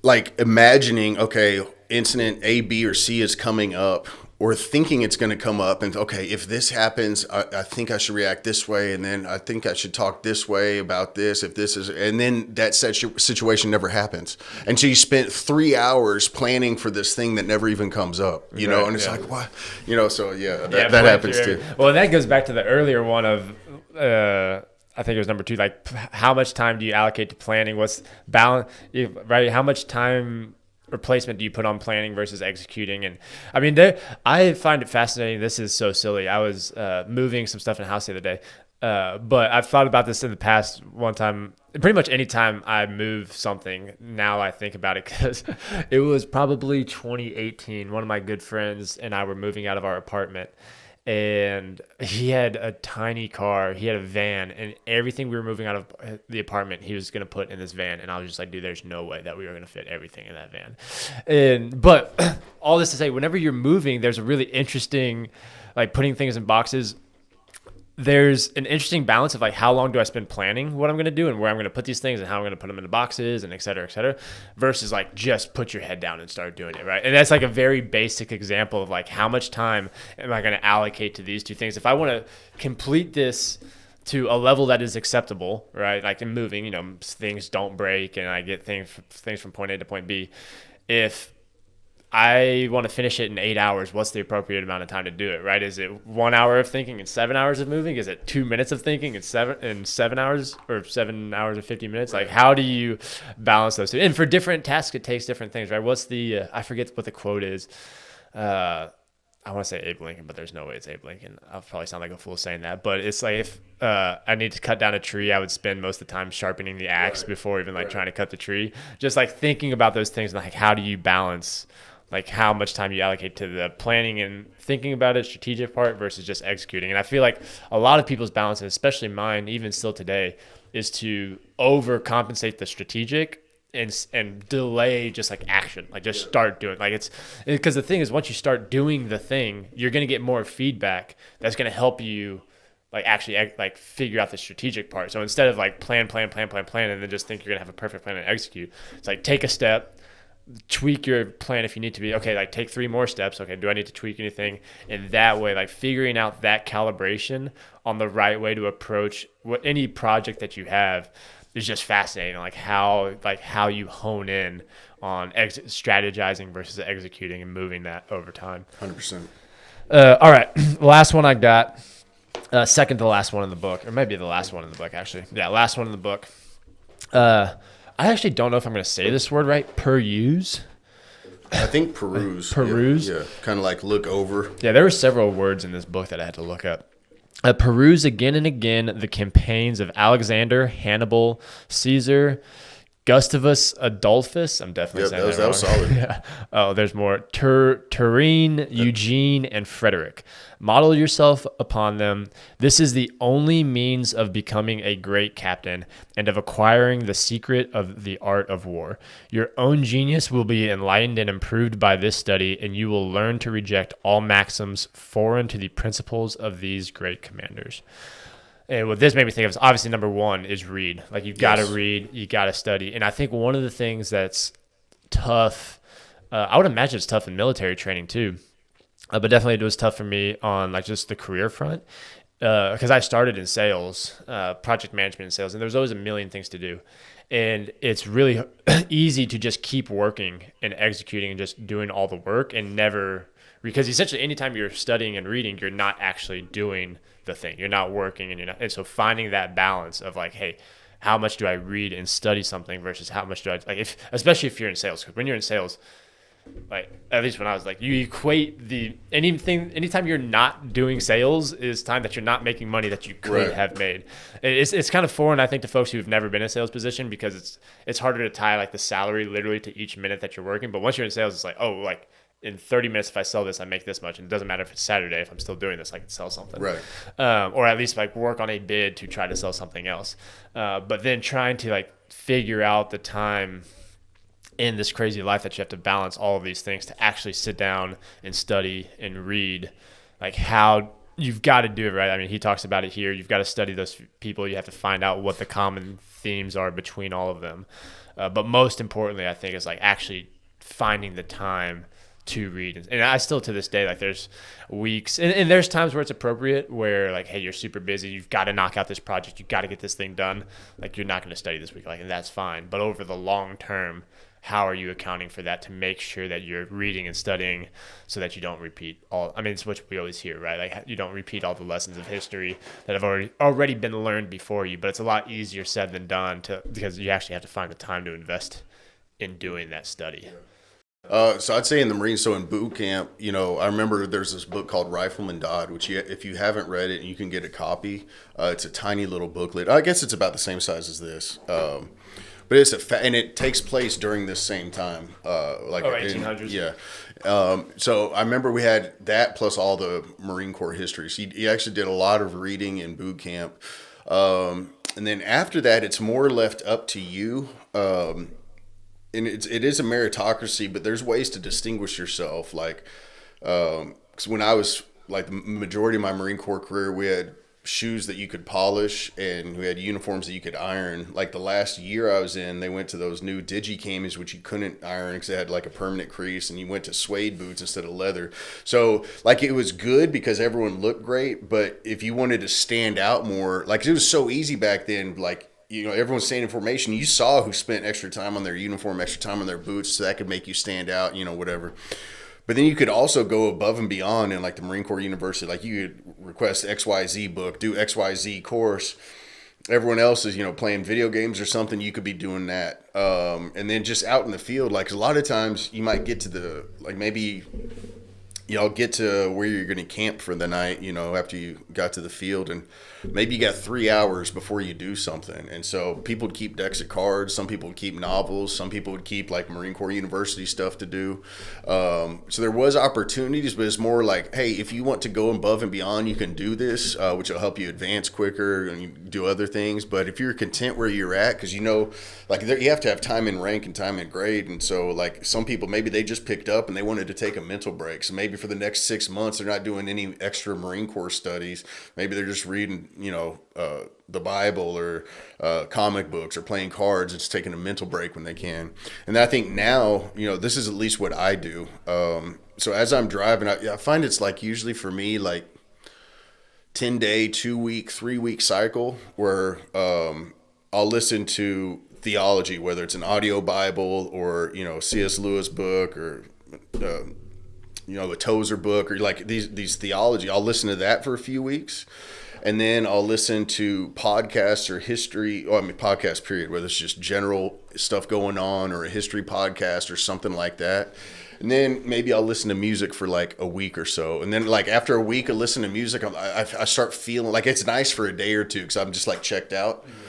like imagining, okay, incident A, B, or C is coming up, or thinking it's going to come up, and okay, if this happens, I think I should react this way, and then I think I should talk this way about this, if this is, and then that situation never happens. And so you spent 3 hours planning for this thing that never even comes up, you know, and it's like, what? You know, so yeah, that happens too. Well, that goes back to the earlier one of, I think it was number 2, like how much time do you allocate to planning? What's balance, right? How much time replacement do you put on planning versus executing? And I mean, I find it fascinating. This is so silly. I was moving some stuff in the house the other day, but I've thought about this in the past. One time, pretty much any time I move something, now I think about it, because it was probably 2018. One of my good friends and I were moving out of our apartment, and he had a tiny car, he had a van, and everything we were moving out of the apartment he was going to put in this van. And I was just like, dude, there's no way that we were going to fit everything in that van. But all this to say, whenever you're moving, there's a really interesting, like putting things in boxes, there's an interesting balance of like, how long do I spend planning what I'm going to do and where I'm going to put these things and how I'm going to put them in the boxes and et cetera, versus like just put your head down and start doing it, right? And that's like a very basic example of like, how much time am I going to allocate to these two things? If I want to complete this to a level that is acceptable, right? Like in moving, you know, things don't break and I get things from point A to point B. If I want to finish it in 8 hours, what's the appropriate amount of time to do it, right? Is it 1 hour of thinking and 7 hours of moving? Is it 2 minutes of thinking and 7 hours, or 7 hours and 50 minutes? Like, how do you balance those two? And for different tasks, it takes different things, right? What's the, I forget what the quote is. I want to say Abe Lincoln, but there's no way it's Abe Lincoln. I'll probably sound like a fool saying that, but it's like, if I need to cut down a tree, I would spend most of the time sharpening the axe before even like trying to cut the tree. Just like thinking about those things, and like, how do you balance like how much time you allocate to the planning and thinking about it, strategic part, versus just executing. And I feel like a lot of people's balance, and especially mine, even still today, is to overcompensate the strategic and delay just like action, like just start doing, like it's because the thing is, once you start doing the thing, you're going to get more feedback that's going to help you like actually like figure out the strategic part. So instead of like plan and then just think you're gonna have a perfect plan and execute, it's like take a step, tweak your plan if you need to be. Okay, like take 3 more steps. Okay, do I need to tweak anything? And that way, like figuring out that calibration on the right way to approach any project that you have is just fascinating. Like how you hone in on strategizing versus executing and moving that over time. 100%. All right, last one I got. Second to last one in the book, or maybe the last one in the book, actually. Yeah, last one in the book. I actually don't know if I'm going to say this word right. Peruse. I think peruse. Peruse. Yeah. Kind of like look over. Yeah, there were several words in this book that I had to look up. Peruse again and again the campaigns of Alexander, Hannibal, Caesar, Gustavus Adolphus. I'm definitely saying that wrong. That was solid. Yeah. Oh, there's more. Turenne, Eugene, and Frederick. Model yourself upon them. This is the only means of becoming a great captain and of acquiring the secret of the art of war. Your own genius will be enlightened and improved by this study, and you will learn to reject all maxims foreign to the principles of these great commanders. And what this made me think of is obviously number one is read. Like you've got to read, you got to study. And I think one of the things that's tough, I would imagine it's tough in military training too, but definitely it was tough for me on like just the career front because I started in sales, project management and sales, and there's always a million things to do. And it's really easy to just keep working and executing and just doing all the work and never, because essentially anytime you're studying and reading, you're not actually doing the thing. You're not working, and so finding that balance of like, hey, how much do I read and study something versus how much do I like, especially if you're in sales, because when you're in sales, like at least when I was like, you equate anytime you're not doing sales is time that you're not making money that you could have made. It's kind of foreign, I think, to folks who've never been in a sales position because it's harder to tie like the salary literally to each minute that you're working. But once you're in sales, it's like, oh, like in 30 minutes, if I sell this, I make this much. And it doesn't matter if it's Saturday. If I'm still doing this, I can sell something. Right. Or at least like work on a bid to try to sell something else. But then trying to like figure out the time in this crazy life that you have to balance all of these things to actually sit down and study and read, like how you've got to do it, right? I mean, he talks about it here. You've got to study those people. You have to find out what the common themes are between all of them. But most importantly, I think is like actually finding the time to read. And I still, to this day, like there's weeks and there's times where it's appropriate where like, hey, you're super busy, you've got to knock out this project, you've got to get this thing done, like you're not going to study this week, like, and that's fine. But over the long term, how are you accounting for that to make sure that you're reading and studying so that you don't repeat all, I mean, it's what we always hear, right? Like you don't repeat all the lessons of history that have already been learned before you, but it's a lot easier said than done because you actually have to find the time to invest in doing that study. So I'd say in the Marines, so in boot camp, I remember there's this book called Rifleman Dodd, which if you haven't read it, you can get a copy. It's a tiny little booklet. I guess it's about the same size as this. But it's and it takes place during this same time. 1800s. Yeah. So I remember we had that plus all the Marine Corps history. So he actually did a lot of reading in boot camp. And then after that, it's more left up to you. And it is a meritocracy, but there's ways to distinguish yourself. Like, because when I was like the majority of my Marine Corps career, we had shoes that you could polish and we had uniforms that you could iron. Like the last year I was in, they went to those new digi-camis, which you couldn't iron because they had like a permanent crease, and you went to suede boots instead of leather. So like it was good because everyone looked great, but if you wanted to stand out more, like it was so easy back then, like, everyone's staying in formation. You saw who spent extra time on their uniform, extra time on their boots, so that could make you stand out, whatever. But then you could also go above and beyond in like the Marine Corps University. Like you could request XYZ book, do XYZ course. Everyone else is, playing video games or something. You could be doing that. And then just out in the field, like a lot of times you might get to the, like maybe y'all get to where you're going to camp for the night, you know, after you got to the field, and maybe you got 3 hours before you do something. And so people would keep decks of cards. Some people would keep novels. Some people would keep like Marine Corps University stuff to do. So there was opportunities, but it's more like, hey, if you want to go above and beyond, you can do this, which will help you advance quicker and you do other things. But if you're content where you're at, because, you know, like you have to have time in rank and time in grade. And so like some people, maybe they just picked up and they wanted to take a mental break. So maybe for the next 6 months, they're not doing any extra Marine Corps studies. Maybe they're just reading, you know, the Bible or comic books or playing cards and just taking a mental break when they can. And I think now, you know, this is at least what I do. So as I'm driving, I find it's like usually for me, like 10-day, 2-week, 3-week cycle where I'll listen to theology, whether it's an audio Bible or, you know, C.S. Lewis book or, you know, a Tozer book or like these theology. I'll listen to that for a few weeks. And then I'll listen to podcasts or history, podcast period, whether it's just general stuff going on or a history podcast or something like that. And then maybe I'll listen to music for like a week or so. And then like after a week of listening to music, I start feeling like it's nice for a day or two because I'm just like checked out. Mm-hmm.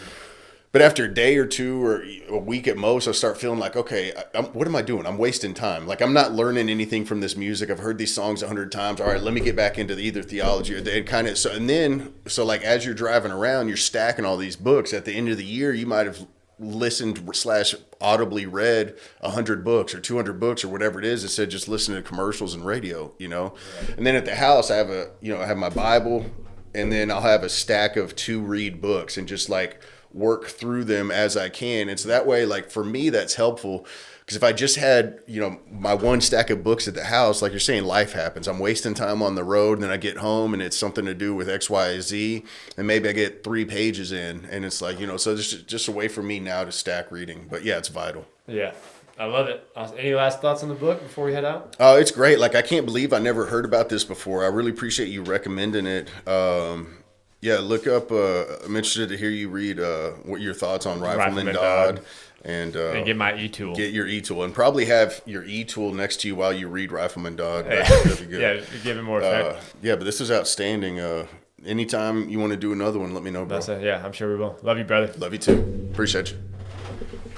But after a day or two or a week at most, I start feeling like, okay, what am I doing? I'm wasting time. Like I'm not learning anything from this music. I've heard these songs 100 times. All right, let me get back into either theology or they kind of. So like as you're driving around, you're stacking all these books. At the end of the year, you might have listened / audibly read 100 books or 200 books or whatever it is instead of just listening to commercials and radio, you know. Right. And then at the house, I have my Bible, and then I'll have a stack of 2 read books and just like work through them as I can. And so that way, like for me, that's helpful. Because if I just had, you know, my 1 stack of books at the house, like you're saying, life happens. I'm wasting time on the road, and then I get home and it's something to do with X, Y, Z, and maybe I get 3 pages in, and it's like, you know, so it's just a way for me now to stack reading. But yeah, it's vital. Yeah, I love it. Any last thoughts on the book before we head out? It's great. Like I can't believe I never heard about this before. I really appreciate you recommending it. Yeah, look up. I'm interested to hear you read what your thoughts on Rifleman Dodd. And get my e-tool. Get your e-tool. And probably have your e-tool next to you while you read Rifleman Dodd. That'd be good. Yeah, give it more effect. Yeah, but this is outstanding. Anytime you want to do another one, let me know, bro. Yeah, I'm sure we will. Love you, brother. Love you too. Appreciate you.